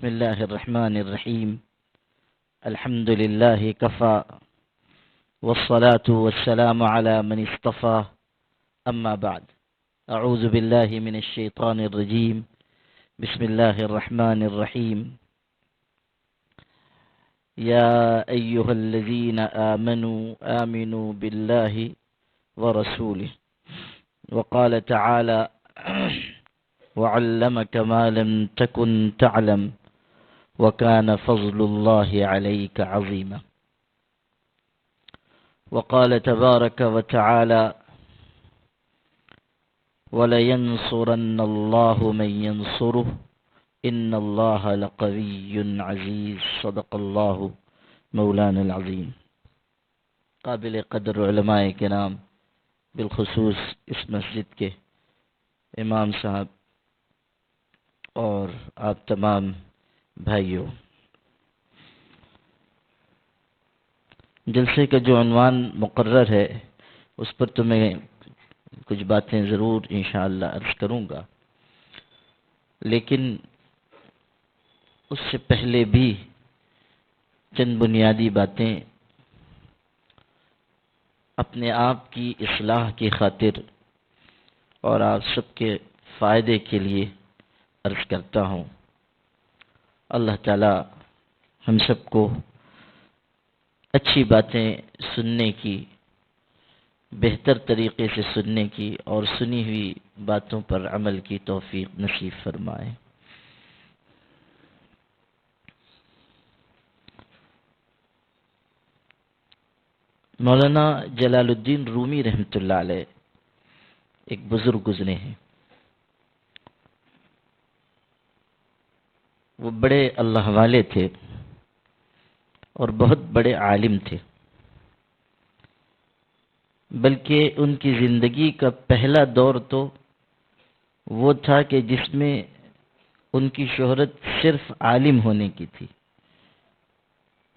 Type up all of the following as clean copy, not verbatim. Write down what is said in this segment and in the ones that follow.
بسم الله الرحمن الرحيم. الحمد لله كفى والصلاة والسلام على من اصطفى. أما بعد، أعوذ بالله من الشيطان الرجيم. بسم الله الرحمن الرحيم. يا أيها الذين آمنوا بالله ورسوله. وقال تعالى: وعلمك ما لم تكن تعلم وكان فضل الله عليك عظيما. وقال تبارك وتعالى: ولينصرن الله من ينصره إن الله لقوي عزيز. صدق الله مولانا العظيم. قابل قدر علماء کرام، بالخصوص اس مسجد کے امام صاحب اور آپ تمام بھائیوں، جلسے کا جو عنوان مقرر ہے اس پر تو میں کچھ باتیں ضرور انشاءاللہ عرض کروں گا، لیکن اس سے پہلے بھی چند بنیادی باتیں اپنے آپ کی اصلاح کی خاطر اور آپ سب کے فائدے کے لیے عرض کرتا ہوں۔ اللہ تعالی ہم سب کو اچھی باتیں سننے کی، بہتر طریقے سے سننے کی اور سنی ہوئی باتوں پر عمل کی توفیق نصیب فرمائے۔ مولانا جلال الدین رومی رحمۃ اللہ علیہ ایک بزرگ گزرے ہیں۔ وہ بڑے اللہ والے تھے اور بہت بڑے عالم تھے، بلکہ ان کی زندگی کا پہلا دور تو وہ تھا کہ جس میں ان کی شہرت صرف عالم ہونے کی تھی۔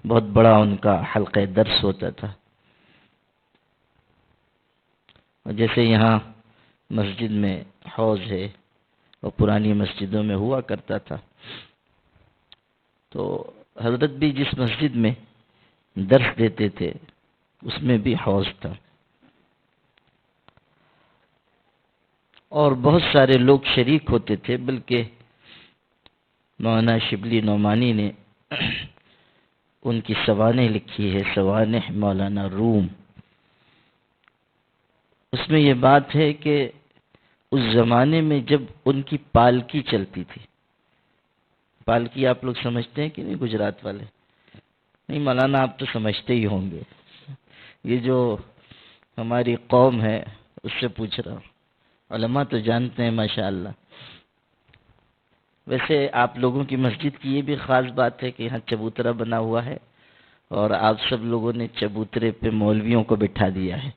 بہت بڑا ان کا حلقہ درس ہوتا تھا، جیسے یہاں مسجد میں حوض ہے اور پرانی مسجدوں میں ہوا کرتا تھا، تو حضرت بھی جس مسجد میں درس دیتے تھے اس میں بھی حوض تھا، اور بہت سارے لوگ شریک ہوتے تھے، بلکہ مولانا شبلی نعمانی نے ان کی سوانح لکھی ہے، سوانح مولانا روم۔ اس میں یہ بات ہے کہ اس زمانے میں جب ان کی پالکی چلتی تھی، پالکی آپ لوگ سمجھتے ہیں کہ نہیں گجرات والے؟ نہیں مولانا آپ تو سمجھتے ہی ہوں گے، یہ جو ہماری قوم ہے اس سے پوچھ رہا ہوں، علماء تو جانتے ہیں ماشاءاللہ۔ ویسے آپ لوگوں کی مسجد کی یہ بھی خاص بات ہے کہ یہاں چبوترا بنا ہوا ہے، اور آپ سب لوگوں نے چبوترے پہ مولویوں کو بٹھا دیا ہے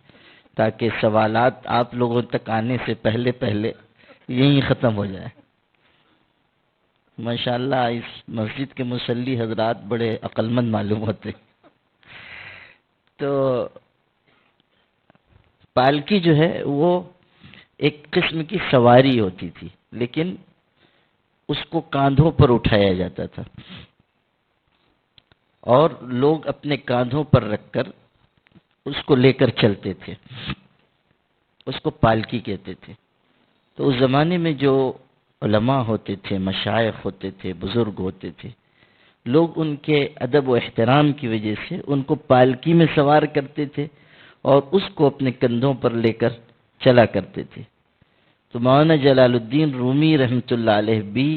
تاکہ سوالات آپ لوگوں تک آنے سے پہلے یہیں ختم ہو جائے۔ ماشاءاللہ اس مسجد کے مصلی حضرات بڑے عقل مند معلوم ہوتے۔ تو پالکی جو ہے وہ ایک قسم کی سواری ہوتی تھی، لیکن اس کو کاندھوں پر اٹھایا جاتا تھا اور لوگ اپنے کاندھوں پر رکھ کر اس کو لے کر چلتے تھے، اس کو پالکی کہتے تھے۔ تو اس زمانے میں جو علماء ہوتے تھے، مشائخ ہوتے تھے، بزرگ ہوتے تھے، لوگ ان کے ادب و احترام کی وجہ سے ان کو پالکی میں سوار کرتے تھے اور اس کو اپنے کندھوں پر لے کر چلا کرتے تھے۔ تو مولانا جلال الدین رومی رحمۃ اللہ علیہ بھی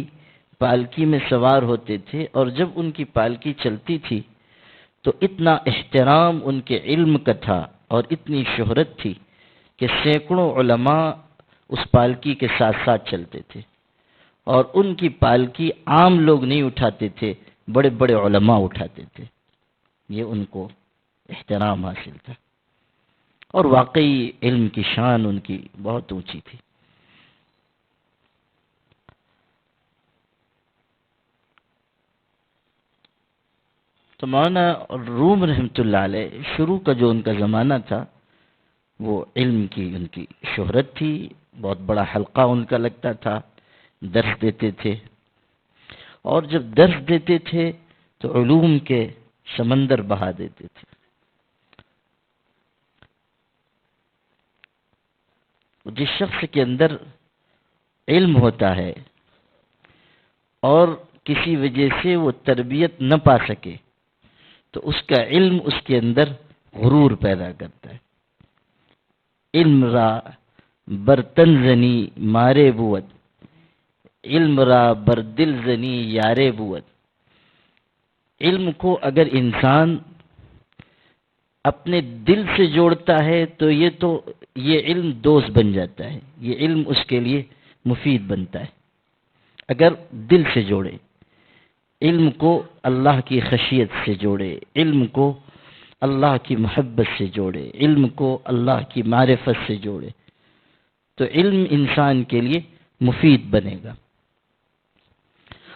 پالکی میں سوار ہوتے تھے، اور جب ان کی پالکی چلتی تھی تو اتنا احترام ان کے علم کا تھا اور اتنی شہرت تھی کہ سینکڑوں علماء اس پالکی کے ساتھ ساتھ چلتے تھے، اور ان کی پالکی عام لوگ نہیں اٹھاتے تھے، بڑے بڑے علماء اٹھاتے تھے۔ یہ ان کو احترام حاصل تھا، اور واقعی علم کی شان ان کی بہت اونچی تھی۔ تو مولانا روم رحمۃ اللہ علیہ شروع کا جو ان کا زمانہ تھا وہ علم کی ان کی شہرت تھی، بہت بڑا حلقہ ان کا لگتا تھا، درس دیتے تھے، اور جب درس دیتے تھے تو علوم کے سمندر بہا دیتے تھے۔ جس شخص کے اندر علم ہوتا ہے اور کسی وجہ سے وہ تربیت نہ پا سکے تو اس کا علم اس کے اندر غرور پیدا کرتا ہے۔ علم را برتن زنی مارے بوت، علم را بردل زنی یارے بوت۔ علم کو اگر انسان اپنے دل سے جوڑتا ہے تو یہ علم دوست بن جاتا ہے، یہ علم اس کے لیے مفید بنتا ہے۔ اگر دل سے جوڑے، علم کو اللہ کی خشیت سے جوڑے، علم کو اللہ کی محبت سے جوڑے، علم کو اللہ کی معرفت سے جوڑے، تو علم انسان کے لیے مفید بنے گا۔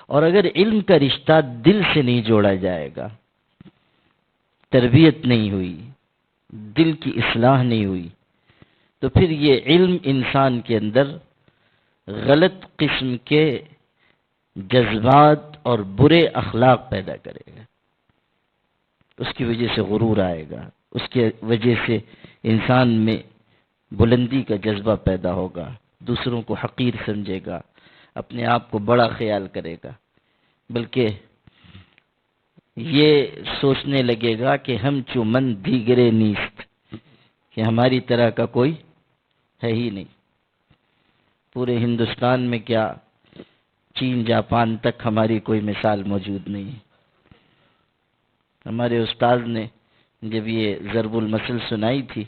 اور اگر علم کا رشتہ دل سے نہیں جوڑا جائے گا، تربیت نہیں ہوئی، دل کی اصلاح نہیں ہوئی، تو پھر یہ علم انسان کے اندر غلط قسم کے جذبات اور برے اخلاق پیدا کرے گا۔ اس کی وجہ سے غرور آئے گا، اس کی وجہ سے انسان میں بلندی کا جذبہ پیدا ہوگا، دوسروں کو حقیر سمجھے گا، اپنے آپ کو بڑا خیال کرے گا، بلکہ یہ سوچنے لگے گا کہ ہم چمن دیگرے نیست، کہ ہماری طرح کا کوئی ہے ہی نہیں۔ پورے ہندوستان میں کیا چین جاپان تک ہماری کوئی مثال موجود نہیں ہے۔ ہمارے استاد نے جب یہ ضرب المثل سنائی تھی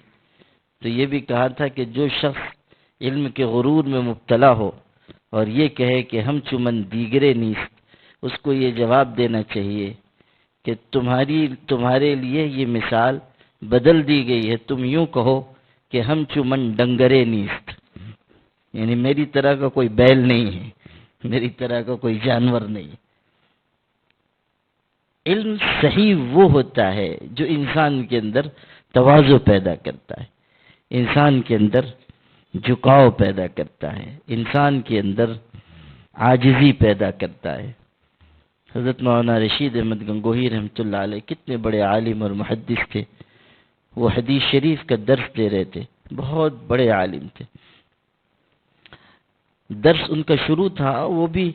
تو یہ بھی کہا تھا کہ جو شخص علم کے غرور میں مبتلا ہو اور یہ کہے کہ ہم چمن دیگرے نیست، اس کو یہ جواب دینا چاہیے کہ تمہارے لیے یہ مثال بدل دی گئی ہے، تم یوں کہو کہ ہم چمن ڈنگرے نیست، یعنی میری طرح کا کوئی بیل نہیں ہے، میری طرح کا کوئی جانور نہیں۔ علم صحیح وہ ہوتا ہے جو انسان کے اندر تواضع پیدا کرتا ہے، انسان کے اندر جھکاؤ پیدا کرتا ہے، انسان کے اندر عاجزی پیدا کرتا ہے۔ حضرت مولانا رشید احمد گنگوہی رحمۃ اللہ علیہ کتنے بڑے عالم اور محدث تھے، وہ حدیث شریف کا درس دے رہے تھے، بہت بڑے عالم تھے۔ درس ان کا شروع تھا، وہ بھی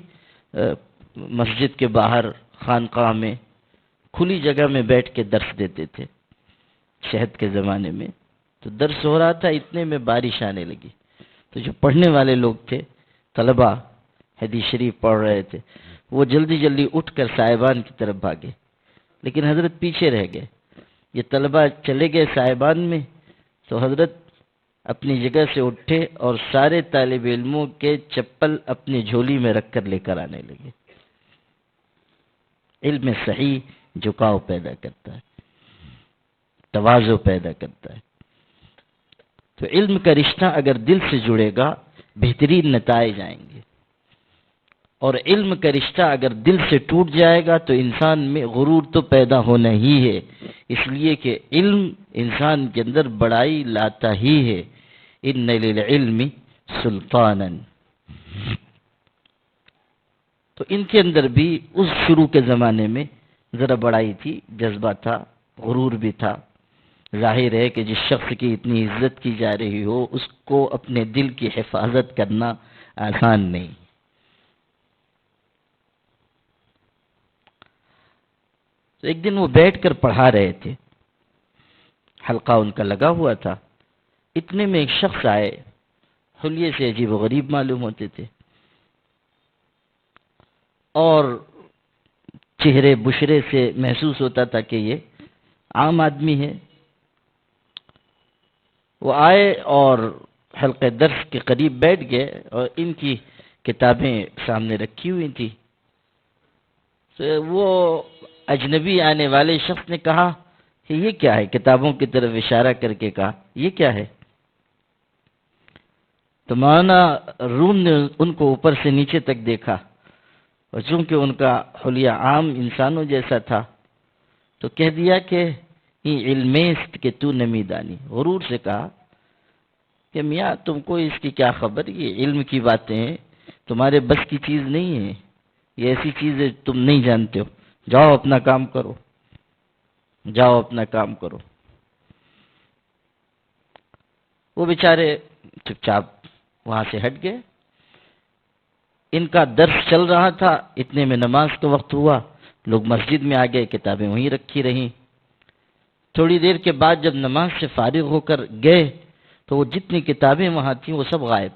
مسجد کے باہر خانقاہ میں کھلی جگہ میں بیٹھ کے درس دیتے تھے شہد کے زمانے میں۔ تو درس ہو رہا تھا، اتنے میں بارش آنے لگی، تو جو پڑھنے والے لوگ تھے، طلبہ حدیث شریف پڑھ رہے تھے، وہ جلدی جلدی اٹھ کر صاحبان کی طرف بھاگے، لیکن حضرت پیچھے رہ گئے۔ یہ طلبہ چلے گئے صاحبان میں، تو حضرت اپنی جگہ سے اٹھے اور سارے طالب علموں کے چپل اپنی جھولی میں رکھ کر لے کر آنے لگے۔ علم صحیح جھکاؤ پیدا کرتا ہے، تواضع پیدا کرتا ہے۔ تو علم کا رشتہ اگر دل سے جڑے گا بہترین نتائج آئیں گے، اور علم کا رشتہ اگر دل سے ٹوٹ جائے گا تو انسان میں غرور تو پیدا ہونا ہی ہے، اس لیے کہ علم انسان کے اندر بڑائی لاتا ہی ہے۔ ان للعلم سلطانا، تو ان کے اندر بھی اس شروع کے زمانے میں ذرا بڑائی تھی، جذبہ تھا، غرور بھی تھا۔ ظاہر ہے کہ جس شخص کی اتنی عزت کی جا رہی ہو اس کو اپنے دل کی حفاظت کرنا آسان نہیں۔ تو ایک دن وہ بیٹھ کر پڑھا رہے تھے، حلقہ ان کا لگا ہوا تھا، اتنے میں ایک شخص آئے، حلیے سے عجیب و غریب معلوم ہوتے تھے اور چہرے بشرے سے محسوس ہوتا تھا کہ یہ عام آدمی ہے۔ وہ آئے اور حلقہ درس کے قریب بیٹھ گئے اور ان کی کتابیں سامنے رکھی ہوئی تھی۔ تو وہ اجنبی آنے والے شخص نے کہا کہ یہ کیا ہے، کتابوں کی طرف اشارہ کر کے کہا یہ کیا ہے؟ تو مولانا روم نے ان کو اوپر سے نیچے تک دیکھا، اور چونکہ ان کا حلیہ عام انسانوں جیسا تھا تو کہہ دیا کہ یہ علمیست کہ تو نمی دانی، غرور سے کہا کہ میاں تم کو اس کی کیا خبر، یہ علم کی باتیں ہیں، تمہارے بس کی چیز نہیں ہے، یہ ایسی چیز ہے تم نہیں جانتے ہو، جاؤ اپنا کام کرو، جاؤ اپنا کام کرو۔ وہ بیچارے چپ چاپ وہاں سے ہٹ گئے۔ ان کا درس چل رہا تھا، اتنے میں نماز کا وقت ہوا، لوگ مسجد میں آ گئے، کتابیں وہیں رکھی رہیں۔ تھوڑی دیر کے بعد جب نماز سے فارغ ہو کر گئے تو وہ جتنی کتابیں وہاں تھیں وہ سب غائب۔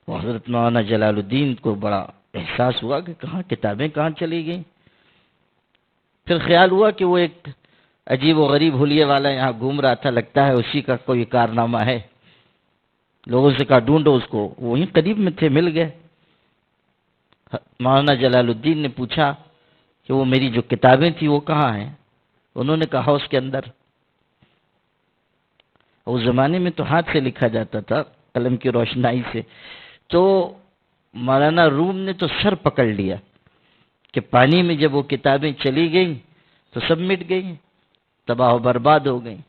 وہ حضرت مولانا جلال الدین کو بڑا احساس ہوا کہ کہاں کتابیں کہاں چلی گئیں۔ پھر خیال ہوا کہ وہ ایک عجیب و غریب حلیے والا یہاں گھوم رہا تھا، لگتا ہے اسی کا کوئی کارنامہ ہے۔ لوگوں سے کہا ڈھونڈو اس کو، وہیں قریب میں تھے، مل گئے۔ مولانا جلال الدین نے پوچھا کہ وہ میری جو کتابیں تھیں وہ کہاں ہیں؟ انہوں نے کہا ہاؤس کے اندر۔ اس زمانے میں تو ہاتھ سے لکھا جاتا تھا، قلم کی روشنائی سے۔ تو مولانا روم نے تو سر پکڑ لیا کہ پانی میں جب وہ کتابیں چلی گئیں تو سب مٹ گئی، تباہ و برباد ہو گئیں۔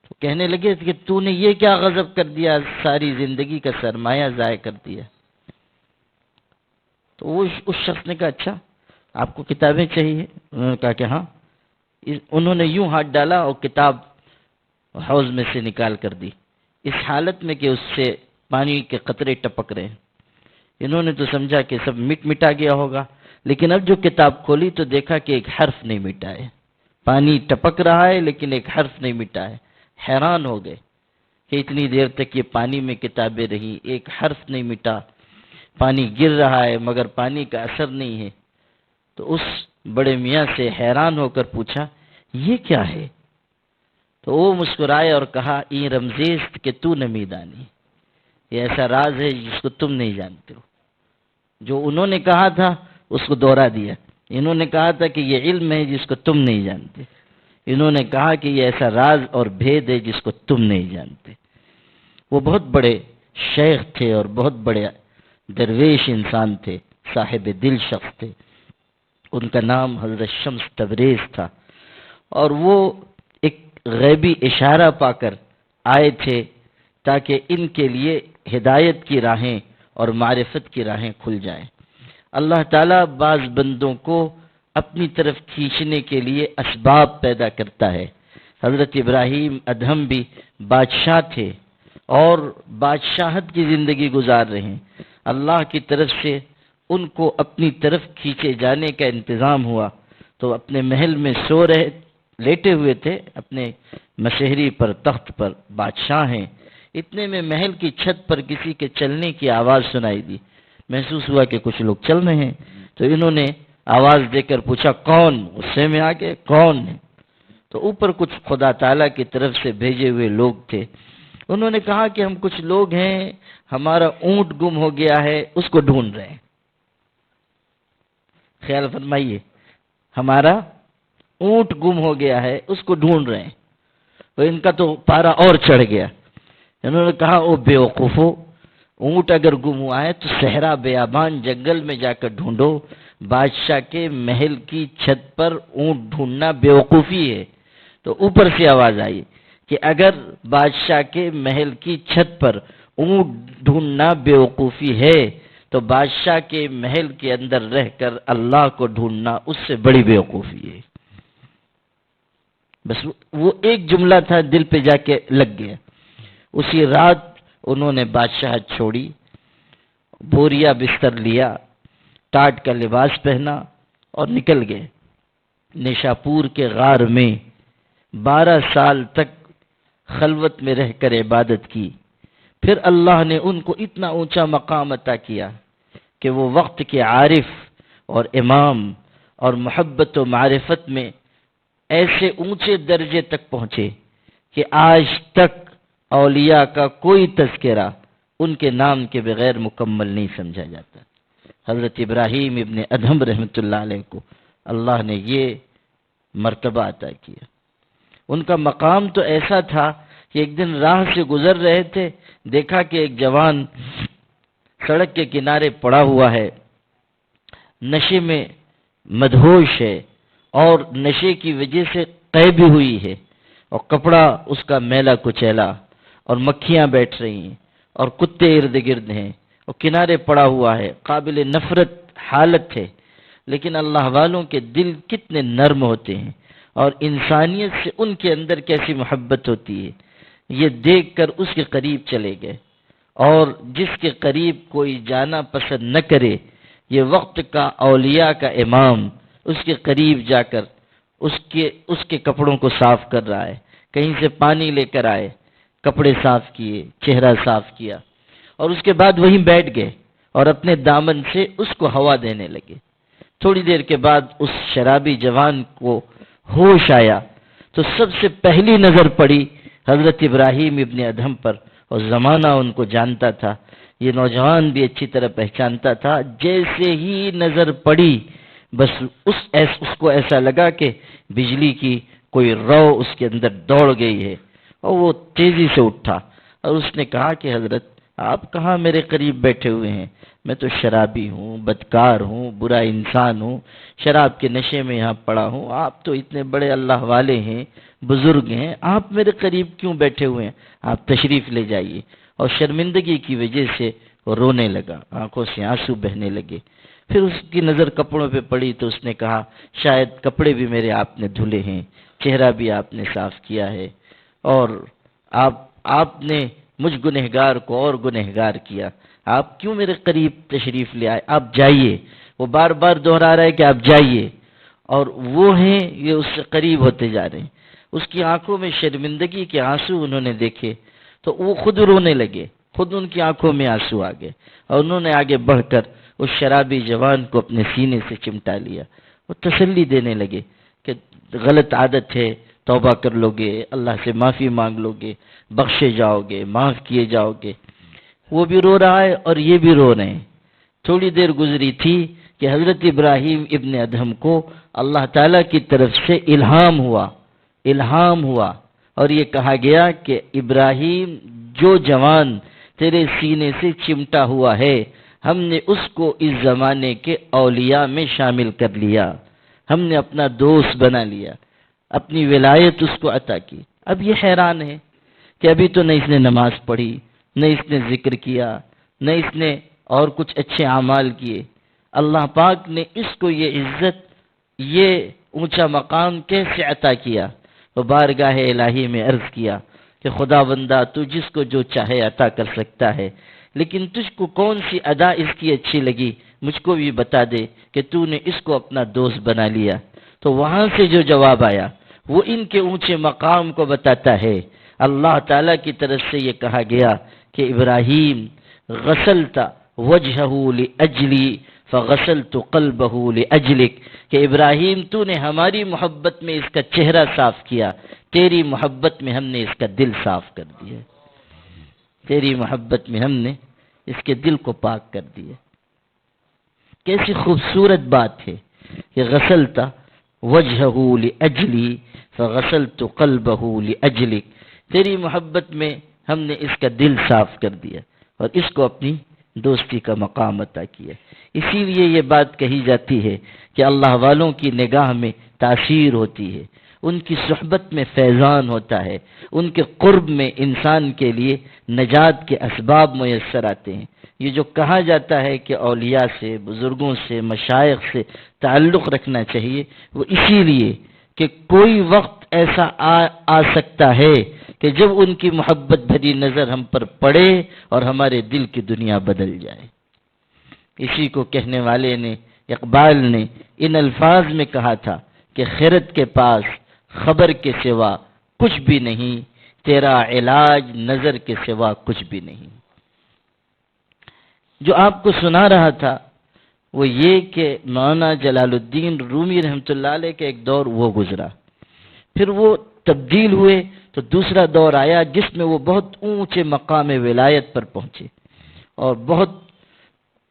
تو کہنے لگے کہ تو نے یہ کیا غضب کر دیا، ساری زندگی کا سرمایہ ضائع کر دیا۔ تو وہ اس شخص نے کہا اچھا آپ کو کتابیں چاہیے؟ انہوں نے کہا کہ ہاں۔ انہوں نے یوں ہاتھ ڈالا اور کتاب حوض میں سے نکال کر دی، اس حالت میں کہ اس سے پانی کے قطرے ٹپک رہے ہیں۔ انہوں نے تو سمجھا کہ سب مٹا گیا ہوگا، لیکن اب جو کتاب کھولی تو دیکھا کہ ایک حرف نہیں مٹا ہے، پانی ٹپک رہا ہے لیکن ایک حرف نہیں مٹا ہے۔ حیران ہو گئے کہ اتنی دیر تک یہ پانی میں کتابیں رہی، ایک حرف نہیں مٹا، پانی گر رہا ہے مگر پانی کا اثر نہیں ہے۔ تو اس بڑے میاں سے حیران ہو کر پوچھا یہ کیا ہے؟ تو وہ مسکرائے اور کہا این رمزیست کہ تو نمی دانی، یہ ایسا راز ہے جس کو تم نہیں جانتے ہو۔ جو انہوں نے کہا تھا اس کو دوہرا دیا۔ انہوں نے کہا تھا کہ یہ علم ہے جس کو تم نہیں جانتے، انہوں نے کہا کہ یہ ایسا راز اور بھید ہے جس کو تم نہیں جانتے۔ وہ بہت بڑے شیخ تھے اور بہت بڑے درویش انسان تھے، صاحب دل شخص تھے۔ ان کا نام حضرت شمس تبریز تھا، اور وہ ایک غیبی اشارہ پا کر آئے تھے تاکہ ان کے لیے ہدایت کی راہیں اور معرفت کی راہیں کھل جائیں۔ اللہ تعالیٰ بعض بندوں کو اپنی طرف کھینچنے کے لیے اسباب پیدا کرتا ہے۔ حضرت ابراہیم ادہم بھی بادشاہ تھے اور بادشاہت کی زندگی گزار رہے ہیں۔ اللہ کی طرف سے ان کو اپنی طرف کھینچے جانے کا انتظام ہوا تو اپنے محل میں سو رہے، لیٹے ہوئے تھے اپنے مشہری پر، تخت پر، بادشاہ ہیں۔ اتنے میں محل کی چھت پر کسی کے چلنے کی آواز سنائی دی، محسوس ہوا کہ کچھ لوگ چل رہے ہیں۔ تو انہوں نے آواز دے کر پوچھا کون؟ غصے میں آ گئے کون ہے؟ تو اوپر کچھ خدا تعالیٰ کی طرف سے بھیجے ہوئے لوگ تھے۔ انہوں نے کہا کہ ہم کچھ لوگ ہیں، ہمارا اونٹ گم ہو گیا ہے، اس کو ڈھونڈ رہے ہیں۔ خیال فرمائیے، ہمارا اونٹ گم ہو گیا ہے، اس کو ڈھونڈ رہے ہیں۔ تو ان کا تو پارا اور چڑھ گیا۔ انہوں نے کہا او بے وقوفو، اونٹ اگر گم ہوا ہے تو صحرا بیابان جنگل میں جا کر ڈھونڈو، بادشاہ کے محل کی چھت پر اونٹ ڈھونڈنا بے وقوفی ہے۔ تو اوپر سے آواز آئی کہ اگر بادشاہ کے محل کی چھت پر اونٹ ڈھونڈنا بے وقوفی ہے تو بادشاہ کے محل کے اندر رہ کر اللہ کو ڈھونڈنا اس سے بڑی بے وقوفی ہے۔ بس وہ ایک جملہ تھا، دل پہ جا کے لگ گیا۔ اسی رات انہوں نے بادشاہت چھوڑی، بوریا بستر لیا، ٹاٹ کا لباس پہنا اور نکل گئے۔ نیشاپور کے غار میں 12 سال تک خلوت میں رہ کر عبادت کی۔ پھر اللہ نے ان کو اتنا اونچا مقام عطا کیا کہ وہ وقت کے عارف اور امام اور محبت و معرفت میں ایسے اونچے درجے تک پہنچے کہ آج تک اولیاء کا کوئی تذکرہ ان کے نام کے بغیر مکمل نہیں سمجھا جاتا۔ حضرت ابراہیم ابن ادہم رحمۃ اللہ علیہ کو اللہ نے یہ مرتبہ عطا کیا۔ ان کا مقام تو ایسا تھا کہ ایک دن راہ سے گزر رہے تھے، دیکھا کہ ایک جوان سڑک کے کنارے پڑا ہوا ہے، نشے میں مدہوش ہے اور نشے کی وجہ سے قے بھی ہوئی ہے، اور کپڑا اس کا میلا کچیلا، اور مکھیاں بیٹھ رہی ہیں اور کتے ارد گرد ہیں، وہ کنارے پڑا ہوا ہے، قابل نفرت حالت ہے، لیکن اللہ والوں کے دل کتنے نرم ہوتے ہیں اور انسانیت سے ان کے اندر کیسی محبت ہوتی ہے، یہ دیکھ کر اس کے قریب چلے گئے۔ اور جس کے قریب کوئی جانا پسند نہ کرے، یہ وقت کا اولیاء کا امام اس کے قریب جا کر اس کے کپڑوں کو صاف کر رہا ہے، کہیں سے پانی لے کر آئے، کپڑے صاف کیے، چہرہ صاف کیا، اور اس کے بعد وہیں بیٹھ گئے اور اپنے دامن سے اس کو ہوا دینے لگے۔ تھوڑی دیر کے بعد اس شرابی جوان کو ہوش آیا تو سب سے پہلی نظر پڑی حضرت ابراہیم ابن ادہم پر، اور زمانہ ان کو جانتا تھا، یہ نوجوان بھی اچھی طرح پہچانتا تھا۔ جیسے ہی نظر پڑی بس اس کو ایسا لگا کہ بجلی کی کوئی رو اس کے اندر دوڑ گئی ہے، اور وہ تیزی سے اٹھا اور اس نے کہا کہ حضرت آپ کہاں میرے قریب بیٹھے ہوئے ہیں؟ میں تو شرابی ہوں، بدکار ہوں، برا انسان ہوں، شراب کے نشے میں یہاں پڑا ہوں، آپ تو اتنے بڑے اللہ والے ہیں، بزرگ ہیں، آپ میرے قریب کیوں بیٹھے ہوئے ہیں؟ آپ تشریف لے جائیے۔ اور شرمندگی کی وجہ سے وہ رونے لگا، آنکھوں سے آنسو بہنے لگے۔ پھر اس کی نظر کپڑوں پہ پڑی تو اس نے کہا شاید کپڑے بھی میرے آپ نے دھلے ہیں، چہرہ بھی آپ نے صاف کیا ہے، اور آپ نے مجھ گنہگار کو اور گنہگار کیا، آپ کیوں میرے قریب تشریف لے آئے؟ آپ جائیے۔ وہ بار بار دہرا رہا ہے کہ آپ جائیے، اور وہ ہیں یہ اس سے قریب ہوتے جا رہے ہیں۔ اس کی آنکھوں میں شرمندگی کے آنسو انہوں نے دیکھے تو وہ خود رونے لگے، خود ان کی آنکھوں میں آنسو آ گئے، اور انہوں نے آگے بڑھ کر اس شرابی جوان کو اپنے سینے سے چمٹا لیا۔ وہ تسلی دینے لگے کہ غلط عادت ہے، توبہ کر لو گے، اللہ سے معافی مانگ لو گے، بخشے جاؤ گے، معاف کیے جاؤ گے۔ وہ بھی رو رہا ہے اور یہ بھی رو رہے ہیں۔ تھوڑی دیر گزری تھی کہ حضرت ابراہیم ابن ادہم کو اللہ تعالیٰ کی طرف سے الہام ہوا اور یہ کہا گیا کہ ابراہیم جو جوان تیرے سینے سے چمٹا ہوا ہے، ہم نے اس کو اس زمانے کے اولیاء میں شامل کر لیا، ہم نے اپنا دوست بنا لیا، اپنی ولایت اس کو عطا کی۔ اب یہ حیران ہے کہ ابھی تو نہ اس نے نماز پڑھی، نہ اس نے ذکر کیا، نہ اس نے اور کچھ اچھے اعمال کیے، اللہ پاک نے اس کو یہ عزت، یہ اونچا مقام کیسے عطا کیا؟ تو بارگاہ الہی میں عرض کیا کہ خدا بندہ تو جس کو جو چاہے عطا کر سکتا ہے، لیکن تجھ کو کون سی ادا اس کی اچھی لگی، مجھ کو بھی بتا دے کہ تو نے اس کو اپنا دوست بنا لیا۔ تو وہاں سے جو جواب آیا وہ ان کے اونچے مقام کو بتاتا ہے۔ اللہ تعالیٰ کی طرف سے یہ کہا گیا کہ ابراہیم غسلت وجہہ لاجلی فغسلت قلبہ لاجلک، کہ ابراہیم تو نے ہماری محبت میں اس کا چہرہ صاف کیا، تیری محبت میں ہم نے اس کا دل صاف کر دیا، تیری محبت میں ہم نے اس کے دل کو پاک کر دیا۔ کیسی خوبصورت بات ہے کہ غسلت وجہہ لاجلی فغسلت قلبہ لاجلک، تیری محبت میں ہم نے اس کا دل صاف کر دیا اور اس کو اپنی دوستی کا مقام عطا کیا۔ اسی لیے یہ بات کہی جاتی ہے کہ اللہ والوں کی نگاہ میں تاثیر ہوتی ہے، ان کی صحبت میں فیضان ہوتا ہے، ان کے قرب میں انسان کے لیے نجات کے اسباب میسر آتے ہیں۔ یہ جو کہا جاتا ہے کہ اولیاء سے، بزرگوں سے، مشائخ سے تعلق رکھنا چاہیے، وہ اسی لیے کہ کوئی وقت ایسا آ سکتا ہے کہ جب ان کی محبت بھری نظر ہم پر پڑے اور ہمارے دل کی دنیا بدل جائے۔ اسی کو کہنے والے نے، اقبال نے ان الفاظ میں کہا تھا کہ خرد کے پاس خبر کے سوا کچھ بھی نہیں، تیرا علاج نظر کے سوا کچھ بھی نہیں۔ جو آپ کو سنا رہا تھا وہ یہ کہ مولانا جلال الدین رومی رحمۃ اللہ علیہ کے ایک دور وہ گزرا، پھر وہ تبدیل ہوئے تو دوسرا دور آیا جس میں وہ بہت اونچے مقام ولایت پر پہنچے اور بہت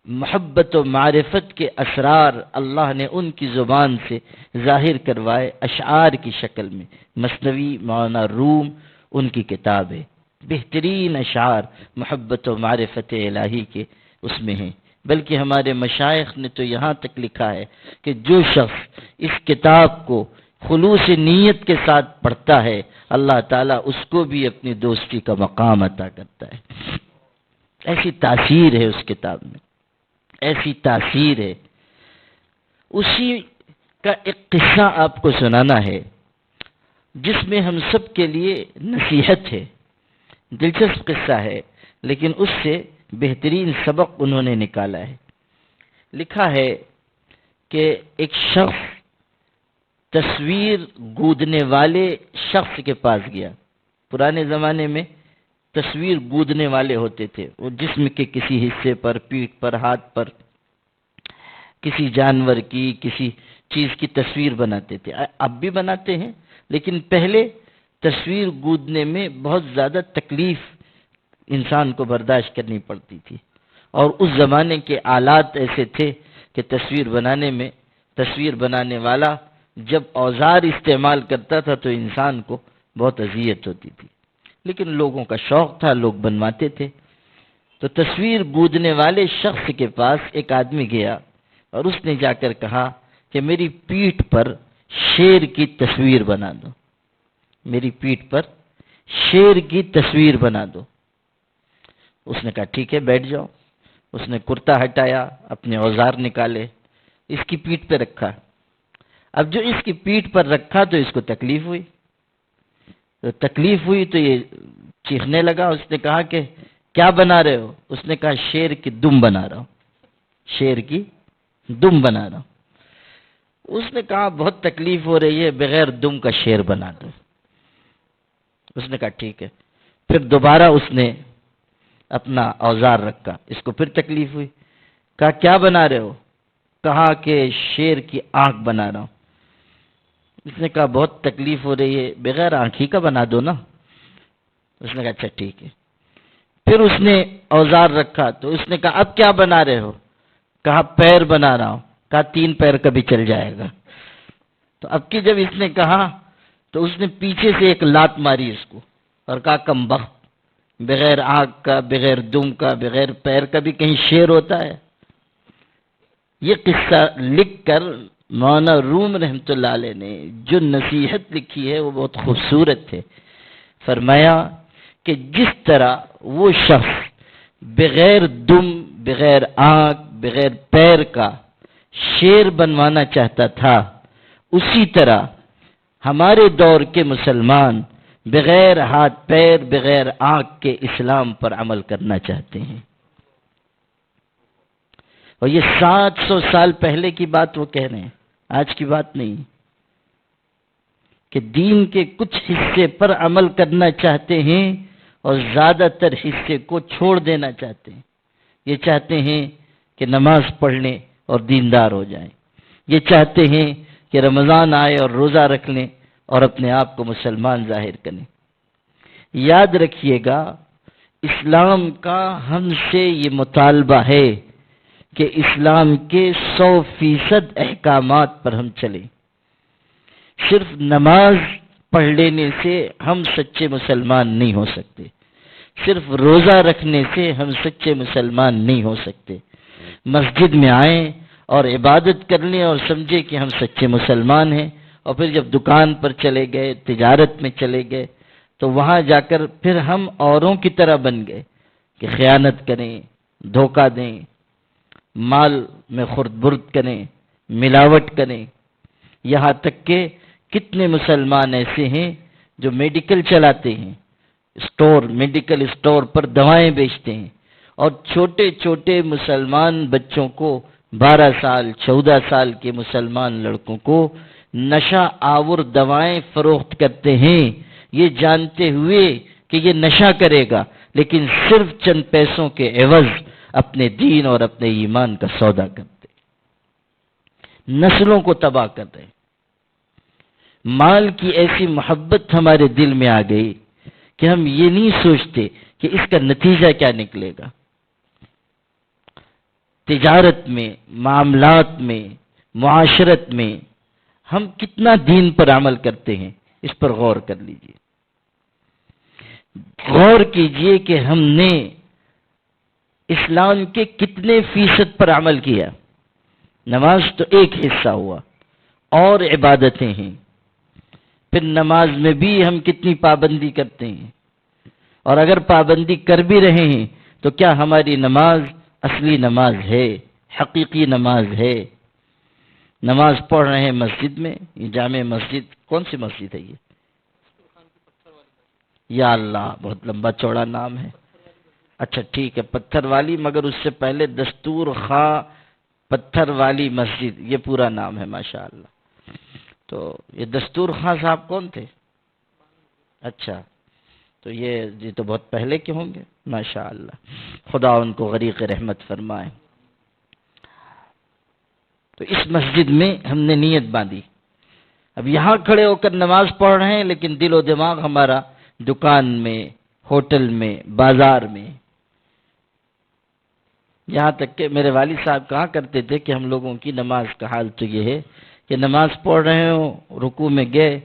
محبت و معرفت کے اسرار اللہ نے ان کی زبان سے ظاہر کروائے اشعار کی شکل میں۔ مثنوی مولانا روم ان کی کتاب ہے، بہترین اشعار محبت و معرفت الہی کے اس میں ہیں۔ بلکہ ہمارے مشائخ نے تو یہاں تک لکھا ہے کہ جو شخص اس کتاب کو خلوص نیت کے ساتھ پڑھتا ہے، اللہ تعالیٰ اس کو بھی اپنی دوستی کا مقام عطا کرتا ہے۔ ایسی تاثیر ہے اس کتاب میں، ایسی تاثیر ہے۔ اسی کا ایک قصہ آپ کو سنانا ہے جس میں ہم سب کے لیے نصیحت ہے۔ دلچسپ قصہ ہے لیکن اس سے بہترین سبق انہوں نے نکالا ہے۔ لکھا ہے کہ ایک شخص تصویر گودنے والے شخص کے پاس گیا۔ پرانے زمانے میں تصویر گودنے والے ہوتے تھے، وہ جسم کے کسی حصے پر، پیٹھ پر، ہاتھ پر کسی جانور کی، کسی چیز کی تصویر بناتے تھے۔ اب بھی بناتے ہیں لیکن پہلے تصویر گودنے میں بہت زیادہ تکلیف انسان کو برداشت کرنی پڑتی تھی، اور اس زمانے کے آلات ایسے تھے کہ تصویر بنانے والا جب اوزار استعمال کرتا تھا تو انسان کو بہت اذیت ہوتی تھی، لیکن لوگوں کا شوق تھا، لوگ بنواتے تھے۔ تو تصویر گودنے والے شخص کے پاس ایک آدمی گیا اور اس نے جا کر کہا کہ میری پیٹھ پر شیر کی تصویر بنا دو، میری پیٹھ پر شیر کی تصویر بنا دو۔ اس نے کہا ٹھیک ہے، بیٹھ جاؤ۔ اس نے کرتا ہٹایا، اپنے اوزار نکالے، اس کی پیٹھ پہ رکھا۔ اب جو اس کی پیٹھ پر رکھا تو اس کو تکلیف ہوئی تو یہ چیخنے لگا۔ اس نے کہا کہ کیا بنا رہے ہو؟ اس نے کہا شیر کی دم بنا رہا ہوں، شیر کی دم بنا رہا ہوں۔ اس نے کہا بہت تکلیف ہو رہی ہے، بغیر دم کا شیر بنا دو۔ اس نے کہا ٹھیک ہے۔ پھر دوبارہ اس نے اپنا اوزار رکھا، اس کو پھر تکلیف ہوئی۔ کہا کیا بنا رہے ہو؟ کہا کہ شیر کی آنکھ بنا رہا ہوں۔ اس نے کہا بہت تکلیف ہو رہی ہے، بغیر آنکھ ہی کا بنا دو نا۔ اس نے کہا اچھا ٹھیک ہے۔ پھر اس نے اوزار رکھا تو اس نے کہا اب کیا بنا رہے ہو؟ کہا پیر بنا رہا ہوں۔ کہا 3 پیر کا بھی چل جائے گا۔ تو اب کی جب اس نے کہا تو اس نے پیچھے سے ایک لات ماری اس کو اور کہا کم بخت، بغیر آنکھ کا، بغیر دم کا، بغیر پیر کا بھی کہیں شیر ہوتا ہے؟ یہ قصہ لکھ کر مولانا روم رحمۃ اللہ علیہ نے جو نصیحت لکھی ہے وہ بہت خوبصورت ہے۔ فرمایا کہ جس طرح وہ شخص بغیر دم، بغیر آنکھ، بغیر پیر کا شیر بنوانا چاہتا تھا، اسی طرح ہمارے دور کے مسلمان بغیر ہاتھ پیر، بغیر آنکھ کے اسلام پر عمل کرنا چاہتے ہیں۔ اور یہ 700 سال پہلے کی بات وہ کہہ رہے ہیں، آج کی بات نہیں، کہ دین کے کچھ حصے پر عمل کرنا چاہتے ہیں اور زیادہ تر حصے کو چھوڑ دینا چاہتے ہیں۔ یہ چاہتے ہیں کہ نماز پڑھ لیں اور دیندار ہو جائیں، یہ چاہتے ہیں کہ رمضان آئے اور روزہ رکھ لیں اور اپنے آپ کو مسلمان ظاہر کریں۔ یاد رکھیے گا، اسلام کا ہم سے یہ مطالبہ ہے کہ اسلام کے 100% احکامات پر ہم چلیں۔ صرف نماز پڑھ لینے سے ہم سچے مسلمان نہیں ہو سکتے، صرف روزہ رکھنے سے ہم سچے مسلمان نہیں ہو سکتے۔ مسجد میں آئیں اور عبادت کر لیں اور سمجھے کہ ہم سچے مسلمان ہیں، اور پھر جب دکان پر چلے گئے، تجارت میں چلے گئے، تو وہاں جا کر پھر ہم اوروں کی طرح بن گئے کہ خیانت کریں، دھوکہ دیں، مال میں خرد برد کریں، ملاوٹ کریں۔ یہاں تک کہ کتنے مسلمان ایسے ہیں جو میڈیکل چلاتے ہیں، میڈیکل اسٹور پر دوائیں بیچتے ہیں، اور چھوٹے چھوٹے مسلمان بچوں کو، 12 سال 14 سال کے مسلمان لڑکوں کو نشہ آور دوائیں فروخت کرتے ہیں، یہ جانتے ہوئے کہ یہ نشہ کرے گا، لیکن صرف چند پیسوں کے عوض اپنے دین اور اپنے ایمان کا سودا کرتے، نسلوں کو تباہ کرتے۔ مال کی ایسی محبت ہمارے دل میں آ گئی کہ ہم یہ نہیں سوچتے کہ اس کا نتیجہ کیا نکلے گا۔ تجارت میں، معاملات میں، معاشرت میں ہم کتنا دین پر عمل کرتے ہیں، اس پر غور کر لیجئے۔ غور کیجئے کہ ہم نے اسلام کے کتنے فیصد پر عمل کیا۔ نماز تو ایک حصہ ہوا، اور عبادتیں ہیں، پھر نماز میں بھی ہم کتنی پابندی کرتے ہیں، اور اگر پابندی کر بھی رہے ہیں تو کیا ہماری نماز اصلی نماز ہے، حقیقی نماز ہے؟ نماز پڑھ رہے ہیں مسجد میں، یہ جامع مسجد کون سی مسجد ہے یہ؟ یا اللہ، بہت لمبا چوڑا نام ہے۔ اچھا ٹھیک ہے، پتھر والی، مگر اس سے پہلے دستور خواہ پتھر والی مسجد، یہ پورا نام ہے، ماشاءاللہ۔ تو یہ دستور خواہ صاحب کون تھے؟ اچھا، تو یہ تو بہت پہلے کے ہوں گے، ماشاءاللہ، خدا ان کو غریق رحمت فرمائے۔ تو اس مسجد میں ہم نے نیت باندھی، اب یہاں کھڑے ہو کر نماز پڑھ رہے ہیں، لیکن دل و دماغ ہمارا دکان میں، ہوٹل میں، بازار میں۔ یہاں تک کہ میرے والد صاحب کہا کرتے تھے کہ ہم لوگوں کی نماز کا حال تو یہ ہے کہ نماز پڑھ رہے ہوں، رکوع میں گئے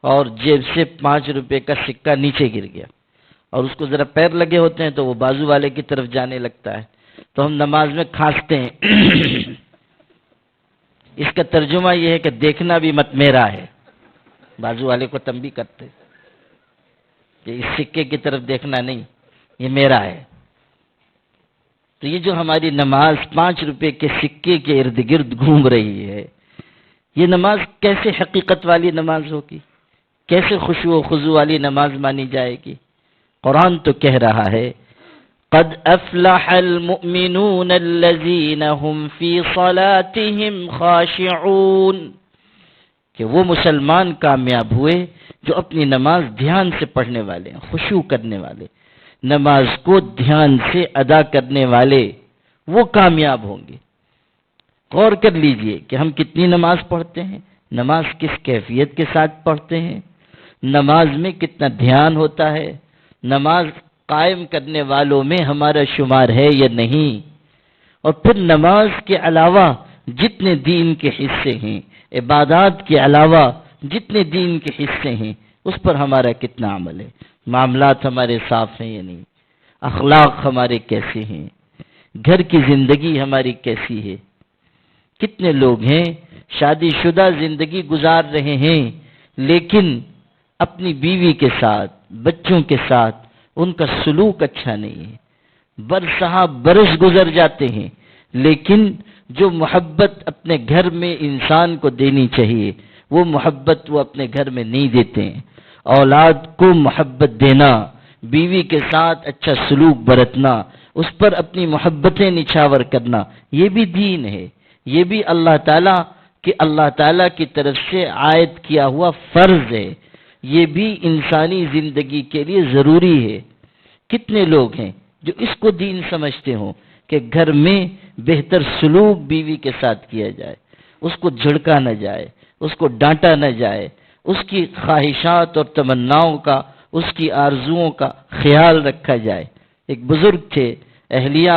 اور جیب سے 5 روپے کا سکہ نیچے گر گیا، اور اس کو ذرا پیر لگے ہوتے ہیں تو وہ بازو والے کی طرف جانے لگتا ہے، تو ہم نماز میں کھانستے ہیں۔ اس کا ترجمہ یہ ہے کہ دیکھنا بھی مت، میرا ہے۔ بازو والے کو تنبیہ کرتے کہ اس سکے کی طرف دیکھنا نہیں، یہ میرا ہے۔ تو یہ جو ہماری نماز 5 روپے کے سکے کے ارد گرد گھوم رہی ہے، یہ نماز کیسے حقیقت والی نماز ہوگی؟ کیسے خشوع و خضوع والی نماز مانی جائے گی؟ قرآن تو کہہ رہا ہے قد افلح المؤمنون الذین هم فی صلاتهم خاشعون، کہ وہ مسلمان کامیاب ہوئے جو اپنی نماز دھیان سے پڑھنے والے ہیں، خشوع کرنے والے، نماز کو دھیان سے ادا کرنے والے، وہ کامیاب ہوں گے۔ غور کر لیجئے کہ ہم کتنی نماز پڑھتے ہیں، نماز کس کیفیت کے ساتھ پڑھتے ہیں، نماز میں کتنا دھیان ہوتا ہے، نماز قائم کرنے والوں میں ہمارا شمار ہے یا نہیں، اور پھر نماز کے علاوہ جتنے دین کے حصے ہیں، عبادات کے علاوہ جتنے دین کے حصے ہیں، اس پر ہمارا کتنا عمل ہے، معاملات ہمارے صاف ہیں یا نہیں، اخلاق ہمارے کیسے ہیں، گھر کی زندگی ہماری کیسی ہے۔ کتنے لوگ ہیں شادی شدہ زندگی گزار رہے ہیں، لیکن اپنی بیوی کے ساتھ، بچوں کے ساتھ ان کا سلوک اچھا نہیں ہے، برسہ برس گزر جاتے ہیں، لیکن جو محبت اپنے گھر میں انسان کو دینی چاہیے وہ محبت وہ اپنے گھر میں نہیں دیتے ہیں۔ اولاد کو محبت دینا، بیوی کے ساتھ اچھا سلوک برتنا، اس پر اپنی محبتیں نچھاور کرنا، یہ بھی دین ہے، یہ بھی اللہ تعالیٰ کی طرف سے عائد کیا ہوا فرض ہے، یہ بھی انسانی زندگی کے لیے ضروری ہے۔ کتنے لوگ ہیں جو اس کو دین سمجھتے ہوں کہ گھر میں بہتر سلوک بیوی کے ساتھ کیا جائے، اس کو جھڑکا نہ جائے، اس کو ڈانٹا نہ جائے، اس کی خواہشات اور تمناؤں کا، اس کی آرزوؤں کا خیال رکھا جائے۔ ایک بزرگ تھے، اہلیہ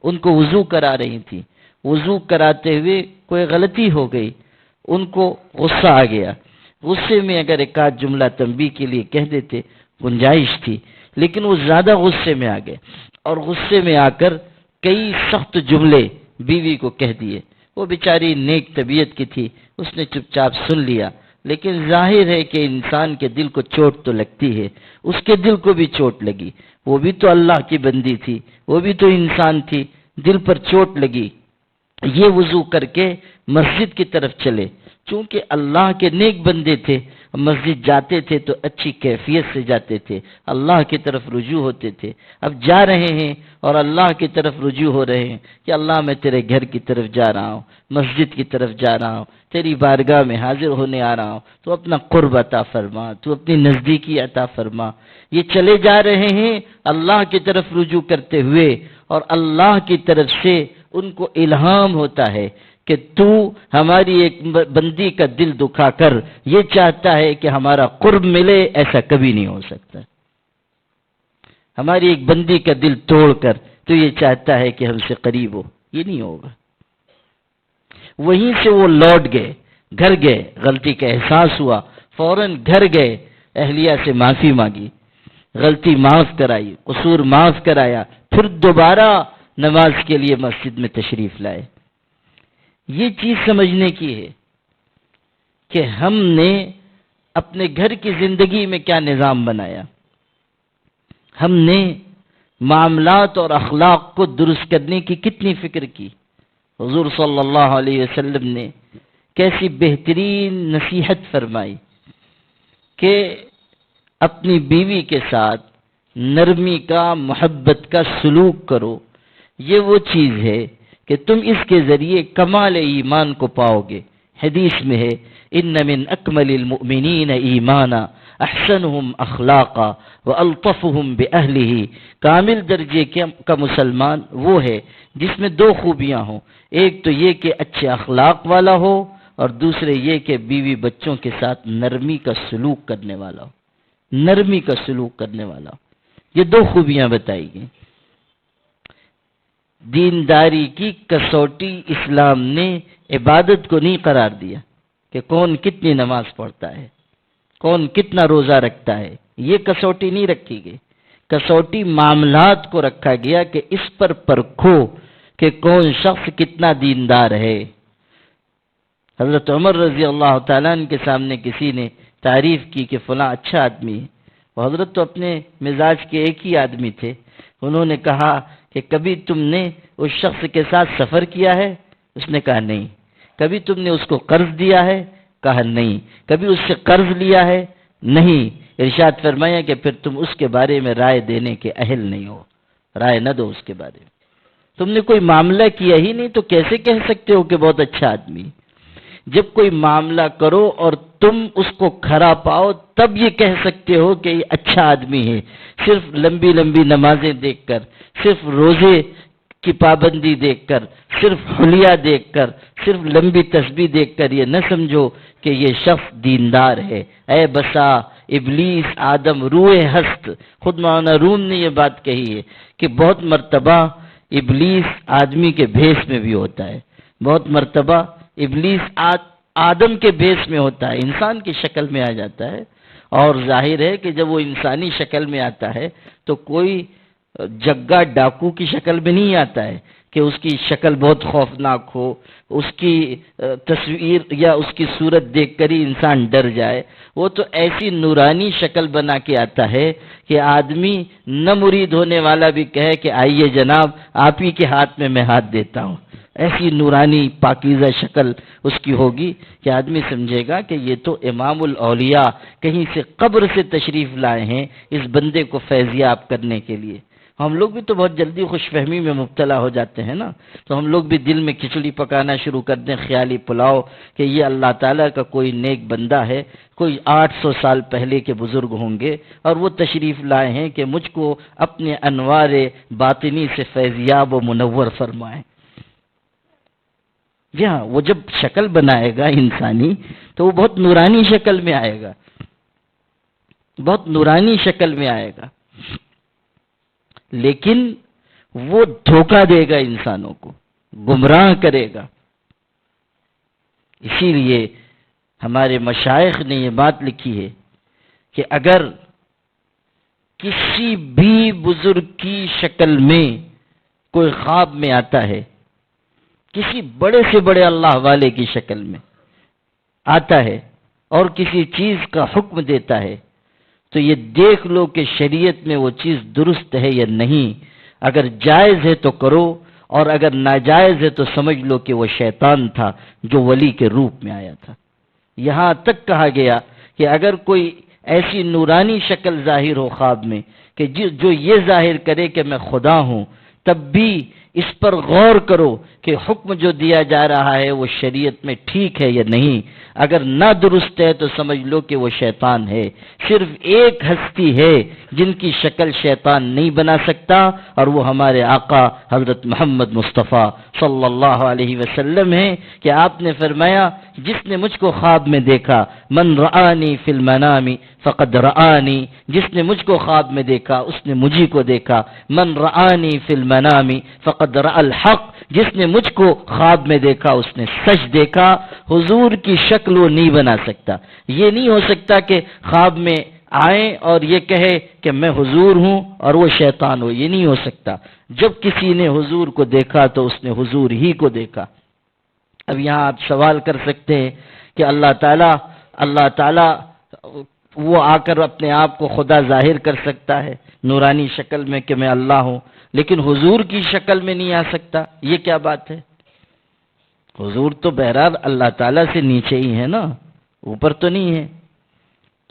ان کو وضو کرا رہی تھی، وضو کراتے ہوئے کوئی غلطی ہو گئی، ان کو غصہ آ گیا، غصے میں اگر ایک آدھ جملہ تنبیہ کے لیے کہہ دیتے گنجائش تھی، لیکن وہ زیادہ غصے میں آ گئے اور غصے میں آ کر کئی سخت جملے بیوی کو کہہ دیے۔ وہ بیچاری نیک طبیعت کی تھی، اس نے چپ چاپ سن لیا، لیکن ظاہر ہے کہ انسان کے دل کو چوٹ تو لگتی ہے، اس کے دل کو بھی چوٹ لگی، وہ بھی تو اللہ کی بندی تھی، وہ بھی تو انسان تھی، دل پر چوٹ لگی۔ یہ وضو کر کے مسجد کی طرف چلے، چونکہ اللہ کے نیک بندے تھے، مسجد جاتے تھے تو اچھی کیفیت سے جاتے تھے، اللہ کی طرف رجوع ہوتے تھے۔ اب جا رہے ہیں اور اللہ کی طرف رجوع ہو رہے ہیں کہ اللہ میں تیرے گھر کی طرف جا رہا ہوں، مسجد کی طرف جا رہا ہوں، تیری بارگاہ میں حاضر ہونے آ رہا ہوں، تو اپنا قرب عطا فرما، تو اپنی نزدیکی عطا فرما۔ یہ چلے جا رہے ہیں اللہ کی طرف رجوع کرتے ہوئے، اور اللہ کی طرف سے ان کو الہام ہوتا ہے کہ تو ہماری ایک بندی کا دل دکھا کر یہ چاہتا ہے کہ ہمارا قرب ملے، ایسا کبھی نہیں ہو سکتا۔ ہماری ایک بندی کا دل توڑ کر تو یہ چاہتا ہے کہ ہم سے قریب ہو، یہ نہیں ہوگا۔ وہیں سے وہ لوٹ گئے، گھر گئے، غلطی کا احساس ہوا، فوراً گھر گئے، اہلیہ سے معافی مانگی، غلطی معاف کرائی، قصور معاف کرایا، پھر دوبارہ نماز کے لیے مسجد میں تشریف لائے۔ یہ چیز سمجھنے کی ہے کہ ہم نے اپنے گھر کی زندگی میں کیا نظام بنایا، ہم نے معاملات اور اخلاق کو درست کرنے کی کتنی فکر کی. حضور صلی اللہ علیہ وسلم نے کیسی بہترین نصیحت فرمائی کہ اپنی بیوی کے ساتھ نرمی کا، محبت کا سلوک کرو. یہ وہ چیز ہے کہ تم اس کے ذریعے کمال ایمان کو پاؤ گے. حدیث میں ہے ان من اکمل المؤمنین ایمانا احسنهم اخلاقا والطفهم باہلہ. کامل درجے کا مسلمان وہ ہے جس میں دو خوبیاں ہوں. ایک تو یہ کہ اچھے اخلاق والا ہو، اور دوسرے یہ کہ بیوی بچوں کے ساتھ نرمی کا سلوک کرنے والا ہو. نرمی کا سلوک کرنے والا ہو. یہ دو خوبیاں بتائی گئی. دینداری کی کسوٹی اسلام نے عبادت کو نہیں قرار دیا کہ کون کتنی نماز پڑھتا ہے، کون کتنا روزہ رکھتا ہے. یہ کسوٹی نہیں رکھی گئی. کسوٹی معاملات کو رکھا گیا کہ اس پر پرکھو کہ کون شخص کتنا دیندار ہے. حضرت عمر رضی اللہ تعالیٰ عنہ کے سامنے کسی نے تعریف کی کہ فلاں اچھا آدمی ہے. وہ حضرت تو اپنے مزاج کے ایک ہی آدمی تھے. انہوں نے کہا کہ کبھی تم نے اس شخص کے ساتھ سفر کیا ہے؟ اس نے کہا نہیں. کبھی تم نے اس کو قرض دیا ہے؟ کہا نہیں. کبھی اس سے قرض لیا ہے؟ نہیں. ارشاد فرمایا کہ پھر تم اس کے بارے میں رائے دینے کے اہل نہیں ہو. رائے نہ دو اس کے بارے میں. تم نے کوئی معاملہ کیا ہی نہیں تو کیسے کہہ سکتے ہو کہ بہت اچھا آدمی. جب کوئی معاملہ کرو اور تم اس کو کھرا پاؤ تب یہ کہہ سکتے ہو کہ یہ اچھا آدمی ہے. صرف لمبی لمبی نمازیں دیکھ کر، صرف روزے کی پابندی دیکھ کر، صرف حلیہ دیکھ کر، صرف لمبی تسبیح دیکھ کر یہ نہ سمجھو کہ یہ شخص دیندار ہے. اے بسا ابلیس آدم روئے ہست. خود مولانا روم نے یہ بات کہی ہے کہ بہت مرتبہ ابلیس آدمی کے بھیس میں بھی ہوتا ہے. بہت مرتبہ ابلیس آدم کے بھیس میں ہوتا ہے، انسان کی شکل میں آ جاتا ہے. اور ظاہر ہے کہ جب وہ انسانی شکل میں آتا ہے تو کوئی جگہ ڈاکو کی شکل میں نہیں آتا ہے کہ اس کی شکل بہت خوفناک ہو، اس کی تصویر یا اس کی صورت دیکھ کر ہی انسان ڈر جائے. وہ تو ایسی نورانی شکل بنا کے آتا ہے کہ آدمی نہ مرید ہونے والا بھی کہے کہ آئیے جناب آپ ہی کے ہاتھ میں ہاتھ دیتا ہوں. ایسی نورانی پاکیزہ شکل اس کی ہوگی کہ آدمی سمجھے گا کہ یہ تو امام الاولیاء کہیں سے قبر سے تشریف لائے ہیں اس بندے کو فیضیاب کرنے کے لیے. ہم لوگ بھی تو بہت جلدی خوش فہمی میں مبتلا ہو جاتے ہیں نا. تو ہم لوگ بھی دل میں کھچڑی پکانا شروع کر دیں، خیالی پلاؤ کہ یہ اللہ تعالیٰ کا کوئی نیک بندہ ہے، کوئی 800 سال پہلے کے بزرگ ہوں گے اور وہ تشریف لائے ہیں کہ مجھ کو اپنے انوار باطنی سے فیضیاب و منور فرمائیں. جی ہاں، وہ جب شکل بنائے گا انسانی تو وہ بہت نورانی شکل میں آئے گا، بہت نورانی شکل میں آئے گا. لیکن وہ دھوکہ دے گا انسانوں کو، گمراہ کرے گا. اسی لیے ہمارے مشائخ نے یہ بات لکھی ہے کہ اگر کسی بھی بزرگ کی شکل میں کوئی خواب میں آتا ہے، کسی بڑے سے بڑے اللہ والے کی شکل میں آتا ہے اور کسی چیز کا حکم دیتا ہے تو یہ دیکھ لو کہ شریعت میں وہ چیز درست ہے یا نہیں. اگر جائز ہے تو کرو، اور اگر ناجائز ہے تو سمجھ لو کہ وہ شیطان تھا جو ولی کے روپ میں آیا تھا. یہاں تک کہا گیا کہ اگر کوئی ایسی نورانی شکل ظاہر ہو خواب میں کہ جو یہ ظاہر کرے کہ میں خدا ہوں، تب بھی اس پر غور کرو کہ حکم جو دیا جا رہا ہے وہ شریعت میں ٹھیک ہے یا نہیں. اگر نہ درست ہے تو سمجھ لو کہ وہ شیطان ہے. صرف ایک ہستی ہے جن کی شکل شیطان نہیں بنا سکتا، اور وہ ہمارے آقا حضرت محمد مصطفیٰ صلی اللہ علیہ وسلم ہیں کہ آپ نے فرمایا جس نے مجھ کو خواب میں دیکھا، من رآنی فی المنام فقد رآنی، جس نے مجھ کو خواب میں دیکھا اس نے مجھی کو دیکھا. من رآنی فی المنام فقد رأى الحق، جس نے مجھ کو خواب میں دیکھا اس نے سچ دیکھا. حضور کی شکل وہ نہیں بنا سکتا. یہ نہیں ہو سکتا کہ خواب میں آئیں اور یہ کہے کہ میں حضور ہوں اور وہ شیطان ہو. یہ نہیں ہو سکتا. جب کسی نے حضور کو دیکھا تو اس نے حضور ہی کو دیکھا. اب یہاں آپ سوال کر سکتے ہیں کہ اللہ تعالیٰ وہ آ کر اپنے آپ کو خدا ظاہر کر سکتا ہے نورانی شکل میں کہ میں اللہ ہوں، لیکن حضور کی شکل میں نہیں آ سکتا، یہ کیا بات ہے؟ حضور تو بہرحال اللہ تعالیٰ سے نیچے ہی ہے نا، اوپر تو نہیں ہے،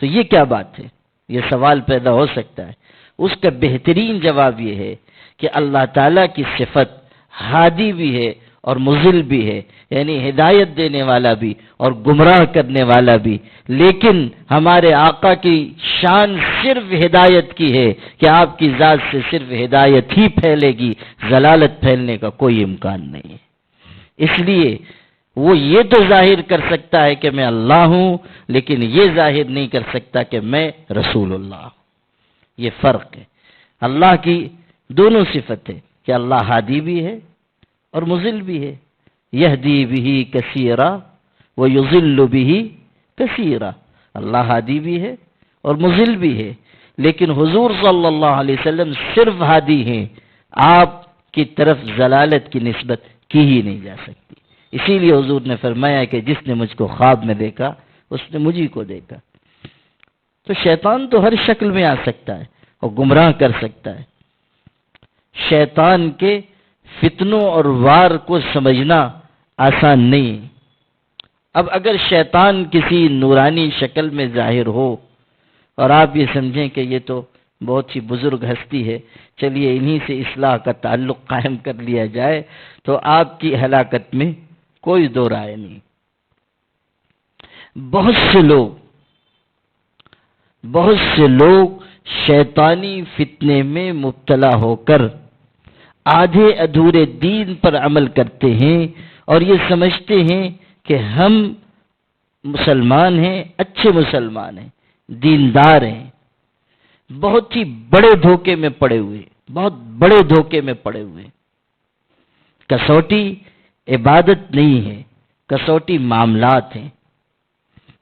تو یہ کیا بات ہے؟ یہ سوال پیدا ہو سکتا ہے۔ اس کا بہترین جواب یہ ہے کہ اللہ تعالیٰ کی صفت ہادی بھی ہے اور مضل بھی ہے، یعنی ہدایت دینے والا بھی اور گمراہ کرنے والا بھی، لیکن ہمارے آقا کی شان صرف ہدایت کی ہے کہ آپ کی ذات سے صرف ہدایت ہی پھیلے گی، ضلالت پھیلنے کا کوئی امکان نہیں ہے۔ اس لیے وہ یہ تو ظاہر کر سکتا ہے کہ میں اللہ ہوں، لیکن یہ ظاہر نہیں کر سکتا کہ میں رسول اللہ ہوں۔ یہ فرق ہے۔ اللہ کی دونوں صفت ہے کہ اللہ ہادی بھی ہے اور مضل بھی ہے، یہدی بہ کثیرا و یضل بہ کثیرا، اللہ ہادی بھی ہے اور مضل بھی ہے، لیکن حضور صلی اللہ علیہ وسلم صرف ہادی ہیں، آپ کی طرف ضلالت کی نسبت کی ہی نہیں جا سکتی۔ اسی لیے حضور نے فرمایا کہ جس نے مجھ کو خواب میں دیکھا اس نے مجھی کو دیکھا۔ تو شیطان تو ہر شکل میں آ سکتا ہے اور گمراہ کر سکتا ہے۔ شیطان کے فتنوں اور وار کو سمجھنا آسان نہیں ہے۔ اب اگر شیطان کسی نورانی شکل میں ظاہر ہو اور آپ یہ سمجھیں کہ یہ تو بہت ہی بزرگ ہستی ہے، چلیے انہی سے اصلاح کا تعلق قائم کر لیا جائے، تو آپ کی ہلاکت میں کوئی دو رائے نہیں۔ بہت سے لوگ شیطانی فتنے میں مبتلا ہو کر آدھے ادھورے دین پر عمل کرتے ہیں اور یہ سمجھتے ہیں کہ ہم مسلمان ہیں، اچھے مسلمان ہیں، دیندار ہیں۔ بہت ہی بڑے دھوکے میں پڑے ہوئے، بہت بڑے دھوکے میں پڑے ہوئے۔ کسوٹی عبادت نہیں ہے، کسوٹی معاملات ہیں۔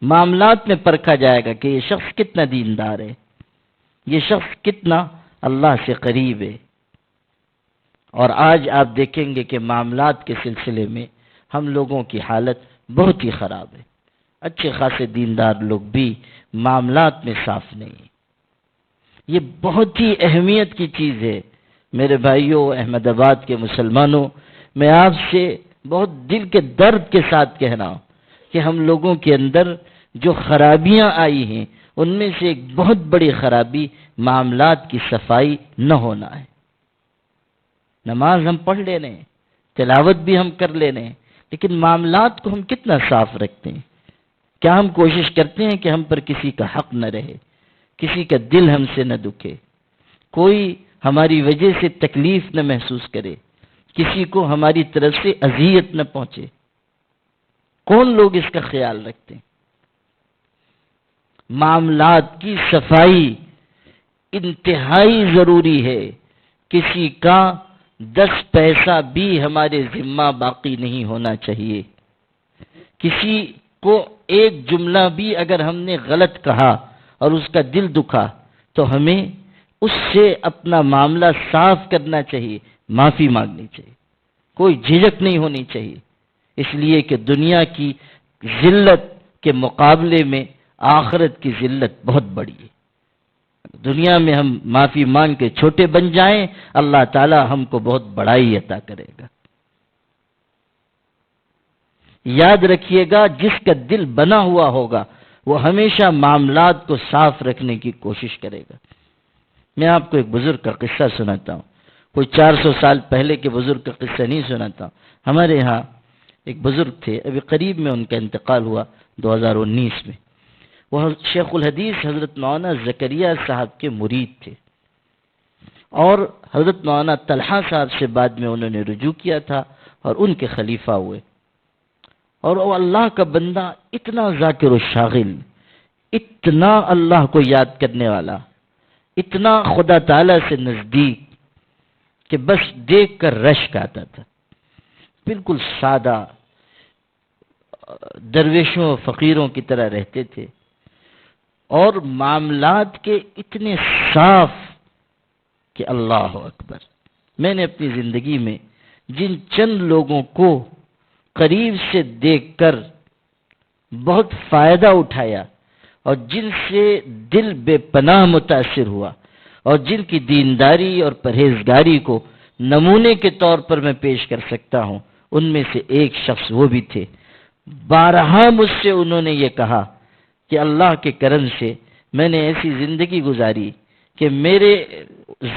معاملات میں پرکھا جائے گا کہ یہ شخص کتنا دیندار ہے، یہ شخص کتنا اللہ سے قریب ہے۔ اور آج آپ دیکھیں گے کہ معاملات کے سلسلے میں ہم لوگوں کی حالت بہت ہی خراب ہے۔ اچھے خاصے دیندار لوگ بھی معاملات میں صاف نہیں ہیں۔ یہ بہت ہی اہمیت کی چیز ہے میرے بھائیوں، احمد آباد کے مسلمانوں، میں آپ سے بہت دل کے درد کے ساتھ کہہ رہا ہوں کہ ہم لوگوں کے اندر جو خرابیاں آئی ہیں ان میں سے ایک بہت بڑی خرابی معاملات کی صفائی نہ ہونا ہے۔ نماز ہم پڑھ لے رہے ہیں، تلاوت بھی ہم کر لے رہے ہیں، لیکن معاملات کو ہم کتنا صاف رکھتے ہیں؟ کیا ہم کوشش کرتے ہیں کہ ہم پر کسی کا حق نہ رہے، کسی کا دل ہم سے نہ دکھے، کوئی ہماری وجہ سے تکلیف نہ محسوس کرے، کسی کو ہماری طرف سے اذیت نہ پہنچے؟ کون لوگ اس کا خیال رکھتے ہیں؟ معاملات کی صفائی انتہائی ضروری ہے۔ کسی کا 10 پیسہ بھی ہمارے ذمہ باقی نہیں ہونا چاہیے۔ کسی کو ایک جملہ بھی اگر ہم نے غلط کہا اور اس کا دل دکھا تو ہمیں اس سے اپنا معاملہ صاف کرنا چاہیے، معافی مانگنی چاہیے، کوئی جھجک نہیں ہونی چاہیے، اس لیے کہ دنیا کی ذلت کے مقابلے میں آخرت کی ذلت بہت بڑی ہے۔ دنیا میں ہم معافی مانگ کے چھوٹے بن جائیں، اللہ تعالی ہم کو بہت بڑائی عطا کرے گا۔ یاد رکھیے گا، جس کا دل بنا ہوا ہوگا وہ ہمیشہ معاملات کو صاف رکھنے کی کوشش کرے گا۔ میں آپ کو ایک بزرگ کا قصہ سناتا ہوں، کوئی 400 سال پہلے کے بزرگ کا قصہ نہیں سناتا ہوں۔ ہمارے ہاں ایک بزرگ تھے، ابھی قریب میں ان کا انتقال ہوا 2019 میں۔ وہ شیخ الحدیث حضرت مولانا زکریا صاحب کے مرید تھے، اور حضرت مولانا طلحہ صاحب سے بعد میں انہوں نے رجوع کیا تھا اور ان کے خلیفہ ہوئے۔ اور وہ اللہ کا بندہ، اتنا ذاکر و شاغل، اتنا اللہ کو یاد کرنے والا، اتنا خدا تعالی سے نزدیک کہ بس دیکھ کر رشک آتا تھا۔ بالکل سادہ، درویشوں و فقیروں کی طرح رہتے تھے، اور معاملات کے اتنے صاف کہ اللہ اکبر۔ میں نے اپنی زندگی میں جن چند لوگوں کو قریب سے دیکھ کر بہت فائدہ اٹھایا، اور جن سے دل بے پناہ متاثر ہوا اور جن کی دینداری اور پرہیزگاری کو نمونے کے طور پر میں پیش کر سکتا ہوں، ان میں سے ایک شخص وہ بھی تھے۔ بارہا مجھ سے انہوں نے یہ کہا کہ اللہ کے کرم سے میں نے ایسی زندگی گزاری کہ میرے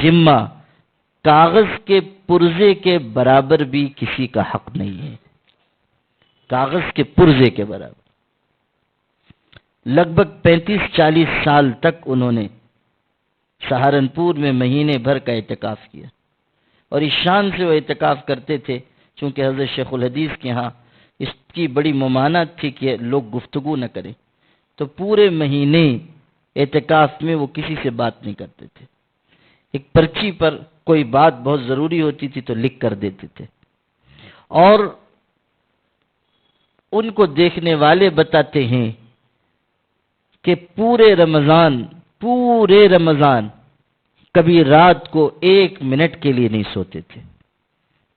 ذمہ کاغذ کے پرزے کے برابر بھی کسی کا حق نہیں ہے، کاغذ کے پرزے کے برابر۔ لگ بھگ 35-40 سال تک انہوں نے سہارنپور میں مہینے بھر کا اعتکاف کیا، اور اس شان سے وہ اعتکاف کرتے تھے چونکہ حضرت شیخ الحدیث کے ہاں اس کی بڑی ممانعت تھی کہ لوگ گفتگو نہ کریں، تو پورے مہینے اعتکاف میں وہ کسی سے بات نہیں کرتے تھے۔ ایک پرچی پر کوئی بات بہت ضروری ہوتی تھی تو لکھ کر دیتے تھے، اور ان کو دیکھنے والے بتاتے ہیں کہ پورے رمضان کبھی رات کو 1 منٹ کے لیے نہیں سوتے تھے،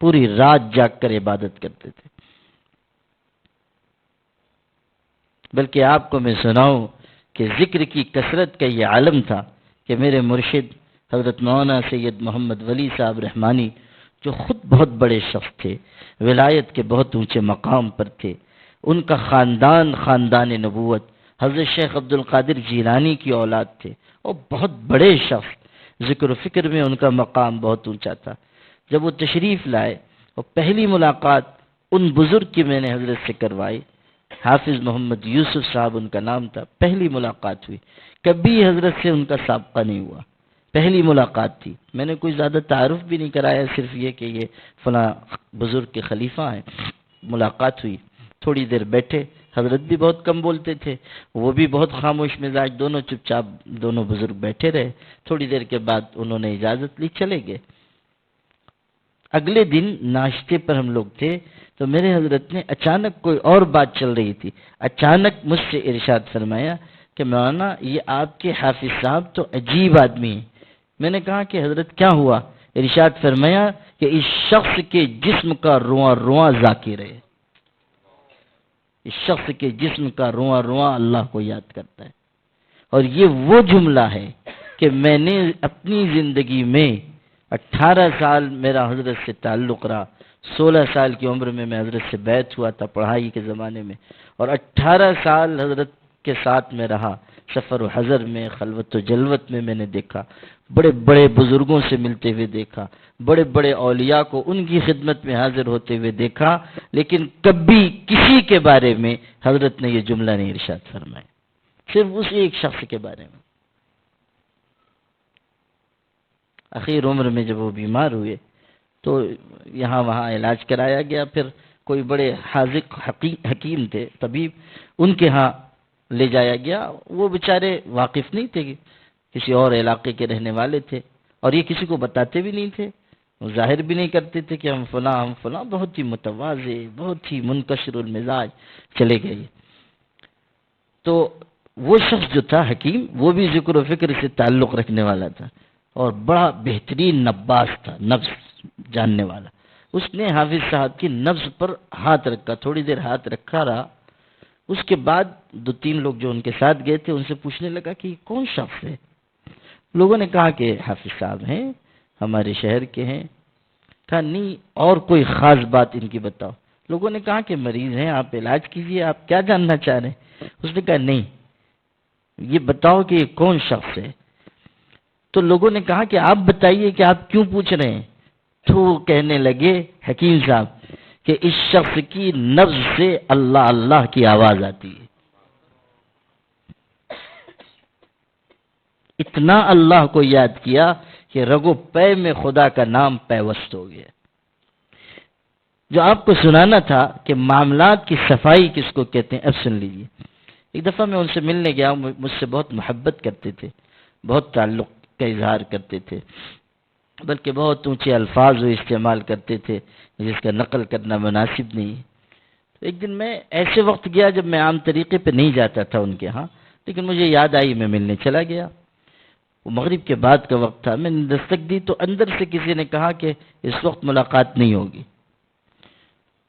پوری رات جاگ کر عبادت کرتے تھے۔ بلکہ آپ کو میں سناؤں کہ ذکر کی کثرت کا یہ عالم تھا کہ میرے مرشد حضرت مولانا سید محمد ولی صاحب رحمانی، جو خود بہت بڑے شخص تھے، ولایت کے بہت اونچے مقام پر تھے، ان کا خاندان نبوت حضرت شیخ عبد القادر جیلانی کی اولاد تھے، اور بہت بڑے شخص، ذکر و فکر میں ان کا مقام بہت اونچا تھا۔ جب وہ تشریف لائے اور پہلی ملاقات ان بزرگ کی میں نے حضرت سے کروائی، حافظ محمد یوسف صاحب ان کا نام تھا، پہلی ملاقات ہوئی، کبھی حضرت سے ان کا سابقہ نہیں ہوا، پہلی ملاقات تھی۔ میں نے کوئی زیادہ تعارف بھی نہیں کرایا، صرف یہ کہ یہ فلاں بزرگ کے خلیفہ ہیں۔ ملاقات ہوئی، تھوڑی دیر بیٹھے، حضرت بھی بہت کم بولتے تھے، وہ بھی بہت خاموش مزاج، دونوں چپ چاپ دونوں بزرگ بیٹھے رہے۔ تھوڑی دیر کے بعد انہوں نے اجازت لی، چلے گئے۔ اگلے دن ناشتے پر ہم لوگ تھے تو میرے حضرت نے اچانک، کوئی اور بات چل رہی تھی، اچانک مجھ سے ارشاد فرمایا کہ مولانا یہ آپ کے حافظ صاحب تو عجیب آدمی ہیں۔ میں نے کہا کہ حضرت کیا ہوا؟ ارشاد فرمایا کہ اس شخص کے جسم کا رواں رواں ذاکر ہے، اس شخص کے جسم کا رواں رواں اللہ کو یاد کرتا ہے۔ اور یہ وہ جملہ ہے کہ میں نے اپنی زندگی میں 18 سال میرا حضرت سے تعلق رہا، 16 سال کی عمر میں حضرت سے بیعت ہوا تھا پڑھائی کے زمانے میں، اور 18 سال حضرت کے ساتھ میں رہا، سفر و حضر میں، خلوت و جلوت میں نے دیکھا، بڑے بڑے بزرگوں سے ملتے ہوئے دیکھا، بڑے بڑے اولیاء کو ان کی خدمت میں حاضر ہوتے ہوئے دیکھا، لیکن کبھی کسی کے بارے میں حضرت نے یہ جملہ نہیں ارشاد فرمایا، صرف اس ایک شخص کے بارے میں۔ اخیر عمر میں جب وہ بیمار ہوئے تو یہاں وہاں علاج کرایا گیا، پھر کوئی بڑے حاذق حکیم تھے، طبیب، ان کے ہاں لے جایا گیا۔ وہ بیچارے واقف نہیں تھے، کسی اور علاقے کے رہنے والے تھے، اور یہ کسی کو بتاتے بھی نہیں تھے، ظاہر بھی نہیں کرتے تھے کہ ہم فلاں، بہت ہی متواضع، بہت ہی منکسر المزاج چلے گئے۔ تو وہ شخص جو تھا حکیم، وہ بھی ذکر و فکر سے تعلق رکھنے والا تھا، اور بڑا بہترین نباس تھا، نبض جاننے والا۔ اس نے حافظ صاحب کی نبض پر ہاتھ رکھا، تھوڑی دیر ہاتھ رکھا رہا۔ اس کے بعد 2-3 لوگ جو ان کے ساتھ گئے تھے ان سے پوچھنے لگا کہ یہ کون شخص ہے؟ لوگوں نے کہا کہ حافظ صاحب ہیں، ہمارے شہر کے ہیں۔ کہا نہیں، اور کوئی خاص بات ان کی بتاؤ۔ لوگوں نے کہا کہ مریض ہیں، آپ علاج کیجئے، آپ کیا جاننا چاہ رہے ہیں؟ اس نے کہا نہیں، یہ بتاؤ کہ یہ کون شخص ہے۔ تو لوگوں نے کہا کہ آپ بتائیے کہ آپ کیوں پوچھ رہے ہیں؟ تو وہ کہنے لگے حکیم صاحب کہ اس شخص کی نبض سے اللہ اللہ کی آواز آتی ہے، اتنا اللہ کو یاد کیا کہ رگو پے میں خدا کا نام پیوست ہو گیا۔ جو آپ کو سنانا تھا کہ معاملات کی صفائی کس کو کہتے ہیں، اب سن لیجیے۔ ایک دفعہ میں ان سے ملنے گیا، مجھ سے بہت محبت کرتے تھے، بہت تعلق کا اظہار کرتے تھے، بلکہ بہت اونچے الفاظ وہ استعمال کرتے تھے جس کا نقل کرنا مناسب نہیں۔ ایک دن میں ایسے وقت گیا جب میں عام طریقے پہ نہیں جاتا تھا ان کے ہاں، لیکن مجھے یاد آئی، میں ملنے چلا گیا۔ وہ مغرب کے بعد کا وقت تھا، میں نے دستک دی تو اندر سے کسی نے کہا کہ اس وقت ملاقات نہیں ہوگی۔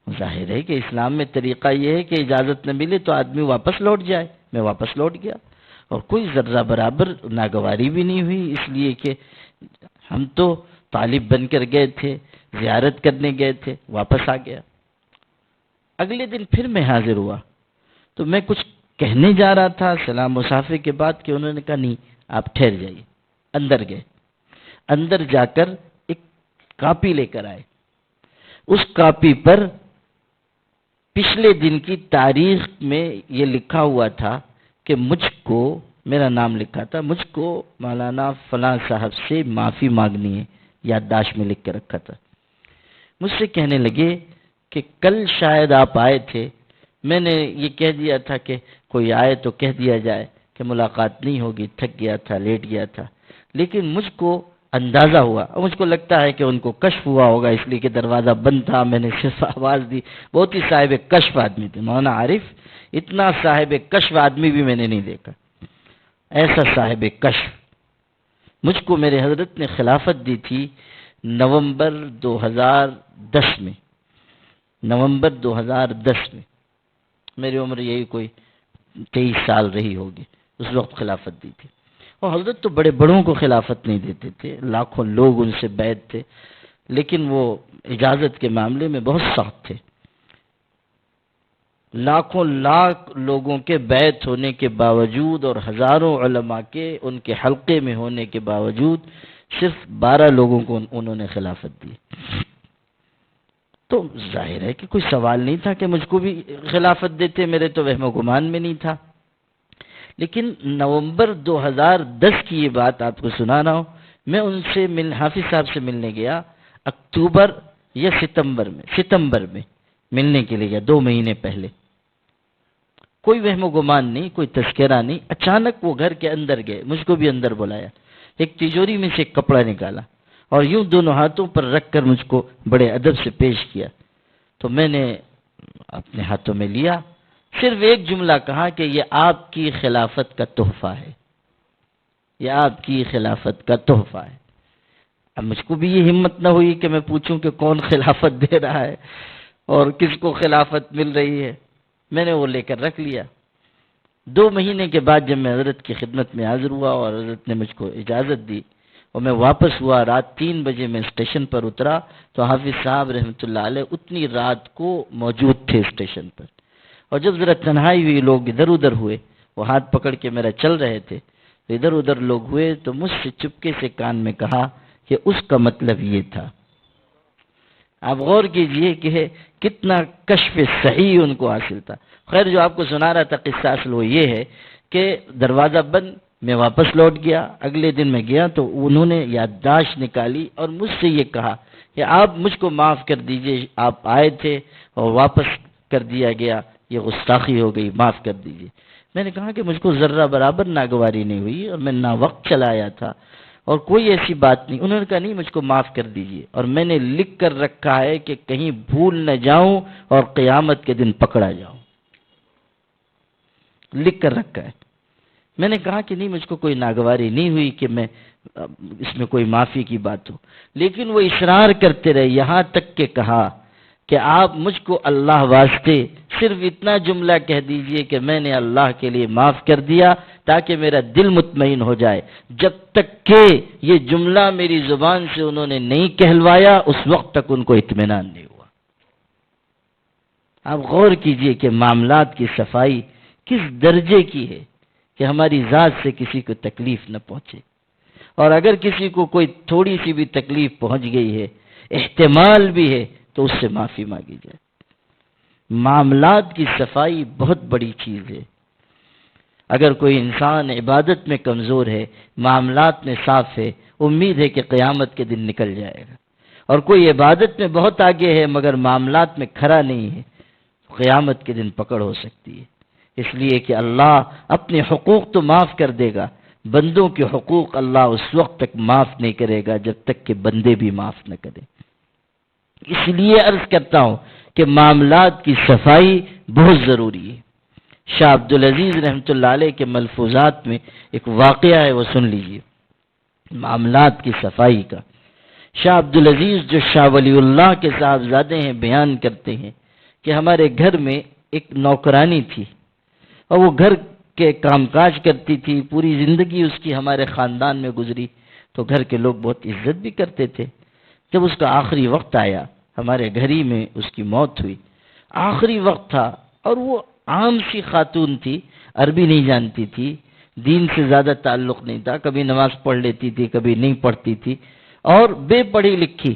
ظاہر ہے کہ اسلام میں طریقہ یہ ہے کہ اجازت نہ ملے تو آدمی واپس لوٹ جائے۔ میں واپس لوٹ گیا اور کوئی ذرہ برابر ناگواری بھی نہیں ہوئی، اس لیے کہ ہم تو طالب بن کر گئے تھے، زیارت کرنے گئے تھے، واپس آ گیا۔ اگلے دن پھر میں حاضر ہوا تو میں کچھ کہنے جا رہا تھا سلام مصافحے کے بعد کہ انہوں نے کہا نہیں آپ ٹھہر جائیے۔ اندر گئے، اندر جا کر ایک کاپی لے کر آئے، اس کاپی پر پچھلے دن کی تاریخ میں یہ لکھا ہوا تھا کہ مجھ کو، میرا نام لکھا تھا، مجھ کو مولانا فلاں صاحب سے معافی مانگنی ہے، یادداشت میں لکھ کے رکھا تھا۔ مجھ سے کہنے لگے کہ کل شاید آپ آئے تھے، میں نے یہ کہہ دیا تھا کہ کوئی آئے تو کہہ دیا جائے کہ ملاقات نہیں ہوگی، تھک گیا تھا، لیٹ گیا تھا، لیکن مجھ کو اندازہ ہوا اور مجھ کو لگتا ہے کہ ان کو کشف ہوا ہوگا، اس لیے کہ دروازہ بند تھا، میں نے صرف آواز دی۔ بہت ہی صاحب کشف آدمی تھے مولانا عارف، اتنا صاحب کشف آدمی بھی میں نے نہیں دیکھا، ایسا صاحب کشف۔ مجھ کو میرے حضرت نے خلافت دی تھی نومبر 2010 میں، نومبر 2010 میں، میری عمر یہی کوئی 23 سال رہی ہوگی، اس وقت خلافت دی تھی۔ اور حضرت تو بڑے بڑوں کو خلافت نہیں دیتے تھے، لاکھوں لوگ ان سے بیعت تھے، لیکن وہ اجازت کے معاملے میں بہت سخت تھے۔ لاکھوں لاکھ لوگوں کے بیعت ہونے کے باوجود اور ہزاروں علماء کے ان کے حلقے میں ہونے کے باوجود صرف 12 لوگوں کو انہوں نے خلافت دی۔ تو ظاہر ہے کہ کوئی سوال نہیں تھا کہ مجھ کو بھی خلافت دیتے، میرے تو وہم و گمان میں نہیں تھا۔ لیکن نومبر 2010 کی یہ بات آپ کو سنا رہا ہوں، میں ان سے حافظ صاحب سے ملنے گیا اکتوبر یا ستمبر میں ملنے کے لیے گیا، 2 مہینے پہلے۔ کوئی وہم و گمان نہیں، کوئی تذکرہ نہیں، اچانک وہ گھر کے اندر گئے، مجھ کو بھی اندر بلایا، ایک تجوری میں سے ایک کپڑا نکالا اور یوں دونوں ہاتھوں پر رکھ کر مجھ کو بڑے ادب سے پیش کیا۔ تو میں نے اپنے ہاتھوں میں لیا، صرف ایک جملہ کہا کہ یہ آپ کی خلافت کا تحفہ ہے، یہ آپ کی خلافت کا تحفہ ہے۔ اب مجھ کو بھی یہ ہمت نہ ہوئی کہ میں پوچھوں کہ کون خلافت دے رہا ہے اور کس کو خلافت مل رہی ہے، میں نے وہ لے کر رکھ لیا۔ 2 مہینے کے بعد جب میں حضرت کی خدمت میں حاضر ہوا اور حضرت نے مجھ کو اجازت دی اور میں واپس ہوا، رات 3 بجے میں اسٹیشن پر اترا تو حافظ صاحب رحمۃ اللہ علیہ اتنی رات کو موجود تھے اسٹیشن پر، اور جب ذرا تنہائی ہوئی، لوگ ادھر ادھر ہوئے، وہ ہاتھ پکڑ کے میرا چل رہے تھے، تو ادھر ادھر لوگ ہوئے تو مجھ سے چپکے سے کان میں کہا کہ اس کا مطلب یہ تھا۔ آپ غور کیجئے کہ کتنا کشف صحیح ان کو حاصل تھا۔ خیر جو آپ کو سنا رہا تھا قصہ اصل وہ یہ ہے کہ دروازہ بند، میں واپس لوٹ گیا، اگلے دن میں گیا تو انہوں نے یادداشت نکالی اور مجھ سے یہ کہا کہ آپ مجھ کو معاف کر دیجئے، آپ آئے تھے اور واپس کر دیا گیا، یہ گستاخی ہو گئی، معاف کر دیجئے۔ میں نے کہا کہ مجھ کو ذرہ برابر ناگواری نہیں ہوئی اور میں نا وقت چلا آیا تھا اور کوئی ایسی بات نہیں۔ انہوں نے کہا نہیں مجھ کو معاف کر دیجئے، اور میں نے لکھ کر رکھا ہے کہ کہیں بھول نہ جاؤں اور قیامت کے دن پکڑا جاؤں، لکھ کر رکھا ہے۔ میں نے کہا کہ نہیں مجھ کو کوئی ناگواری نہیں ہوئی کہ میں اس میں کوئی معافی کی بات ہو، لیکن وہ اصرار کرتے رہے، یہاں تک کہ کہا کہ آپ مجھ کو اللہ واسطے صرف اتنا جملہ کہہ دیجئے کہ میں نے اللہ کے لیے معاف کر دیا تاکہ میرا دل مطمئن ہو جائے۔ جب تک کہ یہ جملہ میری زبان سے انہوں نے نہیں کہلوایا اس وقت تک ان کو اطمینان نہیں ہوا۔ آپ غور کیجئے کہ معاملات کی صفائی کس درجے کی ہے کہ ہماری ذات سے کسی کو تکلیف نہ پہنچے، اور اگر کسی کو کوئی تھوڑی سی بھی تکلیف پہنچ گئی ہے، احتمال بھی ہے، تو اس سے معافی مانگی جائے۔ معاملات کی صفائی بہت بڑی چیز ہے۔ اگر کوئی انسان عبادت میں کمزور ہے، معاملات میں صاف ہے، امید ہے کہ قیامت کے دن نکل جائے گا، اور کوئی عبادت میں بہت آگے ہے مگر معاملات میں کھرا نہیں ہے، قیامت کے دن پکڑ ہو سکتی ہے۔ اس لیے کہ اللہ اپنے حقوق تو معاف کر دے گا، بندوں کے حقوق اللہ اس وقت تک معاف نہیں کرے گا جب تک کہ بندے بھی معاف نہ کریں۔ اس لیے عرض کرتا ہوں کہ معاملات کی صفائی بہت ضروری ہے۔ شاہ عبدالعزیز رحمۃ اللہ علیہ کے ملفوظات میں ایک واقعہ ہے، وہ سن لیجئے معاملات کی صفائی کا۔ شاہ عبدالعزیز جو شاہ ولی اللہ کے صاحبزادے ہیں بیان کرتے ہیں کہ ہمارے گھر میں ایک نوکرانی تھی، اور وہ گھر کے کام کاج کرتی تھی، پوری زندگی اس کی ہمارے خاندان میں گزری، تو گھر کے لوگ بہت عزت بھی کرتے تھے۔ جب اس کا آخری وقت آیا، ہمارے گھر ہی میں اس کی موت ہوئی، آخری وقت تھا، اور وہ عام سی خاتون تھی، عربی نہیں جانتی تھی، دین سے زیادہ تعلق نہیں تھا، کبھی نماز پڑھ لیتی تھی، کبھی نہیں پڑھتی تھی، اور بے پڑھی لکھی۔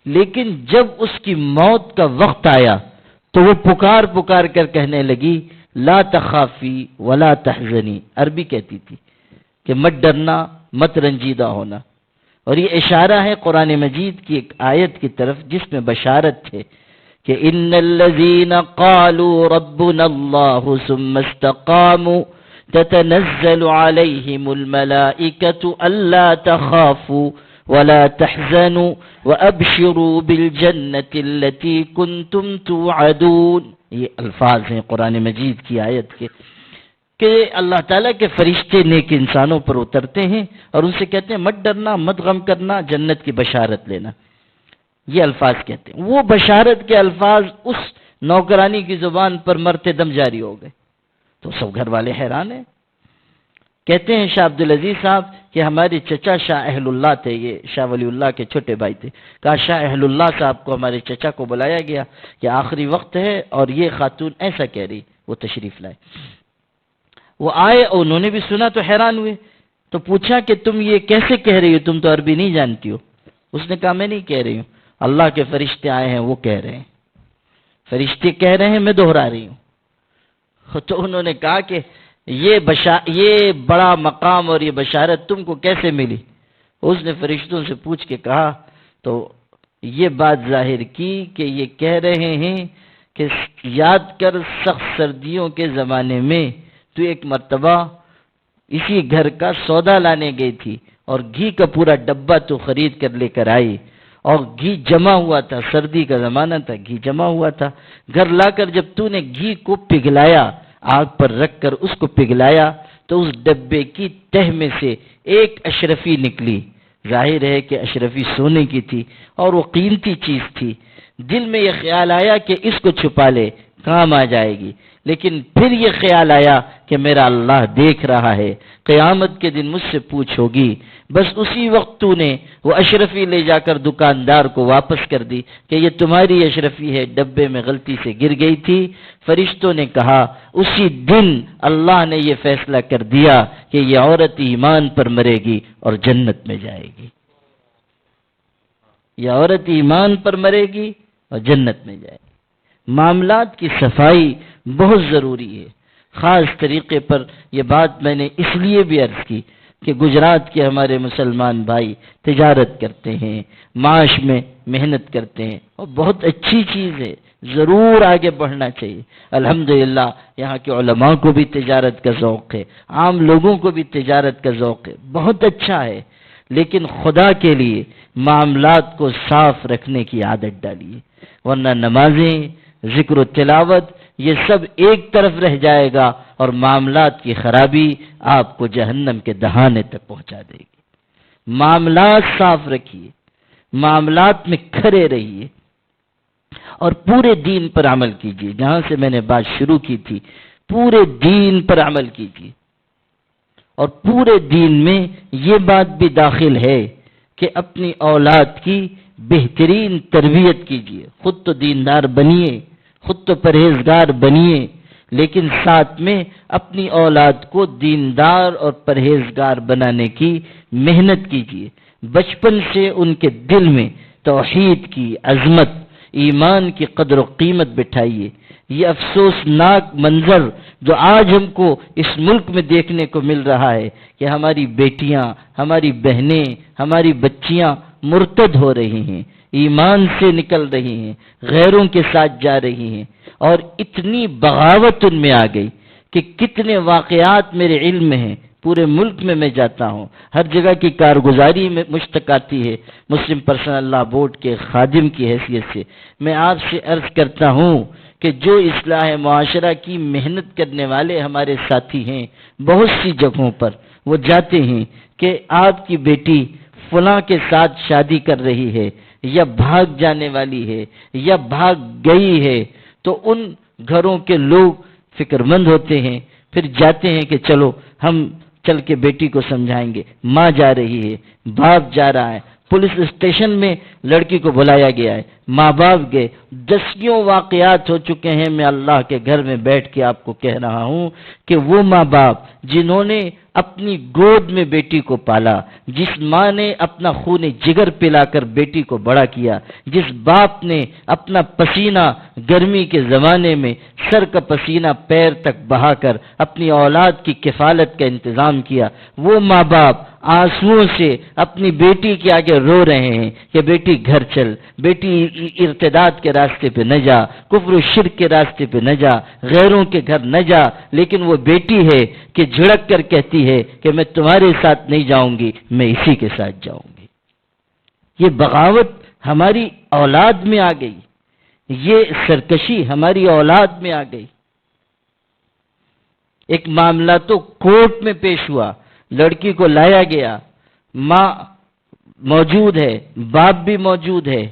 لیکن جب اس کی موت کا وقت آیا تو وہ پکار پکار کر کہنے لگی لا تخافی ولا تحزنی، عربی کہتی تھی کہ مت ڈرنا، مت رنجیدہ ہونا۔ اور یہ اشارہ ہے قرآن مجید کی ایک آیت کی طرف جس میں بشارت ہے کہ ان الذین قالوا ربنا اللہ ثم استقاموا تتنزل علیہم الملائکۃ الا تخافوا ولا تحزنوا وابشروا بالجنۃ التي كنتم توعدون۔ یہ الفاظ ہیں قرآن مجید کی آیت کے کہ اللہ تعالیٰ کے فرشتے نیک انسانوں پر اترتے ہیں اور ان سے کہتے ہیں مت ڈرنا، مت غم کرنا، جنت کی بشارت لینا۔ یہ الفاظ کہتے ہیں، وہ بشارت کے الفاظ اس نوکرانی کی زبان پر مرتے دم جاری ہو گئے، تو سب گھر والے حیران ہیں۔ کہتے ہیں شاہ عبدالعزیز صاحب کہ ہمارے چچا شاہ اہل اللہ تھے، یہ شاہ ولی اللہ کے چھوٹے بھائی تھے، کہا شاہ اہل اللہ صاحب کو ہمارے چچا کو بلایا گیا کہ آخری وقت ہے اور یہ خاتون ایسا کہہ رہی، وہ تشریف لائے۔ وہ آئے اور انہوں نے بھی سنا تو حیران ہوئے، تو پوچھا کہ تم یہ کیسے کہہ رہی ہو، تم تو عربی نہیں جانتی ہو۔ اس نے کہا میں نہیں کہہ رہی ہوں، اللہ کے فرشتے آئے ہیں وہ کہہ رہے ہیں، فرشتے کہہ رہے ہیں، میں دہرا رہی ہوں۔ تو انہوں نے کہا کہ یہ بڑا مقام اور یہ بشارت تم کو کیسے ملی؟ اس نے فرشتوں سے پوچھ کے کہا تو یہ بات ظاہر کی کہ یہ کہہ رہے ہیں کہ یاد کر سخت سردیوں کے زمانے میں تو ایک مرتبہ اسی گھر کا سودا لانے گئی تھی اور گھی کا پورا ڈبہ تو خرید کر لے کر آئی، اور گھی جمع ہوا تھا، سردی کا زمانہ تھا، گھی جمع ہوا تھا، گھر لا کر جب تو نے گھی کو پگھلایا، آگ پر رکھ کر اس کو پگھلایا، تو اس ڈبے کی تہ میں سے ایک اشرفی نکلی، ظاہر ہے کہ اشرفی سونے کی تھی اور وہ قیمتی چیز تھی۔ دل میں یہ خیال آیا کہ اس کو چھپا لے، کام آ جائے گی، لیکن پھر یہ خیال آیا کہ میرا اللہ دیکھ رہا ہے، قیامت کے دن مجھ سے پوچھ ہوگی۔ بس اسی وقت تو نے وہ اشرفی لے جا کر دکاندار کو واپس کر دی کہ یہ تمہاری اشرفی ہے، ڈبے میں غلطی سے گر گئی تھی۔ فرشتوں نے کہا اسی دن اللہ نے یہ فیصلہ کر دیا کہ یہ عورت ایمان پر مرے گی اور جنت میں جائے گی، یہ عورت ایمان پر مرے گی اور جنت میں جائے گی۔ معاملات کی صفائی بہت ضروری ہے۔ خاص طریقے پر یہ بات میں نے اس لیے بھی عرض کی کہ گجرات کے ہمارے مسلمان بھائی تجارت کرتے ہیں، معاش میں محنت کرتے ہیں، اور بہت اچھی چیز ہے، ضرور آگے بڑھنا چاہیے۔ الحمدللہ یہاں کے علماء کو بھی تجارت کا ذوق ہے، عام لوگوں کو بھی تجارت کا ذوق ہے، بہت اچھا ہے، لیکن خدا کے لیے معاملات کو صاف رکھنے کی عادت ڈالیے، ورنہ نمازیں، ذکر و تلاوت یہ سب ایک طرف رہ جائے گا اور معاملات کی خرابی آپ کو جہنم کے دہانے تک پہنچا دے گی۔ معاملات صاف رکھیے، معاملات میں کھڑے رہیے اور پورے دین پر عمل کیجیے۔ جہاں سے میں نے بات شروع کی تھی، پورے دین پر عمل کیجیے، اور پورے دین میں یہ بات بھی داخل ہے کہ اپنی اولاد کی بہترین تربیت کیجیے۔ خود تو دیندار بنیے، خود تو پرہیزگار بنیے، لیکن ساتھ میں اپنی اولاد کو دیندار اور پرہیزگار بنانے کی محنت کیجیے۔ بچپن سے ان کے دل میں توحید کی عظمت، ایمان کی قدر و قیمت بٹھائیے۔ یہ افسوسناک منظر جو آج ہم کو اس ملک میں دیکھنے کو مل رہا ہے کہ ہماری بیٹیاں، ہماری بہنیں، ہماری بچیاں مرتد ہو رہی ہیں، ایمان سے نکل رہی ہیں، غیروں کے ساتھ جا رہی ہیں، اور اتنی بغاوت ان میں آ گئی کہ کتنے واقعات میرے علم میں ہیں۔ پورے ملک میں جاتا ہوں، ہر جگہ کی کارگزاری میں مشتق آتی ہے۔ مسلم پرسنل لا بورڈ کے خادم کی حیثیت سے میں آپ سے عرض کرتا ہوں کہ جو اصلاح معاشرہ کی محنت کرنے والے ہمارے ساتھی ہیں، بہت سی جگہوں پر وہ جاتے ہیں کہ آپ کی بیٹی فلاں کے ساتھ شادی کر رہی ہے یا بھاگ جانے والی ہے یا بھاگ گئی ہے، تو ان گھروں کے لوگ فکر مند ہوتے ہیں، پھر جاتے ہیں کہ چلو ہم چل کے بیٹی کو سمجھائیں گے، ماں جا رہی ہے، باپ جا رہا ہے، پولیس اسٹیشن میں لڑکی کو بلایا گیا ہے، ماں باپ گئے، دسیوں واقعات ہو چکے ہیں۔ میں اللہ کے گھر میں بیٹھ کے آپ کو کہہ رہا ہوں کہ وہ ماں باپ جنہوں نے اپنی گود میں بیٹی کو پالا، جس ماں نے اپنا خون جگر پلا کر بیٹی کو بڑا کیا، جس باپ نے اپنا پسینہ گرمی کے زمانے میں سر کا پسینہ پیر تک بہا کر اپنی اولاد کی کفالت کا انتظام کیا، وہ ماں باپ آنسوؤں سے اپنی بیٹی کے آگے رو رہے ہیں کہ بیٹی گھر چل، بیٹی ارتداد کے راستے پہ نہ جا، کفر و شرک کے راستے پہ نہ جا، غیروں کے گھر نہ جا، لیکن وہ بیٹی ہے کہ جھڑک کر کہتی ہے کہ میں تمہارے ساتھ نہیں جاؤں گی، میں اسی کے ساتھ جاؤں گی۔ یہ بغاوت ہماری اولاد میں آ گئی، یہ سرکشی ہماری اولاد میں آ گئی۔ ایک معاملہ تو کورٹ میں پیش ہوا، لڑکی کو لایا گیا، ماں موجود ہے، باپ بھی موجود ہے،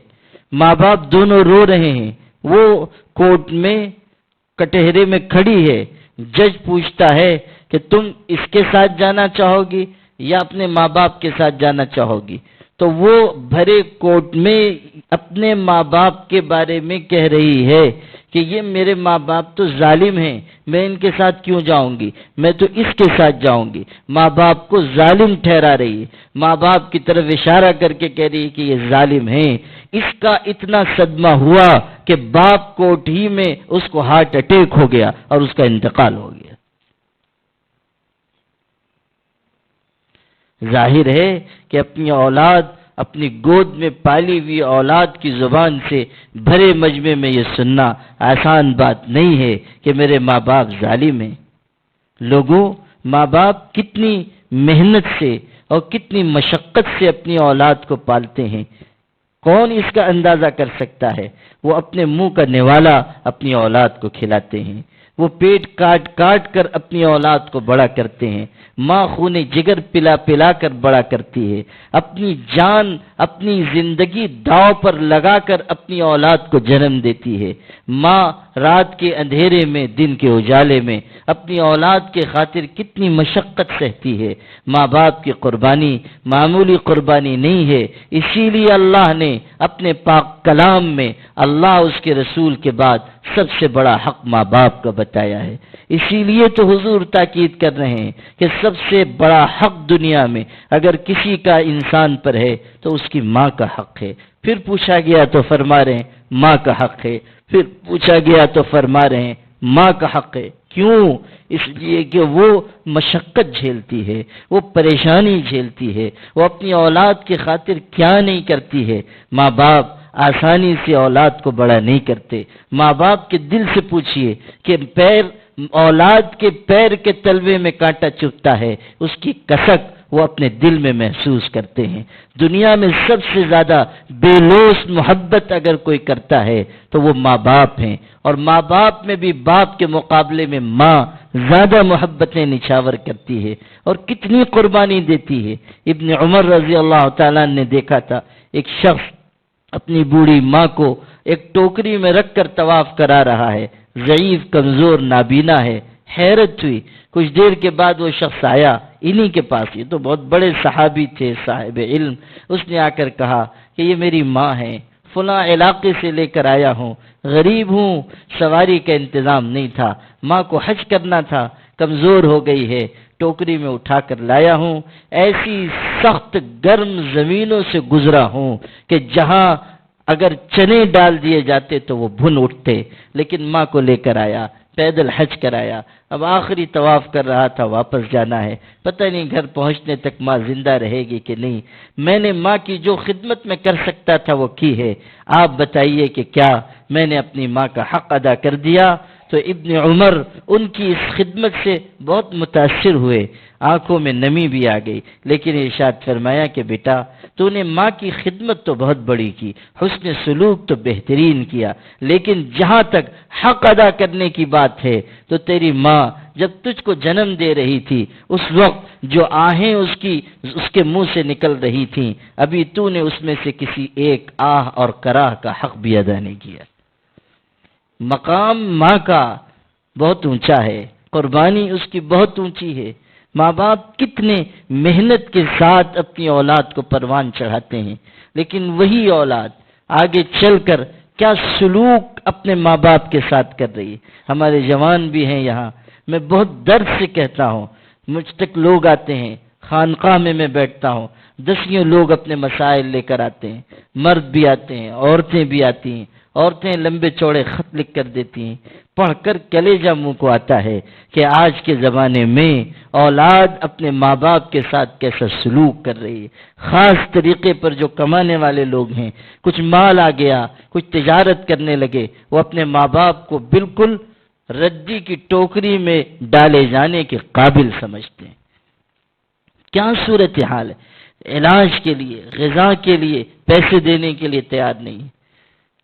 ماں باپ دونوں رو رہے ہیں، وہ کورٹ میں کٹہرے میں کھڑی ہے، جج پوچھتا ہے کہ تم اس کے ساتھ جانا چاہو گی یا اپنے ماں باپ کے ساتھ جانا چاہو گی؟ تو وہ بھرے کورٹ میں اپنے ماں باپ کے بارے میں کہہ رہی ہے کہ یہ میرے ماں باپ تو ظالم ہیں، میں ان کے ساتھ کیوں جاؤں گی، میں تو اس کے ساتھ جاؤں گی۔ ماں باپ کو ظالم ٹھہرا رہی ہے، ماں باپ کی طرف اشارہ کر کے کہہ رہی ہے کہ یہ ظالم ہیں۔ اس کا اتنا صدمہ ہوا کہ باپ کورٹ ہی میں اس کو ہارٹ اٹیک ہو گیا اور اس کا انتقال ہو گیا۔ ظاہر ہے کہ اپنی اولاد، اپنی گود میں پالی ہوئی اولاد کی زبان سے بھرے مجمع میں یہ سننا آسان بات نہیں ہے کہ میرے ماں باپ ظالم ہیں۔ لوگوں، ماں باپ کتنی محنت سے اور کتنی مشقت سے اپنی اولاد کو پالتے ہیں، کون اس کا اندازہ کر سکتا ہے؟ وہ اپنے منہ کا نوالا اپنی اولاد کو کھلاتے ہیں، وہ پیٹ کاٹ کاٹ کر اپنی اولاد کو بڑا کرتے ہیں، ماں خون جگر پلا پلا کر بڑا کرتی ہے، اپنی جان، اپنی زندگی داؤ پر لگا کر اپنی اولاد کو جنم دیتی ہے۔ ماں رات کے اندھیرے میں، دن کے اجالے میں اپنی اولاد کے خاطر کتنی مشقت سہتی ہے۔ ماں باپ کی قربانی معمولی قربانی نہیں ہے، اسی لیے اللہ نے اپنے پاک کلام میں اللہ اس کے رسول کے بعد سب سے بڑا حق ماں باپ کا بتایا ہے۔ اسی لیے تو حضور تاکید کر رہے ہیں کہ سب سے بڑا حق دنیا میں اگر کسی کا انسان پر ہے تو اس کی ماں کا حق ہے۔ پھر پوچھا گیا تو فرما رہے ہیں ماں کا حق ہے، پھر پوچھا گیا تو فرما رہے ہیں ماں کا حق ہے۔ کیوں؟ اس لیے کہ وہ مشقت جھیلتی ہے، وہ پریشانی جھیلتی ہے، وہ اپنی اولاد کی خاطر کیا نہیں کرتی ہے۔ ماں باپ آسانی سے اولاد کو بڑا نہیں کرتے۔ ماں باپ کے دل سے پوچھئے کہ اولاد کے پیر کے تلوے میں کانٹا چبھتا ہے، اس کی کسک وہ اپنے دل میں محسوس کرتے ہیں۔ دنیا میں سب سے زیادہ بے لوث محبت اگر کوئی کرتا ہے تو وہ ماں باپ ہیں، اور ماں باپ میں بھی باپ کے مقابلے میں ماں زیادہ محبتیں نچھاور کرتی ہے اور کتنی قربانی دیتی ہے۔ ابن عمر رضی اللہ تعالیٰ نے دیکھا تھا ایک شخص اپنی بوڑھی ماں کو ایک ٹوکری میں رکھ کر طواف کرا رہا ہے، ضعیف، کمزور، نابینا ہے۔ حیرت ہوئی، کچھ دیر کے بعد وہ شخص آیا انہی کے پاس، یہ تو بہت بڑے صحابی تھے، صاحب علم۔ اس نے آ کر کہا کہ یہ میری ماں ہے، فلاں علاقے سے لے کر آیا ہوں، غریب ہوں، سواری کا انتظام نہیں تھا، ماں کو حج کرنا تھا، کمزور ہو گئی ہے، ٹوکری میں اٹھا کر لایا ہوں، ایسی سخت گرم زمینوں سے گزرا ہوں کہ جہاں اگر چنے ڈال دیے جاتے تو وہ بھن اٹھتے، لیکن ماں کو لے کر آیا، پیدل حج کرایا، اب آخری طواف کر رہا تھا، واپس جانا ہے، پتہ نہیں گھر پہنچنے تک ماں زندہ رہے گی کہ نہیں۔ میں نے ماں کی جو خدمت میں کر سکتا تھا وہ کی ہے، آپ بتائیے کہ کیا میں نے اپنی ماں کا حق ادا کر دیا؟ تو ابن عمر ان کی اس خدمت سے بہت متاثر ہوئے، آنکھوں میں نمی بھی آ گئی، لیکن ارشاد فرمایا کہ بیٹا تو نے ماں کی خدمت تو بہت بڑی کی، حسن سلوک تو بہترین کیا، لیکن جہاں تک حق ادا کرنے کی بات ہے تو تیری ماں جب تجھ کو جنم دے رہی تھی اس وقت جو آہیں اس کے منہ سے نکل رہی تھیں، ابھی تو نے اس میں سے کسی ایک آہ اور کراہ کا حق بھی ادا نہیں کیا۔ مقام ماں کا بہت اونچا ہے، قربانی اس کی بہت اونچی ہے۔ ماں باپ کتنے محنت کے ساتھ اپنی اولاد کو پروان چڑھاتے ہیں، لیکن وہی اولاد آگے چل کر کیا سلوک اپنے ماں باپ کے ساتھ کر رہی ہے۔ ہمارے جوان بھی ہیں یہاں، میں بہت درد سے کہتا ہوں، مجھ تک لوگ آتے ہیں، خانقاہ میں بیٹھتا ہوں، دسیوں لوگ اپنے مسائل لے کر آتے ہیں، مرد بھی آتے ہیں، عورتیں بھی آتی ہیں، عورتیں لمبے چوڑے خط لکھ کر دیتی ہیں، پڑھ کر کلیجہ منہ کو آتا ہے کہ آج کے زمانے میں اولاد اپنے ماں باپ کے ساتھ کیسا سلوک کر رہی ہے۔ خاص طریقے پر جو کمانے والے لوگ ہیں، کچھ مال آ گیا، کچھ تجارت کرنے لگے، وہ اپنے ماں باپ کو بالکل ردی کی ٹوکری میں ڈالے جانے کے قابل سمجھتے ہیں۔ کیا صورتحال ہے، علاج کے لیے، غذا کے لیے پیسے دینے کے لیے تیار نہیں۔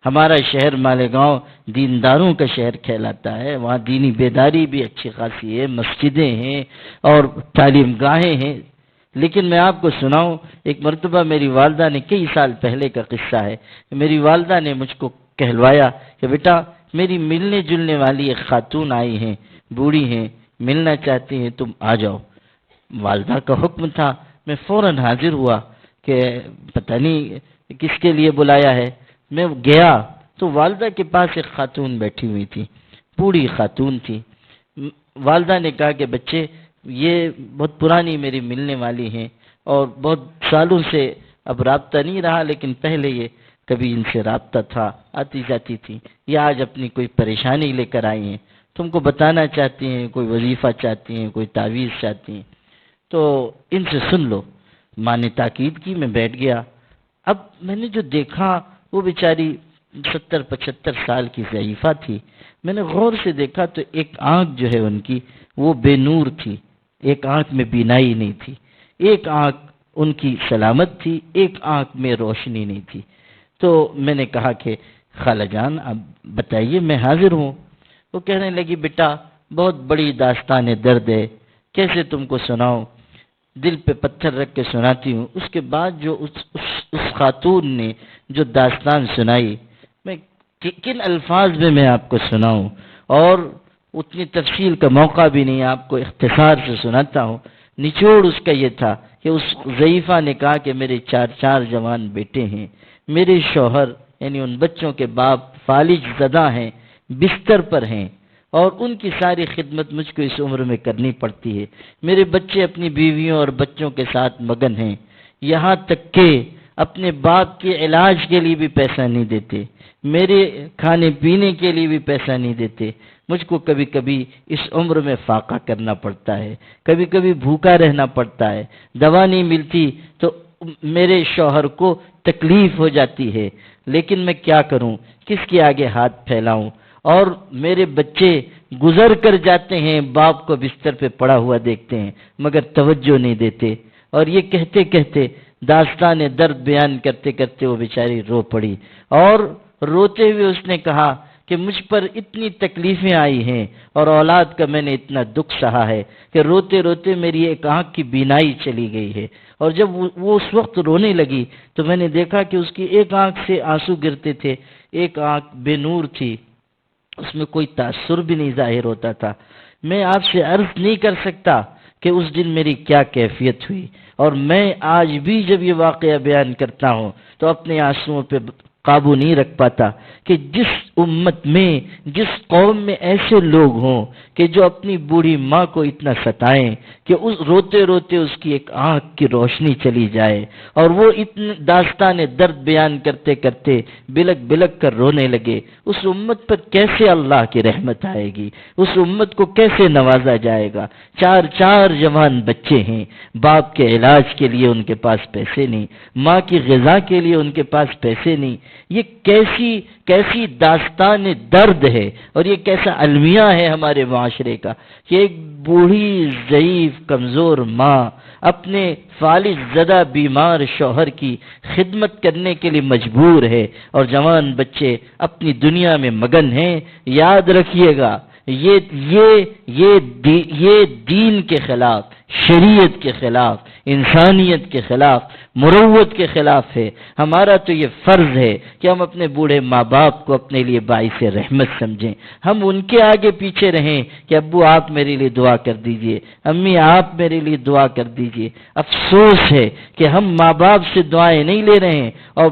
ہمارا شہر مالیگاؤں دینداروں کا شہر کہلاتا ہے، وہاں دینی بیداری بھی اچھی خاصی ہے، مسجدیں ہیں اور تعلیم گاہیں ہیں، لیکن میں آپ کو سناؤں، ایک مرتبہ میری والدہ نے، کئی سال پہلے کا قصہ ہے، میری والدہ نے مجھ کو کہلوایا کہ بیٹا میری ملنے جلنے والی ایک خاتون آئی ہیں، بوڑھی ہیں، ملنا چاہتی ہیں، تم آ جاؤ۔ والدہ کا حکم تھا، میں فوراً حاضر ہوا کہ پتہ نہیں کس کے لیے بلایا ہے۔ میں گیا تو والدہ کے پاس ایک خاتون بیٹھی ہوئی تھی، بوڑھی خاتون تھی۔ والدہ نے کہا کہ بچے یہ بہت پرانی میری ملنے والی ہیں اور بہت سالوں سے اب رابطہ نہیں رہا، لیکن پہلے یہ کبھی ان سے رابطہ تھا، آتی جاتی تھی، یہ آج اپنی کوئی پریشانی لے کر آئی ہیں، تم کو بتانا چاہتی ہیں، کوئی وظیفہ چاہتی ہیں، کوئی تعویذ چاہتی ہیں، تو ان سے سن لو۔ ماں نے تاکید کی، میں بیٹھ گیا۔ اب میں نے جو دیکھا، وہ بیچاری 70-75 سال کی ضعیفہ تھی۔ میں نے غور سے دیکھا تو ایک آنکھ جو ہے ان کی وہ بے نور تھی، ایک آنکھ میں بینائی نہیں تھی، ایک آنکھ ان کی سلامت تھی، ایک آنکھ میں روشنی نہیں تھی۔ تو میں نے کہا کہ خالہ جان اب بتائیے، میں حاضر ہوں۔ وہ کہنے لگی بیٹا بہت بڑی داستان درد ہے، کیسے تم کو سناؤں، دل پہ پتھر رکھ کے سناتی ہوں۔ اس کے بعد جو اس خاتون نے جو داستان سنائی، میں کن الفاظ میں آپ کو سناؤں، اور اتنی تفصیل کا موقع بھی نہیں، آپ کو اختصار سے سناتا ہوں۔ نچوڑ اس کا یہ تھا کہ اس ضعیفہ نے کہا کہ میرے 4 جوان بیٹے ہیں، میرے شوہر یعنی ان بچوں کے باپ فالج زدہ ہیں، بستر پر ہیں، اور ان کی ساری خدمت مجھ کو اس عمر میں کرنی پڑتی ہے۔ میرے بچے اپنی بیویوں اور بچوں کے ساتھ مگن ہیں، یہاں تک کہ اپنے باپ کے علاج کے لیے بھی پیسہ نہیں دیتے، میرے کھانے پینے کے لیے بھی پیسہ نہیں دیتے۔ مجھ کو کبھی کبھی اس عمر میں فاقہ کرنا پڑتا ہے، کبھی کبھی بھوکا رہنا پڑتا ہے، دوا نہیں ملتی تو میرے شوہر کو تکلیف ہو جاتی ہے، لیکن میں کیا کروں، کس کے آگے ہاتھ پھیلاؤں، اور میرے بچے گزر کر جاتے ہیں، باپ کو بستر پہ پڑا ہوا دیکھتے ہیں مگر توجہ نہیں دیتے۔ اور یہ کہتے کہتے داستان درد بیان کرتے کرتے وہ بیچاری رو پڑی، اور روتے ہوئے اس نے کہا کہ مجھ پر اتنی تکلیفیں آئی ہیں اور اولاد کا میں نے اتنا دکھ سہا ہے کہ روتے روتے میری ایک آنکھ کی بینائی چلی گئی ہے۔ اور جب وہ اس وقت رونے لگی تو میں نے دیکھا کہ اس کی ایک آنکھ سے آنسو گرتے تھے، ایک آنکھ بے نور تھی، اس میں کوئی تاثر بھی نہیں ظاہر ہوتا تھا۔ میں آپ سے عرض نہیں کر سکتا کہ اس دن میری کیا کیفیت ہوئی، اور میں آج بھی جب یہ واقعہ بیان کرتا ہوں تو اپنے آنسوؤں پہ قابو نہیں رکھ پاتا کہ جس امت میں، جس قوم میں ایسے لوگ ہوں کہ جو اپنی بوڑھی ماں کو اتنا ستائیں کہ اس روتے روتے اس کی ایک آنکھ کی روشنی چلی جائے، اور وہ اتنے داستان درد بیان کرتے کرتے بلک بلک کر رونے لگے، اس امت پر کیسے اللہ کی رحمت آئے گی، اس امت کو کیسے نوازا جائے گا۔ 4 جوان بچے ہیں، باپ کے علاج کے لیے ان کے پاس پیسے نہیں، ماں کی غذا کے لیے ان کے پاس پیسے نہیں۔ یہ کیسی داستان درد ہے، اور یہ کیسا المیہ ہے ہمارے معاشرے کا کہ ایک بوڑھی ضعیف کمزور ماں اپنے فالج زدہ بیمار شوہر کی خدمت کرنے کے لیے مجبور ہے، اور جوان بچے اپنی دنیا میں مگن ہیں۔ یاد رکھیے گا یہ دین کے خلاف، شریعت کے خلاف، انسانیت کے خلاف، مروت کے خلاف ہے۔ ہمارا تو یہ فرض ہے کہ ہم اپنے بوڑھے ماں باپ کو اپنے لیے باعث رحمت سمجھیں، ہم ان کے آگے پیچھے رہیں کہ ابو آپ میرے لیے دعا کر دیجئے، امی آپ میرے لیے دعا کر دیجئے۔ افسوس ہے کہ ہم ماں باپ سے دعائیں نہیں لے رہے ہیں، اور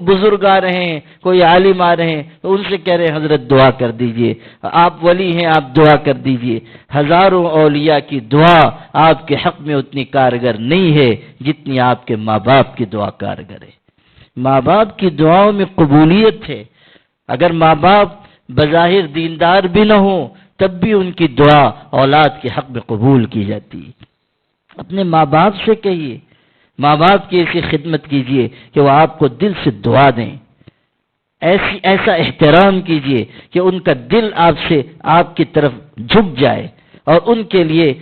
بزرگ آ رہے ہیں، کوئی عالم آ رہے ہیں تو ان سے کہہ رہے ہیں حضرت دعا کر دیجئے، آپ ولی ہیں آپ دعا کر دیجئے۔ ہزاروں اولیاء کی دعا آپ کے حق میں اتنی کارگر نہیں ہے جتنی آپ کے ماں باپ کی دعا کارگر ہے۔ ماں باپ کی دعاؤں میں قبولیت ہے۔ اگر ماں باپ بظاہر دیندار بھی نہ ہوں تب بھی ان کی دعا اولاد کے حق میں قبول کی جاتی ہے۔ اپنے ماں باپ سے کہیے، ماں باپ کی ایسی خدمت کیجئے کہ وہ آپ کو دل سے دعا دیں، ایسا احترام کیجئے کہ ان کا دل آپ کی طرف جھک جائے، اور ان کے لیے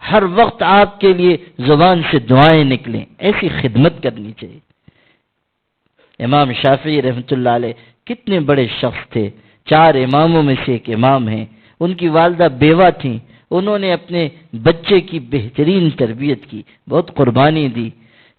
ہر وقت آپ کے لیے زبان سے دعائیں نکلیں، ایسی خدمت کرنی چاہیے۔ امام شافعی رحمۃ اللہ علیہ کتنے بڑے شخص تھے، 4 اماموں میں سے ایک امام ہیں۔ ان کی والدہ بیوہ تھیں، انہوں نے اپنے بچے کی بہترین تربیت کی، بہت قربانی دی۔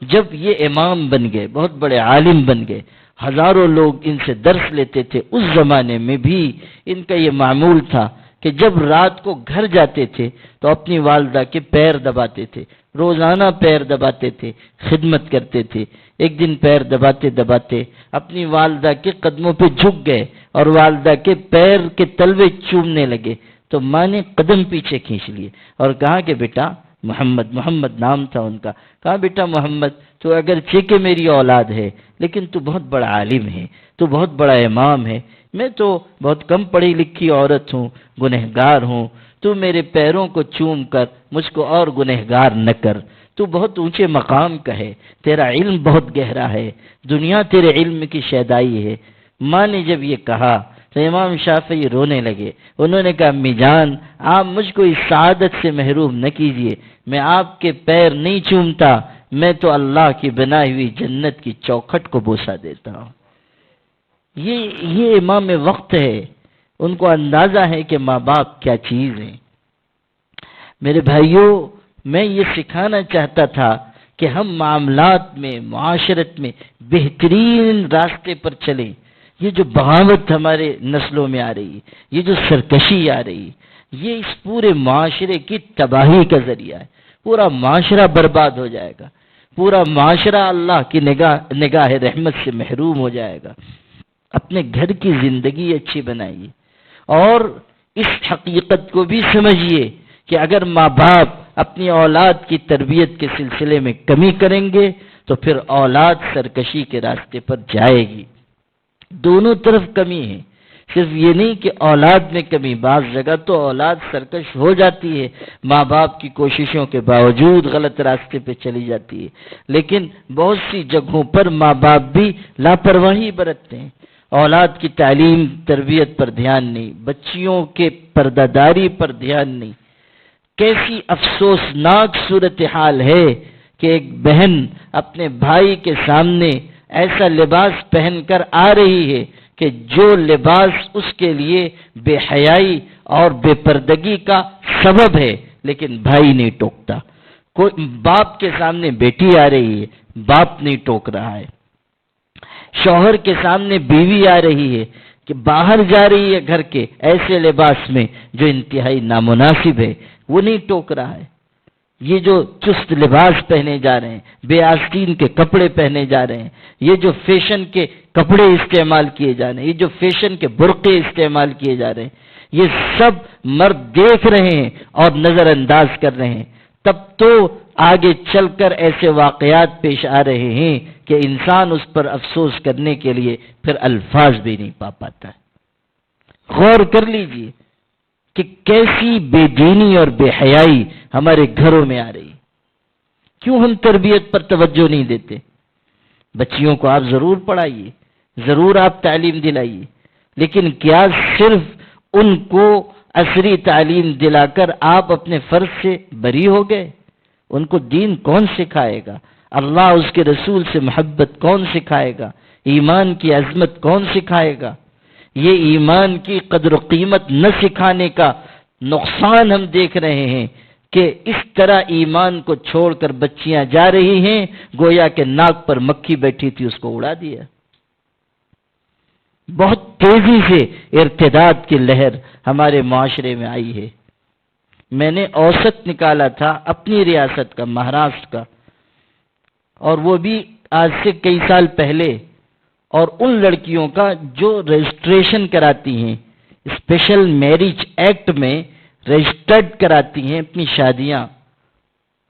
جب یہ امام بن گئے، بہت بڑے عالم بن گئے، ہزاروں لوگ ان سے درس لیتے تھے۔ اس زمانے میں بھی ان کا یہ معمول تھا کہ جب رات کو گھر جاتے تھے تو اپنی والدہ کے پیر دباتے تھے، روزانہ پیر دباتے تھے، خدمت کرتے تھے۔ ایک دن پیر دباتے دباتے اپنی والدہ کے قدموں پہ جھک گئے اور والدہ کے پیر کے تلوے چومنے لگے، تو ماں نے قدم پیچھے کھینچ لیے اور کہا کہ بیٹا محمد نام تھا ان کا، کہا بیٹا محمد تو اگرچہ کہ میری اولاد ہے لیکن تو بہت بڑا عالم ہے، تو بہت بڑا امام ہے، میں تو بہت کم پڑھی لکھی عورت ہوں، گنہگار ہوں، تو میرے پیروں کو چوم کر مجھ کو اور گنہگار نہ کر، تو بہت اونچے مقام کا ہے، تیرا علم بہت گہرا ہے، دنیا تیرے علم کی شیدائی ہے۔ ماں نے جب یہ کہا تو امام شافعی رونے لگے۔ انہوں نے کہا امی جان آپ مجھ کو اس سعادت سے محروم نہ کیجیے، میں آپ کے پیر نہیں چومتا، میں تو اللہ کی بنائی ہوئی جنت کی چوکھٹ کو بوسہ دیتا ہوں۔ یہ امام وقت ہے، ان کو اندازہ ہے کہ ماں باپ کیا چیز ہے۔ میرے بھائیوں، میں یہ سکھانا چاہتا تھا کہ ہم معاملات میں، معاشرت میں بہترین راستے پر چلیں۔ یہ جو بغاوت ہمارے نسلوں میں آ رہی ہے، یہ جو سرکشی آ رہی ہے، یہ اس پورے معاشرے کی تباہی کا ذریعہ ہے۔ پورا معاشرہ برباد ہو جائے گا، پورا معاشرہ اللہ کی نگاہ رحمت سے محروم ہو جائے گا۔ اپنے گھر کی زندگی اچھی بنائیے، اور اس حقیقت کو بھی سمجھیے کہ اگر ماں باپ اپنی اولاد کی تربیت کے سلسلے میں کمی کریں گے تو پھر اولاد سرکشی کے راستے پر جائے گی۔ دونوں طرف کمی ہے، صرف یہ نہیں کہ اولاد میں کمی، بعض جگہ تو اولاد سرکش ہو جاتی ہے، ماں باپ کی کوششوں کے باوجود غلط راستے پہ چلی جاتی ہے، لیکن بہت سی جگہوں پر ماں باپ بھی لاپرواہی برتتے ہیں، اولاد کی تعلیم تربیت پر دھیان نہیں، بچیوں کے پردہ داری پر دھیان نہیں۔ کیسی افسوسناک صورتحال ہے کہ ایک بہن اپنے بھائی کے سامنے ایسا لباس پہن کر آ رہی ہے کہ جو لباس اس کے لیے بے حیائی اور بے پردگی کا سبب ہے، لیکن بھائی نہیں ٹوکتا۔ کوئی باپ کے سامنے بیٹی آ رہی ہے، باپ نہیں ٹوک رہا ہے۔ شوہر کے سامنے بیوی آ رہی ہے کہ باہر جا رہی ہے گھر کے ایسے لباس میں جو انتہائی نامناسب ہے، وہ نہیں ٹوک رہا ہے۔ یہ جو چست لباس پہنے جا رہے ہیں، بے آستین کے کپڑے پہنے جا رہے ہیں، یہ جو فیشن کے کپڑے استعمال کیے جا رہے ہیں، یہ جو فیشن کے برقعے استعمال کیے جا رہے ہیں، یہ سب مرد دیکھ رہے ہیں اور نظر انداز کر رہے ہیں، تب تو آگے چل کر ایسے واقعات پیش آ رہے ہیں کہ انسان اس پر افسوس کرنے کے لیے پھر الفاظ بھی نہیں پا پاتا ہے۔ غور کر لیجئے کہ کیسی بے دینی اور بے حیائی ہمارے گھروں میں آ رہی، کیوں ہم تربیت پر توجہ نہیں دیتے؟ بچیوں کو آپ ضرور پڑھائیے، ضرور آپ تعلیم دلائیے، لیکن کیا صرف ان کو عصری تعلیم دلا کر آپ اپنے فرض سے بری ہو گئے؟ ان کو دین کون سکھائے گا؟ اللہ اس کے رسول سے محبت کون سکھائے گا؟ ایمان کی عظمت کون سکھائے گا؟ یہ ایمان کی قدر و قیمت نہ سکھانے کا نقصان ہم دیکھ رہے ہیں۔ کہ اس طرح ایمان کو چھوڑ کر بچیاں جا رہی ہیں گویا کہ ناک پر مکھی بیٹھی تھی اس کو اڑا دیا۔ بہت تیزی سے ارتداد کی لہر ہمارے معاشرے میں آئی ہے۔ میں نے اوسط نکالا تھا اپنی ریاست کا، مہاراشٹر کا، اور وہ بھی آج سے کئی سال پہلے، اور ان لڑکیوں کا جو رجسٹریشن کراتی ہیں اسپیشل میرج ایکٹ میں رجسٹرڈ کراتی ہیں اپنی شادیاں،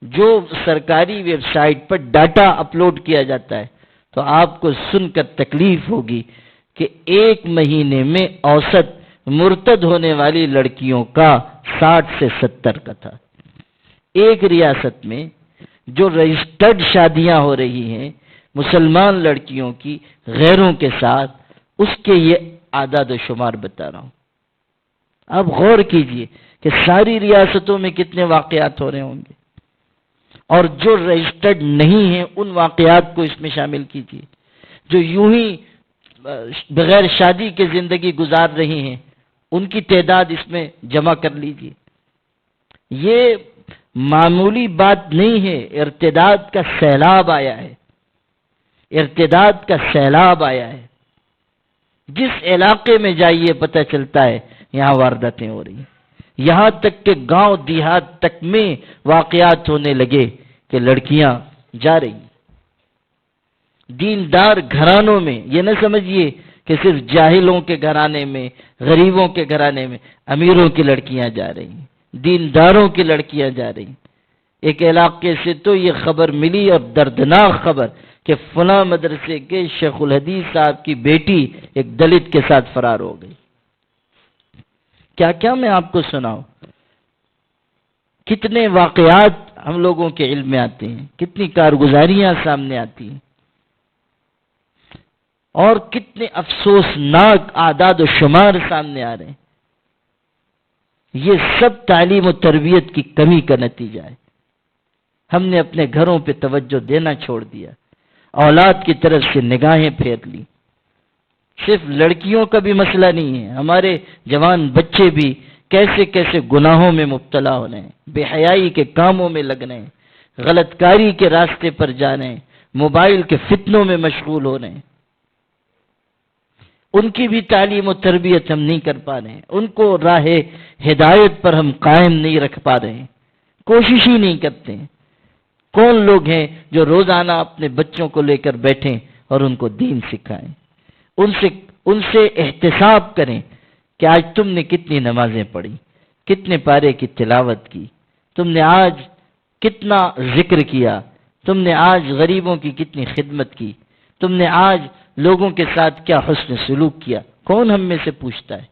جو سرکاری ویب سائٹ پر ڈاٹا اپلوڈ کیا جاتا ہے، تو آپ کو سن کر تکلیف ہوگی کہ ایک مہینے میں اوسط مرتد ہونے والی لڑکیوں کا 60 سے 70 کا تھا۔ ایک ریاست میں جو رجسٹرڈ شادیاں ہو رہی ہیں مسلمان لڑکیوں کی غیروں کے ساتھ، اس کے یہ اعداد و شمار بتا رہا ہوں۔ آپ غور کیجئے کہ ساری ریاستوں میں کتنے واقعات ہو رہے ہوں گے، اور جو رجسٹرڈ نہیں ہیں ان واقعات کو اس میں شامل کیجئے، جو یوں ہی بغیر شادی کے زندگی گزار رہی ہیں ان کی تعداد اس میں جمع کر لیجئے۔ یہ معمولی بات نہیں ہے، ارتداد کا سیلاب آیا ہے، ارتداد کا سیلاب آیا ہے۔ جس علاقے میں جائیے پتہ چلتا ہے یہاں وارداتیں ہو رہی ہیں، یہاں تک کہ گاؤں دیہات تک میں واقعات ہونے لگے کہ لڑکیاں جا رہی ہیں۔ دیندار گھرانوں میں، یہ نہ سمجھیے کہ صرف جاہلوں کے گھرانے میں، غریبوں کے گھرانے میں، امیروں کی لڑکیاں جا رہی ہیں، دینداروں کی لڑکیاں جا رہی ہیں۔ ایک علاقے سے تو یہ خبر ملی، اور دردناک خبر، کہ فلاں مدرسے کے شیخ الحدیث صاحب کی بیٹی ایک دلت کے ساتھ فرار ہو گئی۔ کیا کیا میں آپ کو سناؤں، کتنے واقعات ہم لوگوں کے علم میں آتے ہیں، کتنی کارگزاریاں سامنے آتی ہیں، اور کتنے افسوسناک اعداد و شمار سامنے آ رہے ہیں۔ یہ سب تعلیم و تربیت کی کمی کا نتیجہ ہے۔ ہم نے اپنے گھروں پہ توجہ دینا چھوڑ دیا، اولاد کی طرف سے نگاہیں پھیر لی۔ صرف لڑکیوں کا بھی مسئلہ نہیں ہے، ہمارے جوان بچے بھی کیسے کیسے گناہوں میں مبتلا ہونے ہیں، بے حیائی کے کاموں میں لگنے ہیں، غلط کاری کے راستے پر جانے ہیں، موبائل کے فتنوں میں مشغول ہونے ہیں۔ ان کی بھی تعلیم و تربیت ہم نہیں کر پا رہے ہیں، ان کو راہ ہدایت پر ہم قائم نہیں رکھ پا رہے ہیں، کوشش ہی نہیں کرتے ہیں۔ کون لوگ ہیں جو روزانہ اپنے بچوں کو لے کر بیٹھیں اور ان کو دین سکھائیں، ان سے احتساب کریں کہ آج تم نے کتنی نمازیں پڑھی، کتنے پارے کی تلاوت کی، تم نے آج کتنا ذکر کیا، تم نے آج غریبوں کی کتنی خدمت کی، تم نے آج لوگوں کے ساتھ کیا حسن سلوک کیا۔ کون ہم میں سے پوچھتا ہے؟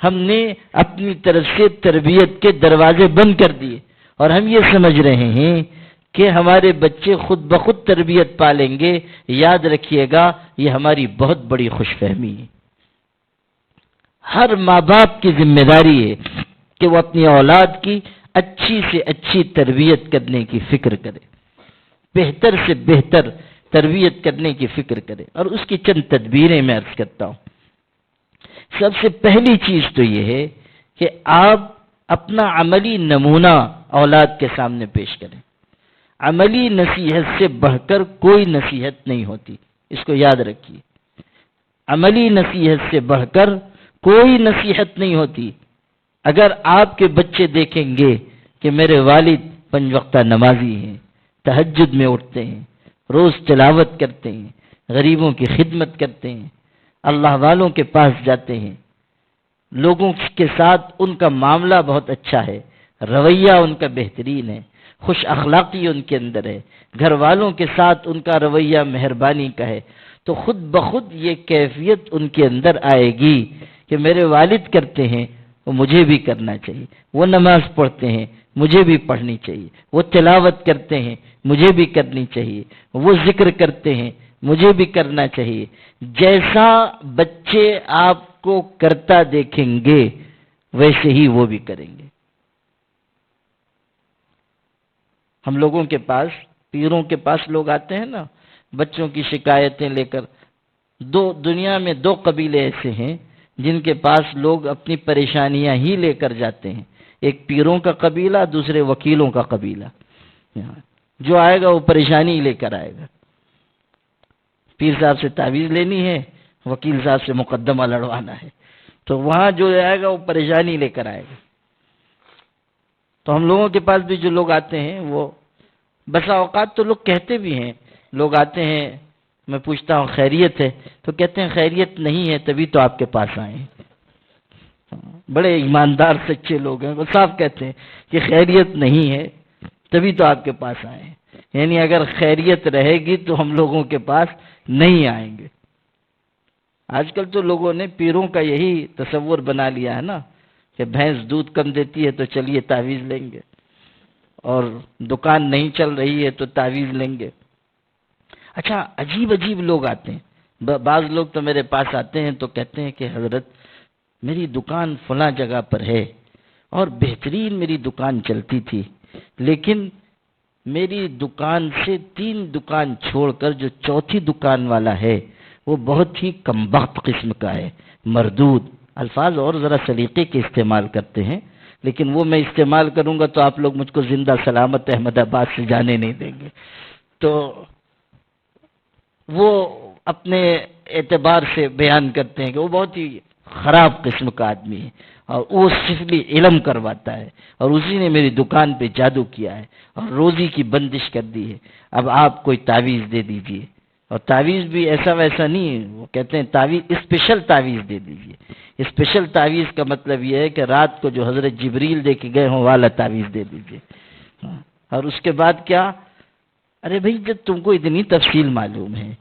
ہم نے اپنی طرف سے تربیت کے دروازے بند کر دیے، اور ہم یہ سمجھ رہے ہیں کہ ہمارے بچے خود بخود تربیت پالیں گے۔ یاد رکھیے گا، یہ ہماری بہت بڑی خوش فہمی ہے۔ ہر ماں باپ کی ذمہ داری ہے کہ وہ اپنی اولاد کی اچھی سے اچھی تربیت کرنے کی فکر کرے، بہتر سے بہتر تربیت کرنے کی فکر کرے، اور اس کی چند تدبیریں میں عرض کرتا ہوں۔ سب سے پہلی چیز تو یہ ہے کہ آپ اپنا عملی نمونہ اولاد کے سامنے پیش کریں۔ عملی نصیحت سے بڑھ کر کوئی نصیحت نہیں ہوتی، اس کو یاد رکھیے۔ عملی نصیحت سے بڑھ کر کوئی نصیحت نہیں ہوتی۔ اگر آپ کے بچے دیکھیں گے کہ میرے والد 5 وقتہ نمازی ہیں، تہجد میں اٹھتے ہیں، روز تلاوت کرتے ہیں، غریبوں کی خدمت کرتے ہیں، اللہ والوں کے پاس جاتے ہیں، لوگوں کے ساتھ ان کا معاملہ بہت اچھا ہے، رویہ ان کا بہترین ہے، خوش اخلاقی ان کے اندر ہے، گھر والوں کے ساتھ ان کا رویہ مہربانی کا ہے، تو خود بخود یہ کیفیت ان کے اندر آئے گی کہ میرے والد کرتے ہیں وہ مجھے بھی کرنا چاہیے، وہ نماز پڑھتے ہیں مجھے بھی پڑھنی چاہیے، وہ تلاوت کرتے ہیں مجھے بھی کرنی چاہیے، وہ ذکر کرتے ہیں مجھے بھی کرنا چاہیے۔ جیسا بچے آپ کو کرتا دیکھیں گے ویسے ہی وہ بھی کریں گے۔ ہم لوگوں کے پاس، پیروں کے پاس لوگ آتے ہیں نا بچوں کی شکایتیں لے کر۔ دنیا میں 2 قبیلے ایسے ہیں جن کے پاس لوگ اپنی پریشانیاں ہی لے کر جاتے ہیں۔ ایک پیروں کا قبیلہ، دوسرے وکیلوں کا قبیلہ. جو آئے گا وہ پریشانی لے کر آئے گا. پیر صاحب سے تعویذ لینی ہے، وکیل صاحب سے مقدمہ لڑوانا ہے، تو وہاں جو آئے گا وہ پریشانی لے کر آئے گا. تو ہم لوگوں کے پاس بھی جو لوگ آتے ہیں وہ بسا اوقات تو لوگ کہتے بھی ہیں، لوگ آتے ہیں، میں پوچھتا ہوں خیریت ہے تو کہتے ہیں خیریت نہیں ہے تبھی تو آپ کے پاس آئے ہیں. بڑے ایماندار سچے لوگ ہیں، وہ صاف کہتے ہیں کہ خیریت نہیں ہے تبھی تو آپ کے پاس آئے ہیں. یعنی اگر خیریت رہے گی تو ہم لوگوں کے پاس نہیں آئیں گے. آج کل تو لوگوں نے پیروں کا یہی تصور بنا لیا ہے نا کہ بھینس دودھ کم دیتی ہے تو چلیے تعویذ لیں گے، اور دکان نہیں چل رہی ہے تو تعویذ لیں گے. اچھا، عجیب عجیب لوگ آتے ہیں. بعض لوگ تو میرے پاس آتے ہیں تو کہتے ہیں کہ حضرت میری دکان فلاں جگہ پر ہے اور بہترین میری دکان چلتی تھی، لیکن میری دکان سے 3 دکان چھوڑ کر جو چوتھی دکان والا ہے وہ بہت ہی کمبخت قسم کا ہے، مردود. الفاظ اور ذرا سلیقے کے استعمال کرتے ہیں، لیکن وہ میں استعمال کروں گا تو آپ لوگ مجھ کو زندہ سلامت احمد آباد سے جانے نہیں دیں گے. تو وہ اپنے اعتبار سے بیان کرتے ہیں کہ وہ بہت ہی خراب قسم کا آدمی ہے اور وہ صرف علم کرواتا ہے اور اسی نے میری دکان پہ جادو کیا ہے اور روزی کی بندش کر دی ہے. اب آپ کوئی تعویذ دے دیجئے. اور تعویذ بھی ایسا ویسا نہیں ہے، وہ کہتے ہیں تعویذ اسپیشل تعویذ دے دیجئے. اسپیشل تعویذ کا مطلب یہ ہے کہ رات کو جو حضرت جبریل دے کے گئے ہوں والا تعویذ دے دیجئے. اور اس کے بعد کیا؟ ارے بھائی جب تم کو اتنی تفصیل معلوم ہے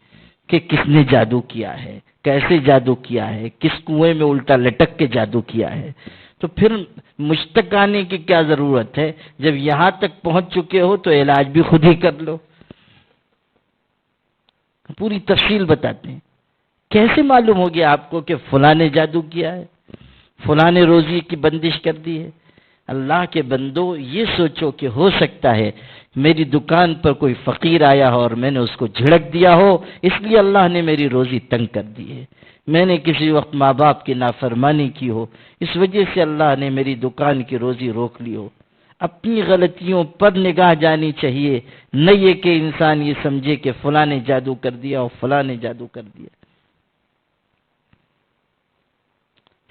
کہ کس نے جادو کیا ہے، کیسے جادو کیا ہے، کس کنویں میں الٹا لٹک کے جادو کیا ہے، تو پھر مجھ تک آنے کی کیا ضرورت ہے؟ جب یہاں تک پہنچ چکے ہو تو علاج بھی خود ہی کر لو. پوری تفصیل بتاتے ہیں. کیسے معلوم ہو گیا آپ کو کہ فلاں نے جادو کیا ہے، فلاں نے روزی کی بندش کر دی ہے؟ اللہ کے بندو، یہ سوچو کہ ہو سکتا ہے میری دکان پر کوئی فقیر آیا ہو اور میں نے اس کو جھڑک دیا ہو، اس لیے اللہ نے میری روزی تنگ کر دی ہے. میں نے کسی وقت ماں باپ کی نافرمانی کی ہو، اس وجہ سے اللہ نے میری دکان کی روزی روک لی ہو. اپنی غلطیوں پر نگاہ جانی چاہیے، نہ یہ کہ انسان یہ سمجھے کہ فلاں نے جادو کر دیا اور فلاں نے جادو کر دیا.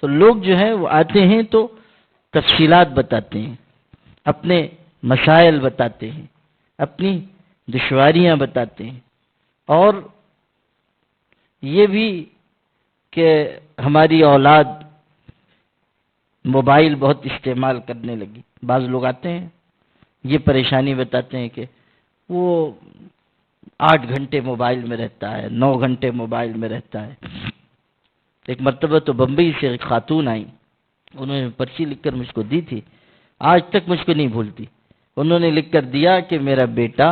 تو لوگ جو ہیں وہ آتے ہیں تو تفصیلات بتاتے ہیں، اپنے مسائل بتاتے ہیں، اپنی دشواریاں بتاتے ہیں، اور یہ بھی کہ ہماری اولاد موبائل بہت استعمال کرنے لگی. بعض لوگ آتے ہیں یہ پریشانی بتاتے ہیں کہ وہ 8 گھنٹے موبائل میں رہتا ہے، 9 گھنٹے موبائل میں رہتا ہے. ایک مرتبہ تو بمبئی سے ایک خاتون آئی، انہوں نے پرچی لکھ کر مجھ کو دی تھی، آج تک مجھ کو نہیں بھولتی. انہوں نے لکھ کر دیا کہ میرا بیٹا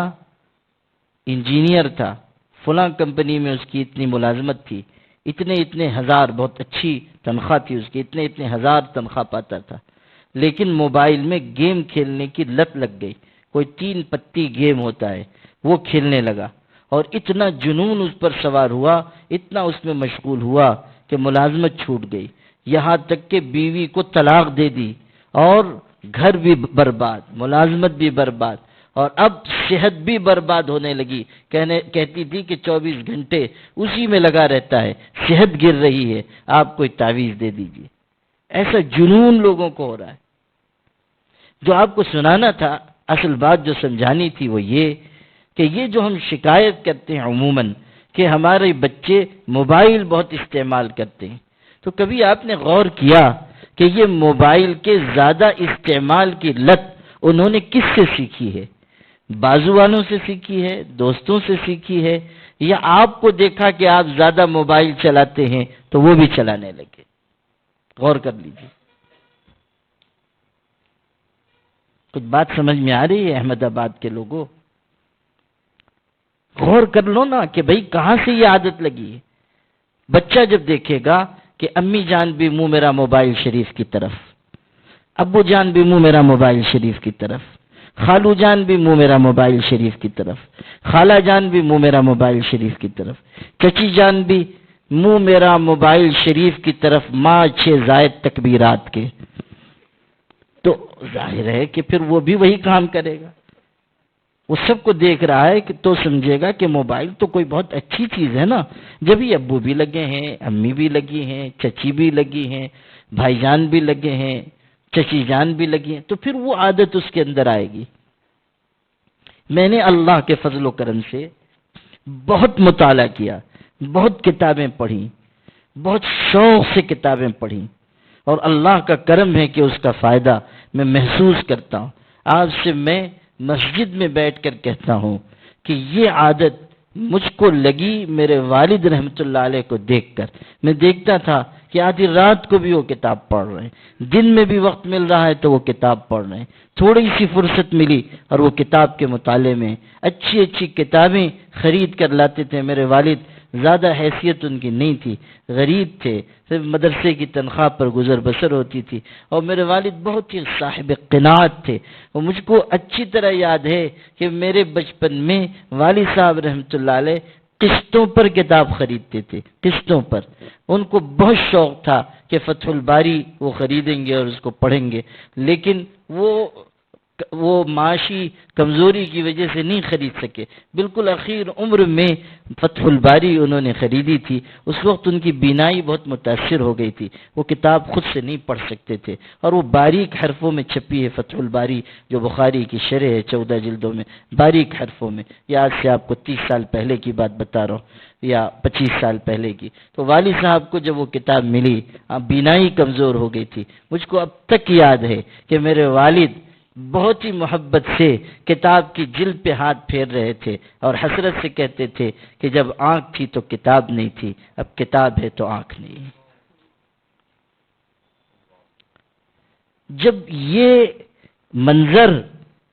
انجینئر تھا، فلاں کمپنی میں اس کی اتنی ملازمت تھی، اتنے ہزار، بہت اچھی تنخواہ تھی اس کی، اتنے ہزار تنخواہ پاتا تھا، لیکن موبائل میں گیم کھیلنے کی لت لگ گئی. کوئی 3 پتی گیم ہوتا ہے وہ کھیلنے لگا اور اتنا جنون اس پر سوار ہوا، اتنا اس میں مشغول ہوا کہ ملازمت چھوٹ گئی، یہاں تک کہ بیوی کو طلاق دے دی اور گھر بھی برباد، ملازمت بھی برباد، اور اب صحت بھی برباد ہونے لگی. کہتی تھی کہ 24 گھنٹے اسی میں لگا رہتا ہے، صحت گر رہی ہے، آپ کوئی تعویذ دے دیجئے. ایسا جنون لوگوں کو ہو رہا ہے. جو آپ کو سنانا تھا، اصل بات جو سمجھانی تھی وہ یہ کہ یہ جو ہم شکایت کرتے ہیں عموماً کہ ہمارے بچے موبائل بہت استعمال کرتے ہیں، تو کبھی آپ نے غور کیا کہ یہ موبائل کے زیادہ استعمال کی لت انہوں نے کس سے سیکھی ہے؟ بازو والوں سے سیکھی ہے، دوستوں سے سیکھی ہے، یا آپ کو دیکھا کہ آپ زیادہ موبائل چلاتے ہیں تو وہ بھی چلانے لگے؟ غور کر لیجیے. کچھ بات سمجھ میں آ رہی ہے احمد آباد کے لوگوں؟ غور کر لو نا کہ بھئی کہاں سے یہ عادت لگی ہے. بچہ جب دیکھے گا کہ امی جان بھی منہ میرا موبائل شریف کی طرف، ابو جان بھی منہ میرا موبائل شریف کی طرف، خالو جان بھی منہ میرا موبائل شریف کی طرف، خالہ جان بھی منہ میرا موبائل شریف کی طرف، چچی جان بھی منہ میرا موبائل شریف کی طرف، ماں 6 زائد تکبیرات کے. تو ظاہر ہے کہ پھر وہ بھی وہی کام کرے گا. وہ سب کو دیکھ رہا ہے کہ تو سمجھے گا کہ موبائل تو کوئی بہت اچھی چیز ہے نا. جب ہی ابو بھی لگے ہیں، امی بھی لگی ہیں، چچی بھی لگی ہیں، بھائی جان بھی لگے ہیں، چچی جان بھی لگی ہیں، تو پھر وہ عادت اس کے اندر آئے گی. میں نے اللہ کے فضل و کرم سے بہت مطالعہ کیا، بہت کتابیں پڑھی، بہت شوق سے کتابیں پڑھی، اور اللہ کا کرم ہے کہ اس کا فائدہ میں محسوس کرتا ہوں. آج سے میں مسجد میں بیٹھ کر کہتا ہوں کہ یہ عادت مجھ کو لگی میرے والد رحمۃ اللہ علیہ کو دیکھ کر. میں دیکھتا تھا کہ آدھی رات کو بھی وہ کتاب پڑھ رہے ہیں، دن میں بھی وقت مل رہا ہے تو وہ کتاب پڑھ رہے ہیں. تھوڑی سی فرصت ملی اور وہ کتاب کے مطالعے میں اچھی اچھی کتابیں خرید کر لاتے تھے. میرے والد زیادہ حیثیت ان کی نہیں تھی، غریب تھے، صرف مدرسے کی تنخواہ پر گزر بسر ہوتی تھی، اور میرے والد بہت ہی صاحب قناعت تھے. اور مجھ کو اچھی طرح یاد ہے کہ میرے بچپن میں والد صاحب رحمۃ اللہ علیہ قسطوں پر کتاب خریدتے تھے، قسطوں پر. ان کو بہت شوق تھا کہ فتح الباری وہ خریدیں گے اور اس کو پڑھیں گے، لیکن وہ معاشی کمزوری کی وجہ سے نہیں خرید سکے. بالکل اخیر عمر میں فتح الباری انہوں نے خریدی تھی. اس وقت ان کی بینائی بہت متاثر ہو گئی تھی، وہ کتاب خود سے نہیں پڑھ سکتے تھے، اور وہ باریک حرفوں میں چھپی ہے فتح الباری، جو بخاری کی شرح ہے 14 جلدوں میں، باریک حرفوں میں. یہ آج سے آپ کو 30 سال پہلے کی بات بتا رہا ہوں، یا 25 سال پہلے کی. تو والد صاحب کو جب وہ کتاب ملی، بینائی کمزور ہو گئی تھی. مجھ کو اب تک یاد ہے کہ میرے والد بہت ہی محبت سے کتاب کی جلد پہ ہاتھ پھیر رہے تھے اور حسرت سے کہتے تھے کہ جب آنکھ تھی تو کتاب نہیں تھی، اب کتاب ہے تو آنکھ نہیں. جب یہ منظر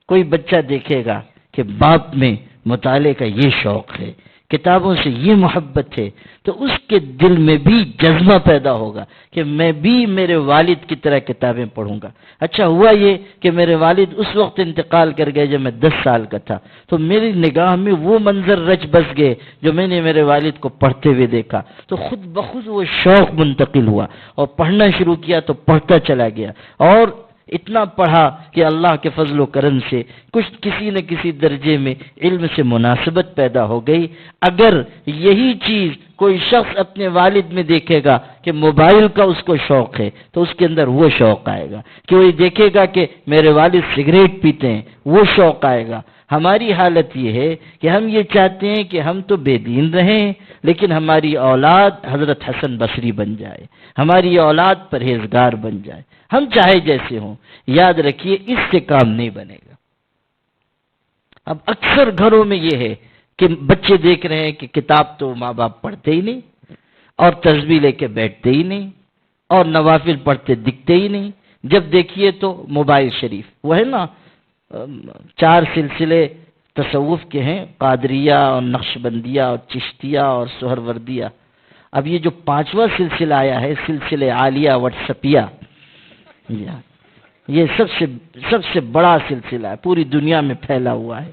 کوئی بچہ دیکھے گا کہ باپ میں مطالعے کا یہ شوق ہے، کتابوں سے یہ محبت ہے، تو اس کے دل میں بھی جذبہ پیدا ہوگا کہ میں بھی میرے والد کی طرح کتابیں پڑھوں گا. اچھا ہوا یہ کہ میرے والد اس وقت انتقال کر گئے جب میں 10 سال کا تھا، تو میری نگاہ میں وہ منظر رچ بس گئے جو میں نے میرے والد کو پڑھتے ہوئے دیکھا. تو خود بخود وہ شوق منتقل ہوا اور پڑھنا شروع کیا تو پڑھتا چلا گیا، اور اتنا پڑھا کہ اللہ کے فضل و کرم سے کچھ کسی نہ کسی درجے میں علم سے مناسبت پیدا ہو گئی. اگر یہی چیز کوئی شخص اپنے والد میں دیکھے گا کہ موبائل کا اس کو شوق ہے، تو اس کے اندر وہ شوق آئے گا. کہ وہ دیکھے گا کہ میرے والد سگریٹ پیتے ہیں، وہ شوق آئے گا. ہماری حالت یہ ہے کہ ہم یہ چاہتے ہیں کہ ہم تو بے دین رہیں، لیکن ہماری اولاد حضرت حسن بصری بن جائے، ہماری اولاد پرہیزگار بن جائے، ہم چاہے جیسے ہوں. یاد رکھیے اس سے کام نہیں بنے گا. اب اکثر گھروں میں یہ ہے کہ بچے دیکھ رہے ہیں کہ کتاب تو ماں باپ پڑھتے ہی نہیں، اور تسبیح لے کے بیٹھتے ہی نہیں، اور نوافل پڑھتے دکھتے ہی نہیں. جب دیکھیے تو موبائل شریف، وہ ہے نا 4 سلسلے تصوف کے ہیں، قادریہ اور نقشبندیہ اور چشتیہ اور سہروردیہ. اب یہ جو 5واں سلسلہ آیا ہے، سلسلے عالیہ واٹسپیہ، یہ سب سے بڑا سلسلہ ہے، پوری دنیا میں پھیلا ہوا ہے،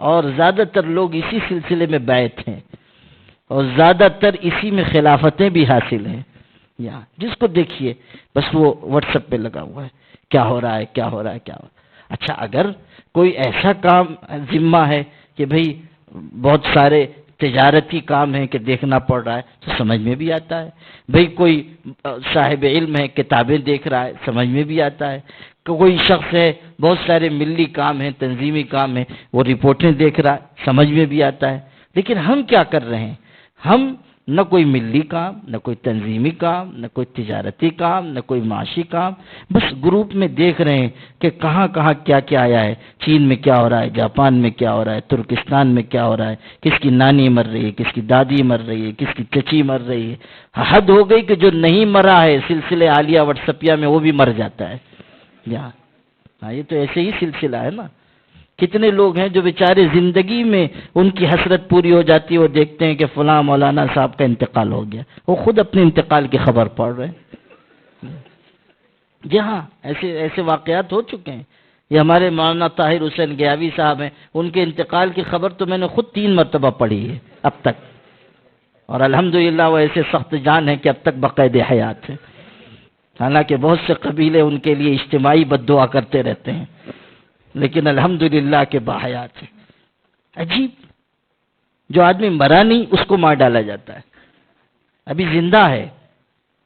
اور زیادہ تر لوگ اسی سلسلے میں بیعت ہیں، اور زیادہ تر اسی میں خلافتیں بھی حاصل ہیں. یہاں جس کو دیکھیے بس وہ واٹس ایپ پہ لگا ہوا ہے، کیا ہو رہا ہے کیا ہو رہا ہے کیا ہو رہا ہے. اچھا اگر کوئی ایسا کام ذمہ ہے کہ بھئی بہت سارے تجارتی کام ہیں کہ دیکھنا پڑ رہا ہے، تو سمجھ میں بھی آتا ہے. بھئی کوئی صاحب علم ہے کتابیں دیکھ رہا ہے، سمجھ میں بھی آتا ہے. کوئی شخص ہے بہت سارے ملی کام ہیں، تنظیمی کام ہیں، وہ رپورٹیں دیکھ رہا ہے، سمجھ میں بھی آتا ہے. لیکن ہم کیا کر رہے ہیں؟ ہم نہ کوئی ملی کام، نہ کوئی تنظیمی کام، نہ کوئی تجارتی کام، نہ کوئی معاشی کام، بس گروپ میں دیکھ رہے ہیں کہ کہاں کہاں کیا کیا آیا ہے. چین میں کیا ہو رہا ہے، جاپان میں کیا ہو رہا ہے، ترکستان میں کیا ہو رہا ہے، کس کی نانی مر رہی ہے، کس کی دادی مر رہی ہے، کس کی چچی مر رہی ہے. حد ہو گئی کہ جو نہیں مرا ہے سلسلے عالیہ واٹسپیہ میں، وہ بھی مر جاتا ہے. ہاں یہ تو ایسے ہی سلسلہ ہے نا. کتنے لوگ ہیں جو بیچارے زندگی میں ان کی حسرت پوری ہو جاتی ہے، وہ دیکھتے ہیں کہ فلاں مولانا صاحب کا انتقال ہو گیا، وہ خود اپنے انتقال کی خبر پڑھ رہے ہیں. جی ہاں، ایسے واقعات ہو چکے ہیں. یہ ہمارے مولانا طاہر حسین گیاوی صاحب ہیں، ان کے انتقال کی خبر تو میں نے خود 3 مرتبہ پڑھی ہے اب تک، اور الحمدللہ وہ ایسے سخت جان ہیں کہ اب تک بقید حیات ہے. حالانکہ بہت سے قبیلے ان کے لیے اجتماعی بد دعا کرتے رہتے ہیں، لیکن الحمدللہ کہ باحیات ہے۔ عجیب، جو آدمی مرا نہیں اس کو مار ڈالا جاتا ہے، ابھی زندہ ہے۔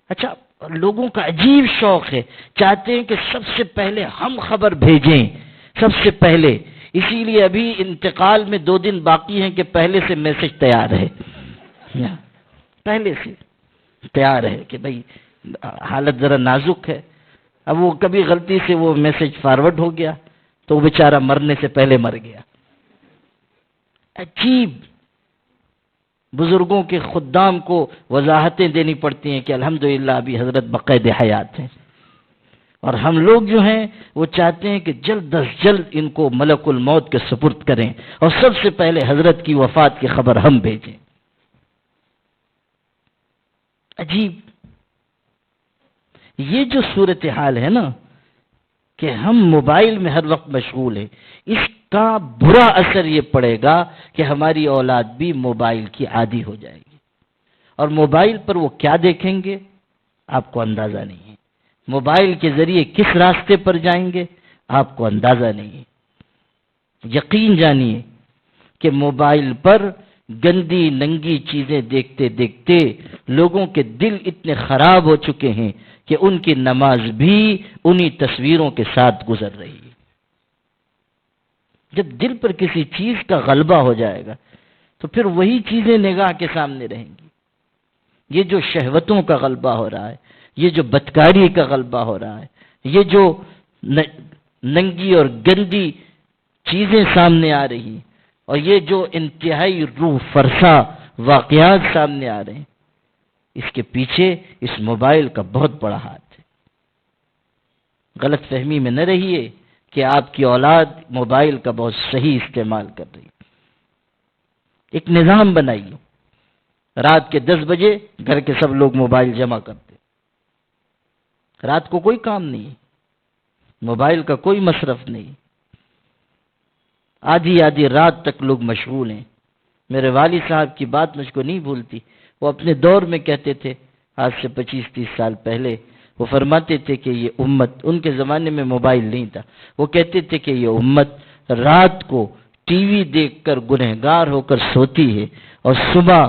اچھا، لوگوں کا عجیب شوق ہے، چاہتے ہیں کہ سب سے پہلے ہم خبر بھیجیں، سب سے پہلے۔ اسی لیے ابھی انتقال میں 2 دن باقی ہیں کہ پہلے سے میسج تیار ہے، پہلے سے تیار ہے کہ بھئی حالت ذرا نازک ہے۔ اب وہ کبھی غلطی سے وہ میسج فارورڈ ہو گیا تو وہ بیچارہ مرنے سے پہلے مر گیا۔ عجیب، بزرگوں کے خدام کو وضاحتیں دینی پڑتی ہیں کہ الحمدللہ ابھی حضرت بقید حیات ہیں، اور ہم لوگ جو ہیں وہ چاہتے ہیں کہ جلد از جلد ان کو ملک الموت کے سپرد کریں اور سب سے پہلے حضرت کی وفات کی خبر ہم بھیجیں۔ عجیب، یہ جو صورتحال ہے نا کہ ہم موبائل میں ہر وقت مشغول ہیں، اس کا برا اثر یہ پڑے گا کہ ہماری اولاد بھی موبائل کی عادی ہو جائے گی، اور موبائل پر وہ کیا دیکھیں گے آپ کو اندازہ نہیں ہے، موبائل کے ذریعے کس راستے پر جائیں گے آپ کو اندازہ نہیں ہے۔ یقین جانیے کہ موبائل پر گندی ننگی چیزیں دیکھتے دیکھتے لوگوں کے دل اتنے خراب ہو چکے ہیں کہ ان کی نماز بھی انہی تصویروں کے ساتھ گزر رہی ہے۔ جب دل پر کسی چیز کا غلبہ ہو جائے گا تو پھر وہی چیزیں نگاہ کے سامنے رہیں گی۔ یہ جو شہوتوں کا غلبہ ہو رہا ہے، یہ جو بدکاری کا غلبہ ہو رہا ہے، یہ جو ننگی اور گندی چیزیں سامنے آ رہی ہیں، اور یہ جو انتہائی روح فرسا واقعات سامنے آ رہے ہیں، اس کے پیچھے اس موبائل کا بہت بڑا ہاتھ ہے۔ غلط فہمی میں نہ رہیے کہ آپ کی اولاد موبائل کا بہت صحیح استعمال کر رہی ہے۔ ایک نظام بنائیے، رات کے 10 بجے گھر کے سب لوگ موبائل جمع کرتے، رات کو کوئی کام نہیں، موبائل کا کوئی مصرف نہیں، آدھی آدھی رات تک لوگ مشغول ہیں۔ میرے والد صاحب کی بات مجھ کو نہیں بھولتی، وہ اپنے دور میں کہتے تھے، آج سے 25-30 سال پہلے، وہ فرماتے تھے کہ یہ امت، ان کے زمانے میں موبائل نہیں تھا، وہ کہتے تھے کہ یہ امت رات کو ٹی وی دیکھ کر گنہگار ہو کر سوتی ہے، اور صبح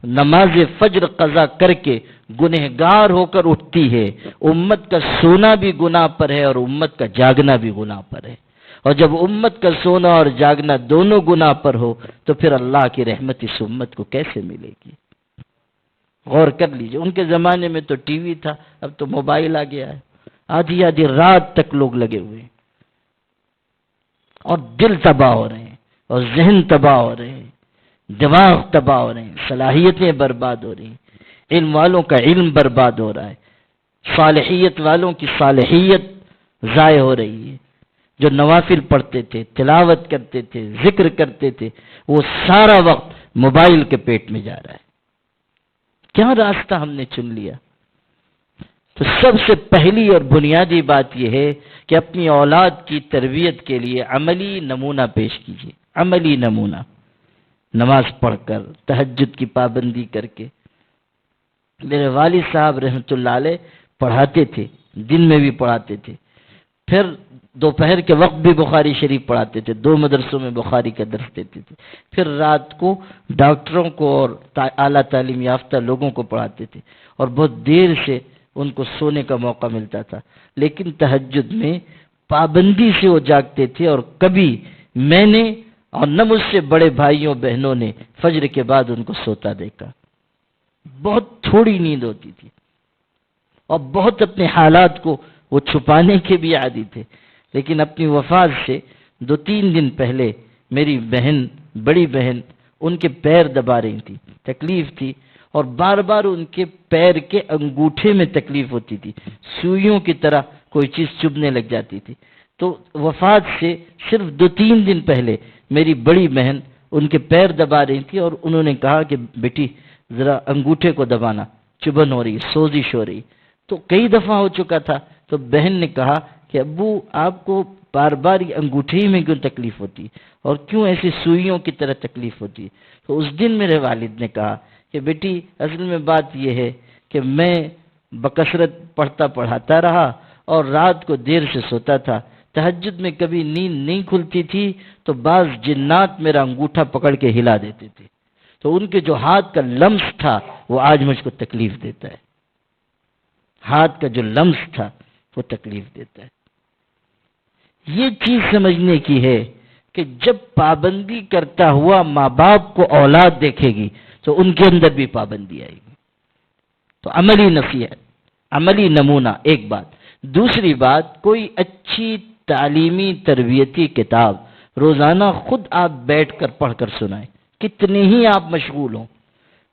نماز فجر قضا کر کے گنہگار ہو کر اٹھتی ہے۔ امت کا سونا بھی گناہ پر ہے اور امت کا جاگنا بھی گناہ پر ہے، اور جب امت کا سونا اور جاگنا دونوں گناہ پر ہو تو پھر اللہ کی رحمت اس امت کو کیسے ملے گی؟ غور کر لیجئے، ان کے زمانے میں تو ٹی وی تھا، اب تو موبائل آ گیا ہے، آدھی آدھی رات تک لوگ لگے ہوئے ہیں، اور دل تباہ ہو رہے ہیں، اور ذہن تباہ ہو رہے ہیں، دماغ تباہ ہو رہے ہیں، صلاحیتیں برباد ہو رہی ہیں، علم والوں کا علم برباد ہو رہا ہے، صالحیت والوں کی صالحیت ضائع ہو رہی ہے۔ جو نوافل پڑھتے تھے، تلاوت کرتے تھے، ذکر کرتے تھے، وہ سارا وقت موبائل کے پیٹ میں جا رہا ہے۔ کیا راستہ ہم نے چن لیا؟ تو سب سے پہلی اور بنیادی بات یہ ہے کہ اپنی اولاد کی تربیت کے لیے عملی نمونہ پیش کیجیے، عملی نمونہ، نماز پڑھ کر، تہجد کی پابندی کر کے۔ میرے والد صاحب رحمۃ اللہ علیہ پڑھاتے تھے، دن میں بھی پڑھاتے تھے، پھر دوپہر کے وقت بھی بخاری شریف پڑھاتے تھے، 2 مدرسوں میں بخاری کا درس دیتے تھے، پھر رات کو ڈاکٹروں کو اور اعلیٰ تعلیم یافتہ لوگوں کو پڑھاتے تھے، اور بہت دیر سے ان کو سونے کا موقع ملتا تھا، لیکن تہجد میں پابندی سے وہ جاگتے تھے، اور کبھی میں نے اور نہ مجھ سے بڑے بھائیوں بہنوں نے فجر کے بعد ان کو سوتا دیکھا۔ بہت تھوڑی نیند ہوتی تھی، اور بہت اپنے حالات کو وہ چھپانے کے بھی عادی تھے، لیکن اپنی وفات سے 2-3 دن پہلے میری بہن، بڑی بہن، ان کے پیر دبا رہی تھی، تکلیف تھی، اور بار بار ان کے پیر کے انگوٹھے میں تکلیف ہوتی تھی، سوئیوں کی طرح کوئی چیز چبھنے لگ جاتی تھی۔ تو وفات سے صرف 2-3 دن پہلے میری بڑی بہن ان کے پیر دبا رہی تھی، اور انہوں نے کہا کہ بیٹی ذرا انگوٹھے کو دبانا، چبھن ہو رہی، سوزش ہو رہی۔ تو کئی دفعہ ہو چکا تھا، تو بہن نے کہا کہ ابو آپ کو بار بار انگوٹھے میں کیوں تکلیف ہوتی، اور کیوں ایسی سوئیوں کی طرح تکلیف ہوتی؟ تو اس دن میرے والد نے کہا کہ بیٹی اصل میں بات یہ ہے کہ میں بکثرت پڑھتا پڑھاتا رہا اور رات کو دیر سے سوتا تھا، تہجد میں کبھی نیند نہیں کھلتی تھی تو بعض جنات میرا انگوٹھا پکڑ کے ہلا دیتے تھے، تو ان کے جو ہاتھ کا لمس تھا وہ آج مجھ کو تکلیف دیتا ہے، ہاتھ کا جو لمس تھا وہ تکلیف دیتا ہے۔ یہ چیز سمجھنے کی ہے کہ جب پابندی کرتا ہوا ماں باپ کو اولاد دیکھے گی تو ان کے اندر بھی پابندی آئے گی۔ تو عملی نصیحت، عملی نمونہ ایک بات۔ دوسری بات، کوئی اچھی تعلیمی تربیتی کتاب روزانہ خود آپ بیٹھ کر پڑھ کر سنائیں، کتنے ہی آپ مشغول ہوں،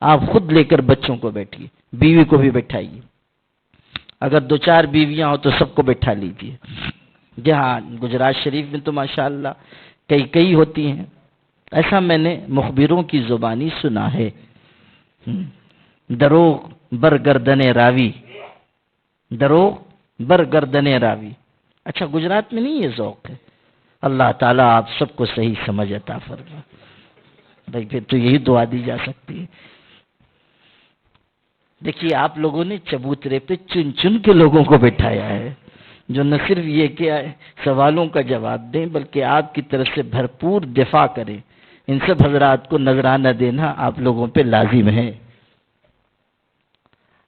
آپ خود لے کر بچوں کو بیٹھیے، بیوی کو بھی بٹھائیے، اگر 2-4 بیویاں ہوں تو سب کو بٹھا لیجیے۔ جہاں گجرات شریف میں تو ماشاءاللہ کئی ہوتی ہیں، ایسا میں نے مخبروں کی زبانی سنا ہے۔ دروغ برگردن راوی، دروغ برگردن راوی۔ اچھا گجرات میں نہیں یہ ذوق ہے؟ اللہ تعالیٰ آپ سب کو صحیح سمجھ عطا فرمائے۔ بھائی پھر تو یہی دعا دی جا سکتی ہے۔ دیکھیے آپ لوگوں نے چبوترے پہ چن چن کے لوگوں کو بٹھایا ہے، جو نہ صرف یہ کہ سوالوں کا جواب دیں بلکہ آپ کی طرف سے بھرپور دفاع کریں۔ ان سب حضرات کو نذرانہ دینا آپ لوگوں پہ لازم ہے۔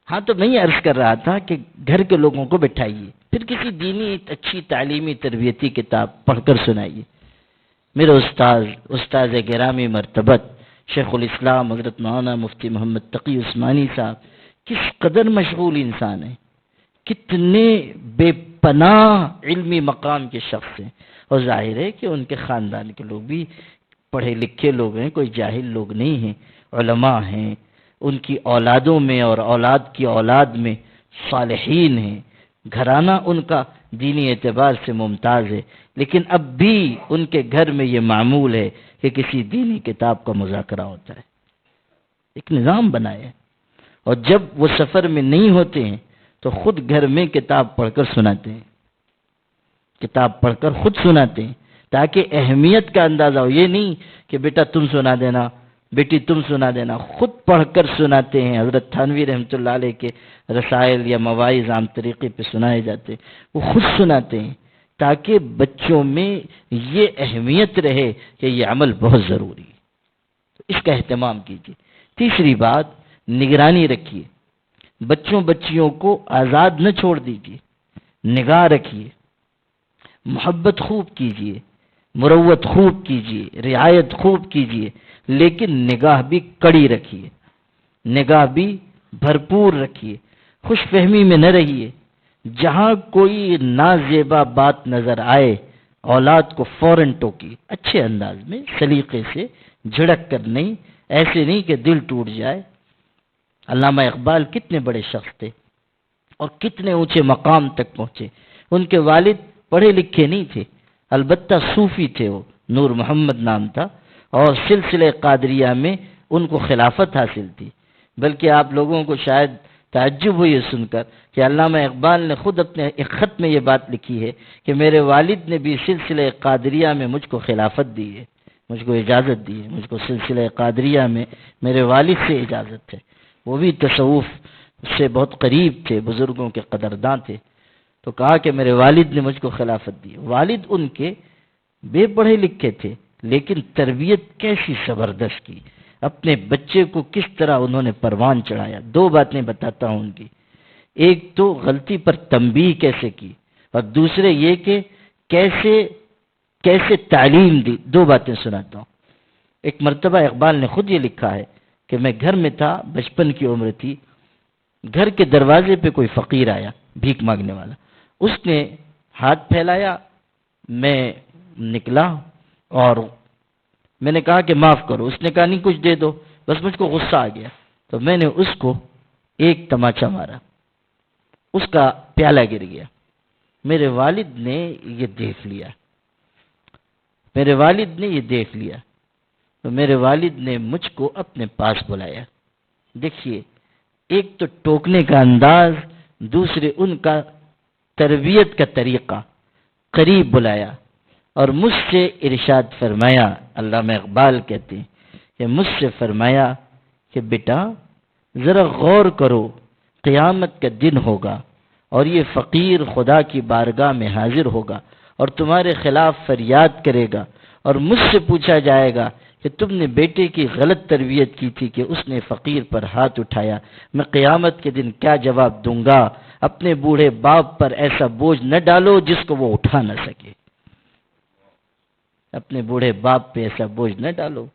ہاں تو میں یہ عرض کر رہا تھا کہ گھر کے لوگوں کو بٹھائیے، پھر کسی دینی اچھی تعلیمی تربیتی کتاب پڑھ کر سنائیے۔ میرے استاذ گرامی مرتبت شیخ الاسلام حضرت مولانا مفتی محمد تقی عثمانی صاحب کس قدر مشغول انسان ہیں، کتنے بے پناہ علمی مقام کے شخص ہیں، اور ظاہر ہے کہ ان کے خاندان کے لوگ بھی پڑھے لکھے لوگ ہیں، کوئی جاہل لوگ نہیں ہیں، علماء ہیں، ان کی اولادوں میں اور اولاد کی اولاد میں صالحین ہیں، گھرانہ ان کا دینی اعتبار سے ممتاز ہے، لیکن اب بھی ان کے گھر میں یہ معمول ہے کہ کسی دینی کتاب کا مذاکرہ ہوتا ہے، ایک نظام بنایا ہے، اور جب وہ سفر میں نہیں ہوتے ہیں تو خود گھر میں کتاب پڑھ کر سناتے ہیں، کتاب پڑھ کر خود سناتے ہیں تاکہ اہمیت کا اندازہ ہو۔ یہ نہیں کہ بیٹا تم سنا دینا، بیٹی تم سنا دینا، خود پڑھ کر سناتے ہیں۔ حضرت تھانوی رحمۃ اللہ علیہ کے رسائل یا مواعظ عام طریقے پہ سنائے جاتے، وہ خود سناتے ہیں تاکہ بچوں میں یہ اہمیت رہے کہ یہ عمل بہت ضروری ہے، اس کا اہتمام کیجیے۔ تیسری بات، نگرانی رکھیے، بچیوں کو آزاد نہ چھوڑ دیجیے، نگاہ رکھیے، محبت خوب کیجیے، مروت خوب کیجیے، رعایت خوب کیجیے، لیکن نگاہ بھی کڑی رکھیے، نگاہ بھی بھرپور رکھیے، خوش فہمی میں نہ رہیے۔ جہاں کوئی نازیبا بات نظر آئے اولاد کو فوراً ٹوکیے، اچھے انداز میں، سلیقے سے، جھڑک کر نہیں، ایسے نہیں کہ دل ٹوٹ جائے۔ علامہ اقبال کتنے بڑے شخص تھے اور کتنے اونچے مقام تک پہنچے۔ ان کے والد پڑھے لکھے نہیں تھے، البتہ صوفی تھے، وہ نور محمد نام تھا، اور سلسلہ قادریہ میں ان کو خلافت حاصل تھی۔ بلکہ آپ لوگوں کو شاید تعجب ہو یہ سن کر کہ علامہ اقبال نے خود اپنے ایک خط میں یہ بات لکھی ہے کہ میرے والد نے بھی سلسلہ قادریہ میں مجھ کو خلافت دی ہے، مجھ کو اجازت دی ہے، مجھ کو سلسلہ قادریہ میں میرے والد سے اجازت ہے۔ وہ بھی تصوف سے بہت قریب تھے، بزرگوں کے قدرداں تھے، تو کہا کہ میرے والد نے مجھ کو خلافت دی۔ والد ان کے بے پڑھے لکھے تھے، لیکن تربیت کیسی زبردست کی، اپنے بچے کو کس طرح انہوں نے پروان چڑھایا۔ 2 باتیں بتاتا ہوں ان کی، ایک تو غلطی پر تنبیہ کیسے کی، اور دوسرے یہ کہ کیسے تعلیم دی۔ 2 باتیں سناتا ہوں۔ ایک مرتبہ اقبال نے خود یہ لکھا ہے کہ میں گھر میں تھا، بچپن کی عمر تھی، گھر کے دروازے پہ کوئی فقیر آیا، بھیک مانگنے والا، اس نے ہاتھ پھیلایا، میں نکلا اور میں نے کہا کہ معاف کرو، اس نے کہا نہیں کچھ دے دو، بس مجھ کو غصہ آ گیا تو میں نے اس کو ایک تماچا مارا، اس کا پیالہ گر گیا۔ میرے والد نے یہ دیکھ لیا، تو میرے والد نے مجھ کو اپنے پاس بلایا۔ دیکھیے، ایک تو ٹوکنے کا انداز، دوسرے ان کا تربیت کا طریقہ، قریب بلایا اور مجھ سے ارشاد فرمایا۔ علامہ اقبال کہتے ہیں کہ مجھ سے فرمایا کہ بیٹا ذرا غور کرو قیامت کا دن ہوگا اور یہ فقیر خدا کی بارگاہ میں حاضر ہوگا اور تمہارے خلاف فریاد کرے گا، اور مجھ سے پوچھا جائے گا کہ تم نے بیٹے کی غلط تربیت کی تھی کہ اس نے فقیر پر ہاتھ اٹھایا، میں قیامت کے دن کیا جواب دوں گا؟ اپنے بوڑھے باپ پر ایسا بوجھ نہ ڈالو جس کو وہ اٹھا نہ سکے، اپنے بوڑھے باپ پہ ایسا بوجھ نہ ڈالو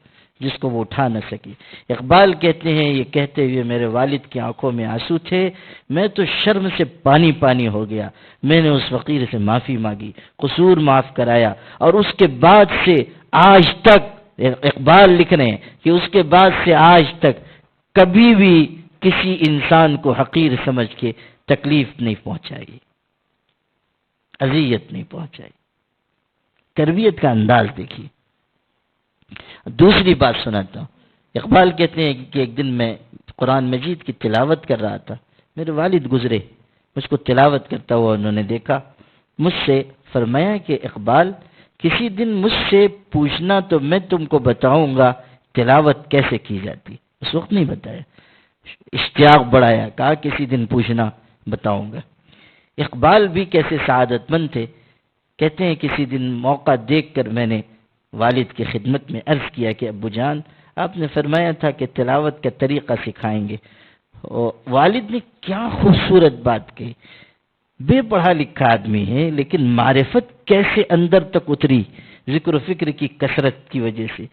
جس کو وہ اٹھا نہ سکی۔ اقبال کہتے ہیں، یہ کہتے ہوئے میرے والد کی آنکھوں میں آنسو تھے، میں تو شرم سے پانی پانی ہو گیا، میں نے اس فقیر سے معافی مانگی، قصور معاف کرایا، اور اس کے بعد سے آج تک، اقبال لکھ رہے ہیں کہ اس کے بعد سے آج تک کبھی بھی کسی انسان کو حقیر سمجھ کے تکلیف نہیں پہنچائی، اذیت نہیں پہنچائی۔ تربیت کا انداز دیکھیے۔ دوسری بات سناتا ہوں، اقبال کہتے ہیں کہ ایک دن میں قرآن مجید کی تلاوت کر رہا تھا، میرے والد گزرے، مجھ کو تلاوت کرتا ہوا انہوں نے دیکھا، مجھ سے فرمایا کہ اقبال کسی دن مجھ سے پوچھنا تو میں تم کو بتاؤں گا تلاوت کیسے کی جاتی۔ اس وقت نہیں بتایا، اشتیاق بڑھایا، کہا کسی دن پوچھنا بتاؤں گا۔ اقبال بھی کیسے سعادت مند تھے، کہتے ہیں کسی دن موقع دیکھ کر میں نے والد کی خدمت میں عرض کیا کہ ابو جان آپ نے فرمایا تھا کہ تلاوت کا طریقہ سکھائیں گے۔ والد نے کیا خوبصورت بات کہی، بے پڑھا لکھا آدمی ہے لیکن معرفت کیسے اندر تک اتری، ذکر و فکر کی کثرت کی وجہ سے۔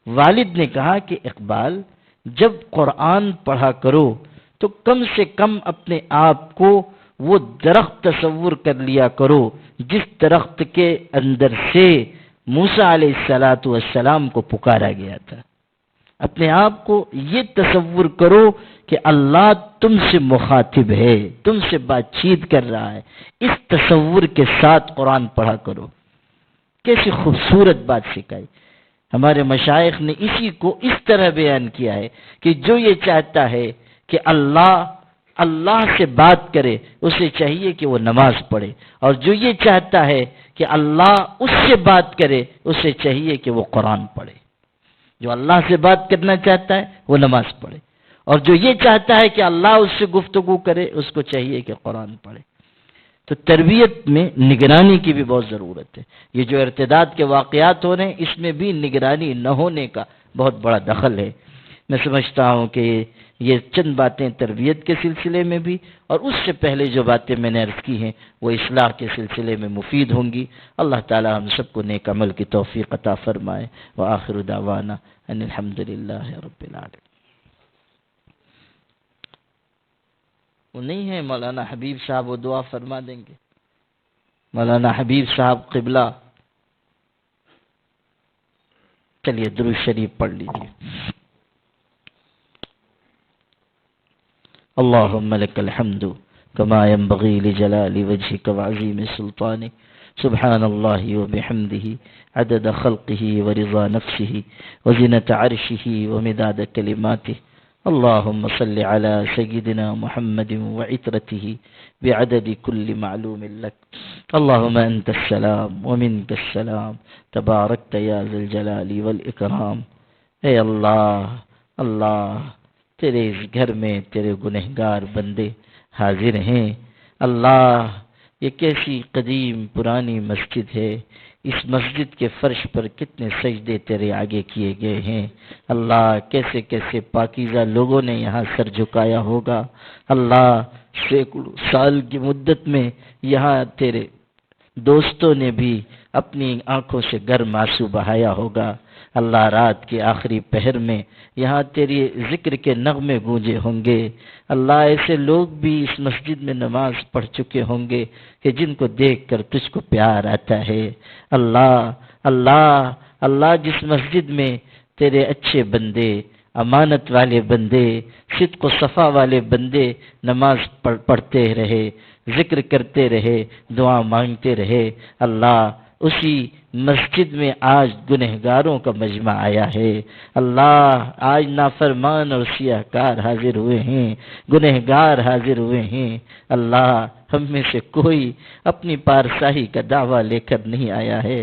والد نے کہا کہ اقبال جب قرآن پڑھا کرو تو کم سے کم اپنے آپ کو وہ درخت تصور کر لیا کرو جس درخت کے اندر سے موسیٰ علیہ السلام کو پکارا گیا تھا۔ اپنے آپ کو یہ تصور کرو کہ اللہ تم سے مخاطب ہے، تم سے بات چیت کر رہا ہے، اس تصور کے ساتھ قرآن پڑھا کرو۔ کیسی خوبصورت بات سکھائی۔ ہمارے مشائخ نے اسی کو اس طرح بیان کیا ہے کہ جو یہ چاہتا ہے کہ اللہ سے بات کرے، اسے چاہیے کہ وہ نماز پڑھے، اور جو یہ چاہتا ہے کہ اللہ اس سے بات کرے، اسے چاہیے کہ وہ قرآن پڑھے۔ جو اللہ سے بات کرنا چاہتا ہے وہ نماز پڑھے، اور جو یہ چاہتا ہے کہ اللہ اس سے گفتگو کرے، اس کو چاہیے کہ قرآن پڑھے۔ تو تربیت میں نگرانی کی بھی بہت ضرورت ہے۔ یہ جو ارتداد کے واقعات ہو رہے ہیں، اس میں بھی نگرانی نہ ہونے کا بہت بڑا دخل ہے۔ میں سمجھتا ہوں کہ یہ چند باتیں تربیت کے سلسلے میں بھی، اور اس سے پہلے جو باتیں میں نے عرض کی ہیں وہ اصلاح کے سلسلے میں مفید ہوں گی۔ اللہ تعالی ہم سب کو نیک عمل کی توفیق عطا فرمائے۔ وآخر دعوانا ان الحمدللہ رب العالمین۔ وہ نہیں ہے مولانا حبیب صاحب، وہ دعا فرما دیں گے۔ مولانا حبیب صاحب قبلہ، چلیے درود شریف پڑھ لیجیے۔ اللهم لك الحمد كما ينبغي لجلال وجهك وعظيم سلطانك، سبحان الله وبحمده عدد خلقه ورضا نفسه وزنة عرشه ومداد كلماته، اللهم صل على سيدنا محمد وعترته بعدد كل معلوم لك، اللهم أنت السلام ومنك السلام تباركت يا ذا الجلال والإكرام۔ اے اللہ تیرے اس گھر میں تیرے گنہگار بندے حاضر ہیں۔ اللہ یہ کیسی قدیم پرانی مسجد ہے، اس مسجد کے فرش پر کتنے سجدے تیرے آگے کیے گئے ہیں۔ اللہ کیسے کیسے پاکیزہ لوگوں نے یہاں سر جھکایا ہوگا۔ اللہ سینکڑوں سال کی مدت میں یہاں تیرے دوستوں نے بھی اپنی آنکھوں سے گرم آنسو بہایا ہوگا۔ اللہ رات کے آخری پہر میں یہاں تیری ذکر کے نغمے گونجے ہوں گے۔ اللہ ایسے لوگ بھی اس مسجد میں نماز پڑھ چکے ہوں گے کہ جن کو دیکھ کر تجھ کو پیار آتا ہے۔ اللہ جس مسجد میں تیرے اچھے بندے، امانت والے بندے، صدق و صفا والے بندے نماز پڑھتے رہے، ذکر کرتے رہے، دعا مانگتے رہے، اللہ اسی مسجد میں آج گنہگاروں کا مجمع آیا ہے۔ اللہ آج نافرمان اور سیاہ کار حاضر ہوئے ہیں، گنہگار حاضر ہوئے ہیں۔ اللہ ہم میں سے کوئی اپنی پارسائی کا دعویٰ لے کر نہیں آیا ہے،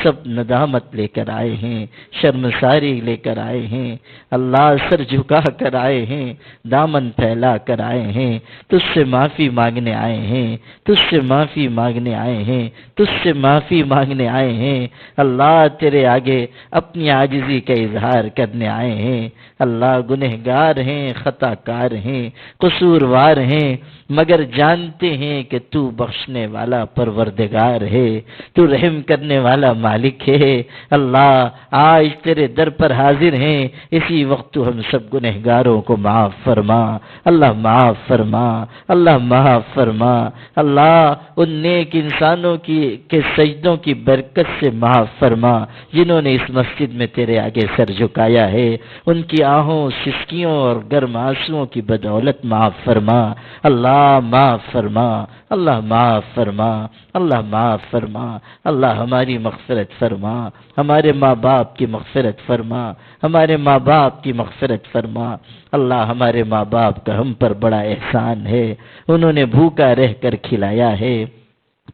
سب ندامت لے کر آئے ہیں، شرمساری لے کر آئے ہیں۔ اللہ سر جھکا کر آئے ہیں، دامن پھیلا کر آئے ہیں، تجھ سے معافی مانگنے آئے ہیں، تجھ سے معافی مانگنے آئے ہیں، تجھ سے معافی مانگنے آئے ہیں۔ اللہ تیرے آگے اپنی عاجزی کا اظہار کرنے آئے ہیں۔ اللہ گنہگار ہیں، خطا کار ہیں، قصوروار ہیں، مگر جانتے ہیں کہ تو بخشنے والا پروردگار ہے، تو رحم کرنے والا مالک ہے۔ اللہ آج تیرے در پر حاضر ہیں، اسی وقت تو ہم سب گنہگاروں کو معاف فرما۔ اللہ معاف فرما، اللہ معاف فرما۔ اللہ ان نیک انسانوں کے سجدوں کی برکت سے معاف فرما جنہوں نے اس مسجد میں تیرے آگے سر جھکایا ہے، ان کی آہوں، سسکیوں اور گرم آنسوؤں کی بدولت معاف فرما۔ اللہ معاف فرما، اللہ معاف فرما، اللہ معاف فرما۔ اللہ ہماری مغفرت فرما، ہمارے ماں باپ کی مغفرت فرما، ہمارے ماں باپ کی مغفرت فرما۔ اللہ ہمارے ماں باپ کا ہم پر بڑا احسان ہے، انہوں نے بھوکا رہ کر کھلایا ہے،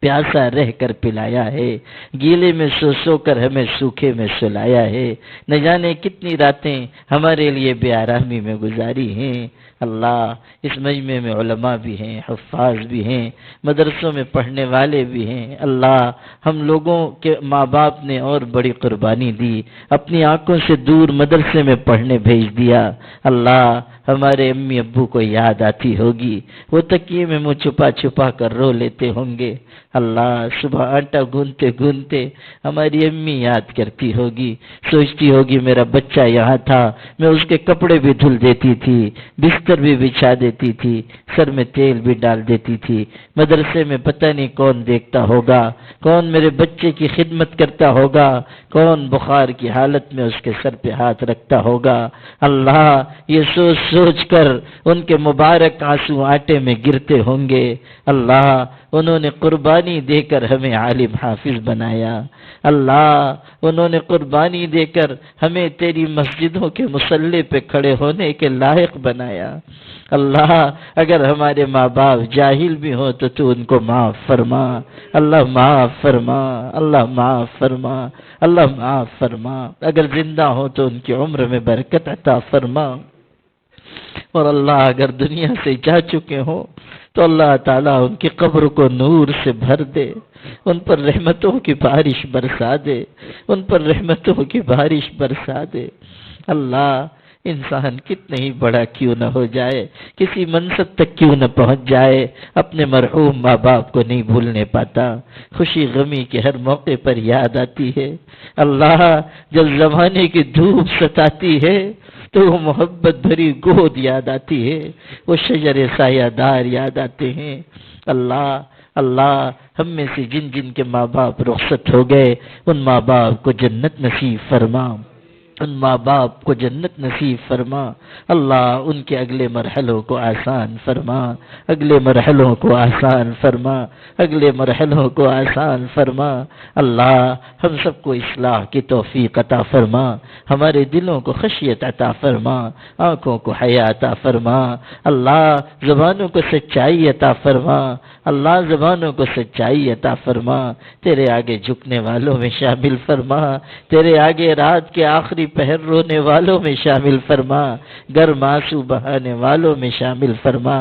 پیاسا رہ کر پلایا ہے، گیلے میں سو سو کر ہمیں سوکھے میں سلایا ہے، نہ جانے کتنی راتیں ہمارے لیے بے آرامی میں گزاری ہیں۔ اللہ اس مجمع میں علماء بھی ہیں، حفاظ بھی ہیں، مدرسوں میں پڑھنے والے بھی ہیں۔ اللہ ہم لوگوں کے ماں باپ نے اور بڑی قربانی دی، اپنی آنکھوں سے دور مدرسے میں پڑھنے بھیج دیا۔ اللہ ہمارے امی ابو کو یاد آتی ہوگی، وہ تکیے میں منہ چھپا چھپا کر رو لیتے ہوں گے۔ اللہ صبح آٹا گوندتے گوندتے ہماری امی یاد کرتی ہوگی، سوچتی ہوگی میرا بچہ یہاں تھا، میں اس کے کپڑے بھی دھل دیتی تھی، بستر بھی بچھا دیتی تھی، سر میں تیل بھی ڈال دیتی تھی۔ مدرسے میں پتہ نہیں کون دیکھتا ہوگا، کون میرے بچے کی خدمت کرتا ہوگا، کون بخار کی حالت میں اس کے سر پہ ہاتھ رکھتا ہوگا۔ اللہ یہ سوچ سوچ کر ان کے مبارک آنسو آٹے میں گرتے ہوں گے۔ اللہ انہوں نے قربانی دے کر ہمیں عالم حافظ بنایا۔ اللہ انہوں نے قربانی دے کر ہمیں تیری مسجدوں کے مصلی پہ کھڑے ہونے کے لائق بنایا۔ اللہ اگر ہمارے ماں باپ جاہل بھی ہوں تو ان کو معاف فرما۔ اللہ معاف فرما، اللہ معاف فرما، اللہ معاف فرما۔ اگر زندہ ہو تو ان کی عمر میں برکت عطا فرما، اور اللہ اگر دنیا سے جا چکے ہوں تو اللہ تعالیٰ ان کی قبر کو نور سے بھر دے، ان پر رحمتوں کی بارش برسا دے، ان پر رحمتوں کی بارش برسا دے۔ اللہ انسان کتنے ہی بڑا کیوں نہ ہو جائے، کسی منصب تک کیوں نہ پہنچ جائے، اپنے مرحوم ماں باپ کو نہیں بھولنے پاتا۔ خوشی غمی کے ہر موقع پر یاد آتی ہے۔ اللہ جب زمانے کی دھوپ ستاتی ہے تو وہ محبت بھری گود یاد آتی ہے، وہ شجر سایہ دار یاد آتے ہیں۔ اللہ ہم میں سے جن جن کے ماں باپ رخصت ہو گئے ان ماں باپ کو جنت نصیب فرما، ان ماں باپ کو جنت نصیب فرما۔ اللہ ان کے اگلے مرحلوں کو آسان فرما، اگلے مرحلوں کو آسان فرما، اگلے مرحلوں کو آسان فرما۔ اللہ ہم سب کو اصلاح کی توفیق عطا فرما، ہمارے دلوں کو خشیت عطا فرما، آنکھوں کو حیا عطا فرما۔ اللہ زبانوں کو سچائی عطا فرما، اللہ زبانوں کو سچائی عطا فرما۔ تیرے آگے جھکنے والوں میں شامل فرما، تیرے آگے رات کے آخری پہر رونے والوں میں شامل فرما، گرم آنسو بہانے والوں میں شامل فرما۔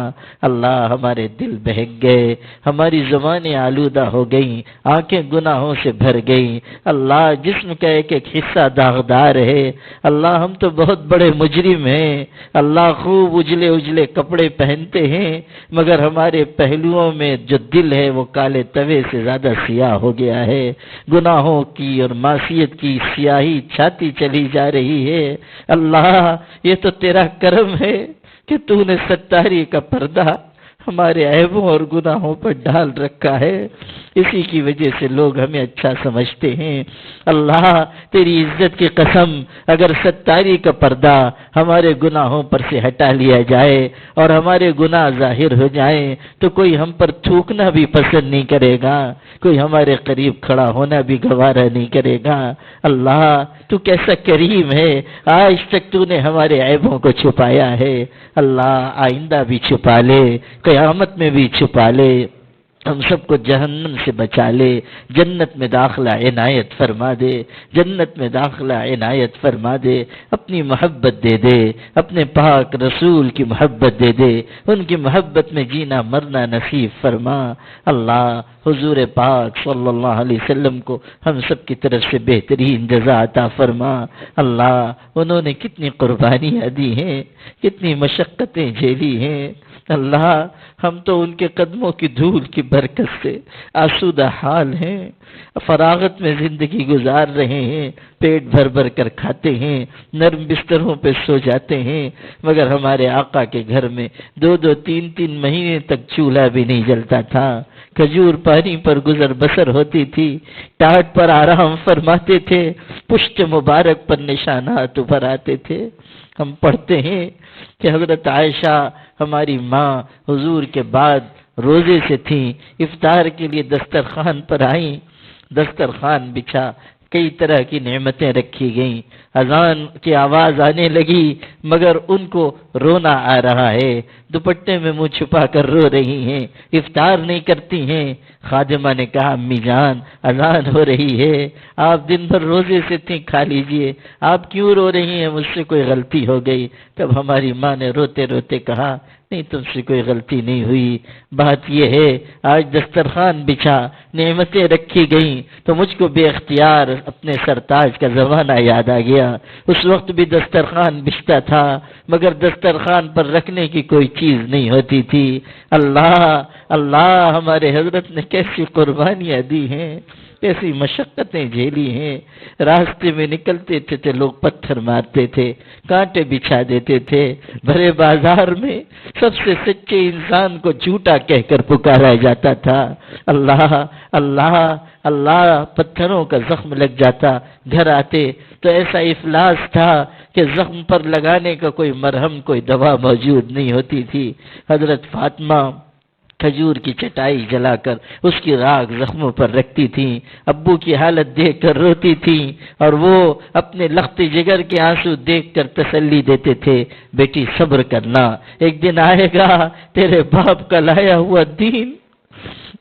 اللہ ہمارے دل بہک گئے، ہماری زبانیں آلودہ ہو گئیں، آنکھیں گناہوں سے بھر گئیں۔ اللہ جسم کا ایک ایک حصہ داغدار ہے۔ اللہ ہم تو بہت بڑے مجرم ہیں۔ اللہ خوب اجلے اجلے کپڑے پہنتے ہیں مگر ہمارے پہلوؤں میں جو دل ہے وہ کالے توے سے زیادہ سیاہ ہو گیا ہے۔ گناہوں کی اور معصیت کی سیاہی چھاتی چلی جا رہی ہے۔ اللہ یہ تو تیرا کرم ہے کہ تو نے ستاری کا پردہ ہمارے عیبوں اور گناہوں پر ڈال رکھا ہے، اسی کی وجہ سے لوگ ہمیں اچھا سمجھتے ہیں۔ اللہ تیری عزت کی قسم، اگر ستاری کا پردہ ہمارے گناہوں پر سے ہٹا لیا جائے اور ہمارے گناہ ظاہر ہو جائیں تو کوئی ہم پر تھوکنا بھی پسند نہیں کرے گا، کوئی ہمارے قریب کھڑا ہونا بھی گوارا نہیں کرے گا۔ اللہ تو کیسا کریم ہے، آج تک تو نے ہمارے عیبوں کو چھپایا ہے، اللہ آئندہ بھی چھپا لے، قیامت میں بھی چھپا لے، ہم سب کو جہنم سے بچا لے، جنت میں داخلہ عنایت فرما دے، جنت میں داخلہ عنایت فرما دے، اپنی محبت دے دے، اپنے پاک رسول کی محبت دے دے، ان کی محبت میں جینا مرنا نصیب فرما۔ اللہ حضور پاک صلی اللہ علیہ وسلم کو ہم سب کی طرف سے بہترین جزا عطا فرما۔ اللہ انہوں نے کتنی قربانیاں دی ہیں، کتنی مشقتیں جھیلی ہیں، اللہ ہم تو ان کے قدموں کی دھول کی برکت سے آسودہ حال ہیں، فراغت میں زندگی گزار رہے ہیں، پیٹ بھر بھر کر کھاتے ہیں، نرم بستروں پہ سو جاتے ہیں، مگر ہمارے آقا کے گھر میں 2 3 مہینے تک چولہا بھی نہیں جلتا تھا، کھجور پانی پر گزر بسر ہوتی تھی، ٹاٹ پر آرام فرماتے تھے، پشت مبارک پر نشانات ابھر آتے تھے۔ ہم پڑھتے ہیں کہ حضرت عائشہ ہماری ماں حضور کے بعد روزے سے تھیں، افطار کے لیے دسترخوان پر آئیں، دسترخوان بچھا کئی طرح کی نعمتیں رکھی گئیں، اذان کی آواز آنے لگی مگر ان کو رونا آ رہا ہے، دوپٹے میں منہ چھپا کر رو رہی ہیں، افطار نہیں کرتی ہیں۔ خادمہ نے کہا امی جان اذان ہو رہی ہے، آپ دن بھر روزے سے تھیں، کھا لیجئے، آپ کیوں رو رہی ہیں، مجھ سے کوئی غلطی ہو گئی؟ تب ہماری ماں نے روتے روتے کہا نہیں تم سے کوئی غلطی نہیں ہوئی، بات یہ ہے آج دسترخوان بچھا نعمتیں رکھی گئیں تو مجھ کو بے اختیار اپنے سرتاج کا زمانہ یاد آ گیا، اس وقت بھی دسترخوان بچھتا تھا مگر دسترخوان پر رکھنے کی کوئی چیز نہیں ہوتی تھی۔ اللہ اللہ ہمارے حضرت نے کیسی قربانیاں دی ہیں، کیسی مشقتیں جھیلی ہیں، راستے میں نکلتے تھے تو لوگ پتھر مارتے تھے، کانٹے بچھا دیتے تھے، بھرے بازار میں سب سے سچے انسان کو جھوٹا کہہ کر پکارا جاتا تھا۔ اللہ اللہ اللہ پتھروں کا زخم لگ جاتا، گھر آتے تو ایسا افلاس تھا کہ زخم پر لگانے کا کوئی مرہم کوئی دوا موجود نہیں ہوتی تھی۔ حضرت فاطمہ کھجور کی چٹائی جلا کر اس کی راکھ زخموں پر رکھتی تھیں، ابو کی حالت دیکھ کر روتی تھیں اور وہ اپنے لخت جگر کے آنسو دیکھ کر تسلی دیتے تھے، بیٹی صبر کرنا، ایک دن آئے گا تیرے باپ کا لایا ہوا دین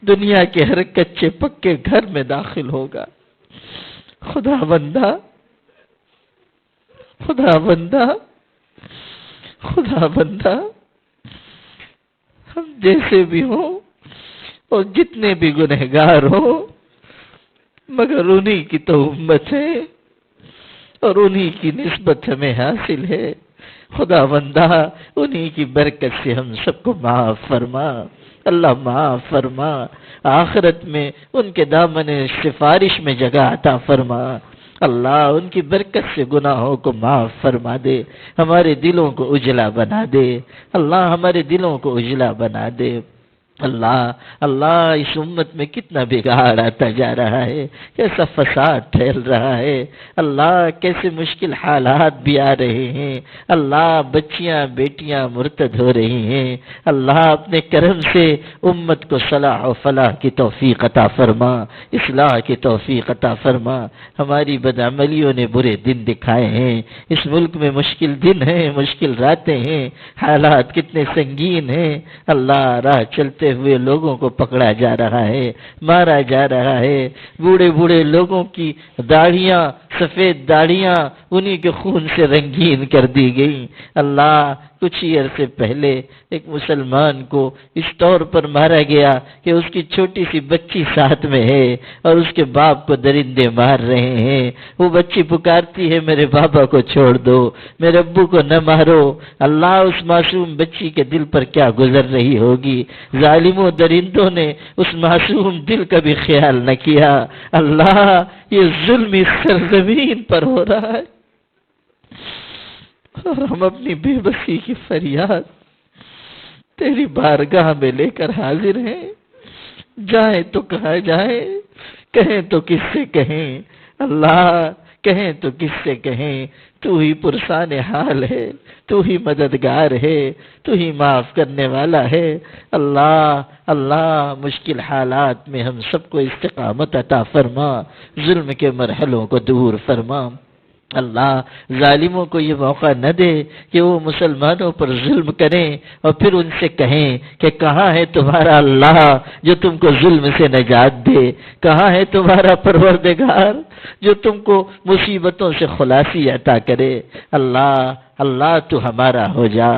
دنیا کے ہر کچے پکے گھر میں داخل ہوگا۔ خدا بندہ خدا بندہ خدا بندہ ہم جیسے بھی ہوں اور جتنے بھی گنہگار ہوں مگر انہی کی تو امت ہے اور انہی کی نسبت ہمیں حاصل ہے۔ خدا بندہ انہی کی برکت سے ہم سب کو معاف فرما، اللہ معاف فرما، آخرت میں ان کے دامن سفارش میں جگہ عطا فرما۔ اللہ ان کی برکت سے گناہوں کو معاف فرما دے، ہمارے دلوں کو اجلا بنا دے، اللہ ہمارے دلوں کو اجلا بنا دے۔ اللہ اللہ اس امت میں کتنا بگاڑ آتا جا رہا ہے، کیسا فساد پھیل رہا ہے، اللہ کیسے مشکل حالات بھی آ رہے ہیں، اللہ بچیاں بیٹیاں مرتد ہو رہی ہیں، اللہ اپنے کرم سے امت کو صلاح و فلاح کی توفیق عطا فرما، اصلاح کی توفیق عطا فرما۔ ہماری بدعملیوں نے برے دن دکھائے ہیں، اس ملک میں مشکل دن ہیں، مشکل راتیں ہیں، حالات کتنے سنگین ہیں، اللہ راہ چلتے ہوئے لوگوں کو پکڑا جا رہا ہے، مارا جا رہا ہے، بوڑھے بوڑھے لوگوں کی داڑھیاں سفید داڑھیاں انہی کے خون سے رنگین کر دی گئی۔ اللہ کچھ ہی عرصے پہلے ایک مسلمان کو اس طور پر مارا گیا کہ اس کی چھوٹی سی بچی ساتھ میں ہے اور اس کے باپ کو درندے مار رہے ہیں، وہ بچی پکارتی ہے میرے بابا کو چھوڑ دو، میرے ابو کو نہ مارو۔ اللہ اس معصوم بچی کے دل پر کیا گزر رہی ہوگی، ظالموں درندوں نے اس معصوم دل کا بھی خیال نہ کیا۔ اللہ یہ ظلم اس سرزمین پر ہو رہا ہے اور ہم اپنی بے بسی کی فریاد تیری بارگاہ میں لے کر حاضر ہیں، جائیں تو کہاں جائیں، کہیں تو کس سے کہیں، اللہ کہیں تو کس سے کہیں، تو ہی پرسان حال ہے، تو ہی مددگار ہے، تو ہی معاف کرنے والا ہے۔ اللہ اللہ مشکل حالات میں ہم سب کو استقامت عطا فرما، ظلم کے مرحلوں کو دور فرما۔ اللہ ظالموں کو یہ موقع نہ دے کہ وہ مسلمانوں پر ظلم کریں اور پھر ان سے کہیں کہ کہاں ہے تمہارا اللہ جو تم کو ظلم سے نجات دے، کہاں ہے تمہارا پروردگار جو تم کو مصیبتوں سے خلاصی عطا کرے۔ اللہ اللہ تو ہمارا ہو جا،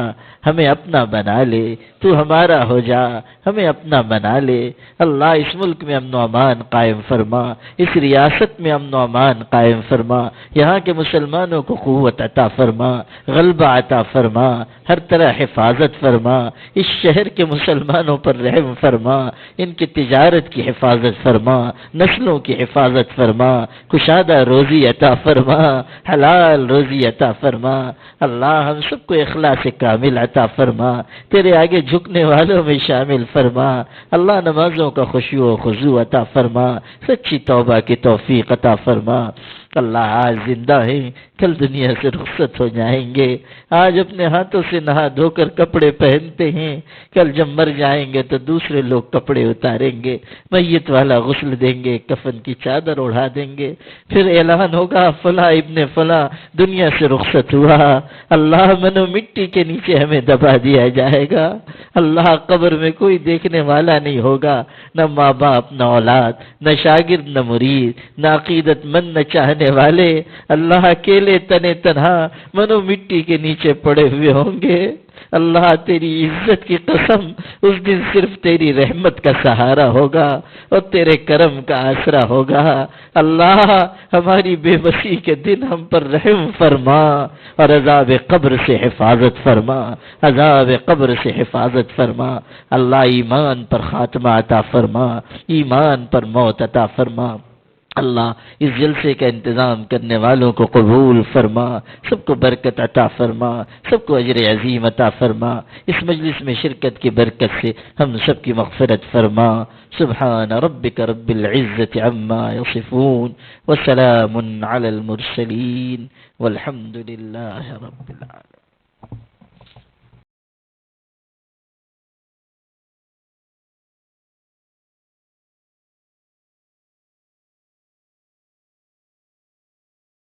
ہمیں اپنا بنا لے، تو ہمارا ہو جا، ہمیں اپنا بنا لے۔ اللہ اس ملک میں امن و امان قائم فرما، اس ریاست میں امن و امان قائم فرما، یہاں کے مسلمانوں کو قوت عطا فرما، غلبہ عطا فرما، ہر طرح حفاظت فرما، اس شہر کے مسلمانوں پر رحم فرما، ان کی تجارت کی حفاظت فرما، نسلوں کی حفاظت فرما، کشادہ روزی عطا فرما، حلال روزی عطا فرما۔ اللہ ہم سب کو اخلاص کامل عطا فرما، تیرے آگے جھکنے والوں میں شامل فرما۔ اللہ نمازوں کا خشوع و خضوع عطا فرما، سچی توبہ کی توفیق عطا فرما۔ اللہ آج زندہ ہیں، کل دنیا سے رخصت ہو جائیں گے، آج اپنے ہاتھوں سے نہا دھو کر کپڑے پہنتے ہیں، کل جب مر جائیں گے تو دوسرے لوگ کپڑے اتاریں گے، میت والا غسل دیں گے، کفن کی چادر اڑا دیں گے، پھر اعلان ہوگا فلاں ابن فلاں دنیا سے رخصت ہوا۔ اللہ منو مٹی کے نیچے ہمیں دبا دیا جائے گا۔ اللہ قبر میں کوئی دیکھنے والا نہیں ہوگا، نہ ماں باپ، نہ اولاد، نہ شاگرد، نہ مرید، نہ عقیدت مند، نہ چاہنے والے۔ اللہ اکیلے تنے تنہا منو مٹی کے نیچے پڑے ہوئے ہوں گے۔ اللہ تیری عزت کی قسم، اس دن صرف تیری رحمت کا سہارا ہوگا اور تیرے کرم کا آسرا ہوگا۔ اللہ ہماری بے بسی کے دن ہم پر رحم فرما اور عذاب قبر سے حفاظت فرما، عذاب قبر سے حفاظت فرما۔ اللہ ایمان پر خاتمہ عطا فرما، ایمان پر موت عطا فرما۔ اللہ اس جلسے کا انتظام کرنے والوں کو قبول فرما، سب کو برکت عطا فرما، سب کو اجر عظیم عطا فرما۔ اس مجلس میں شرکت کی برکت سے ہم سب کی مغفرت فرما۔ سبحان ربک رب العزت عما یصفون وسلام علی المرسلین والحمد للہ رب العالمین۔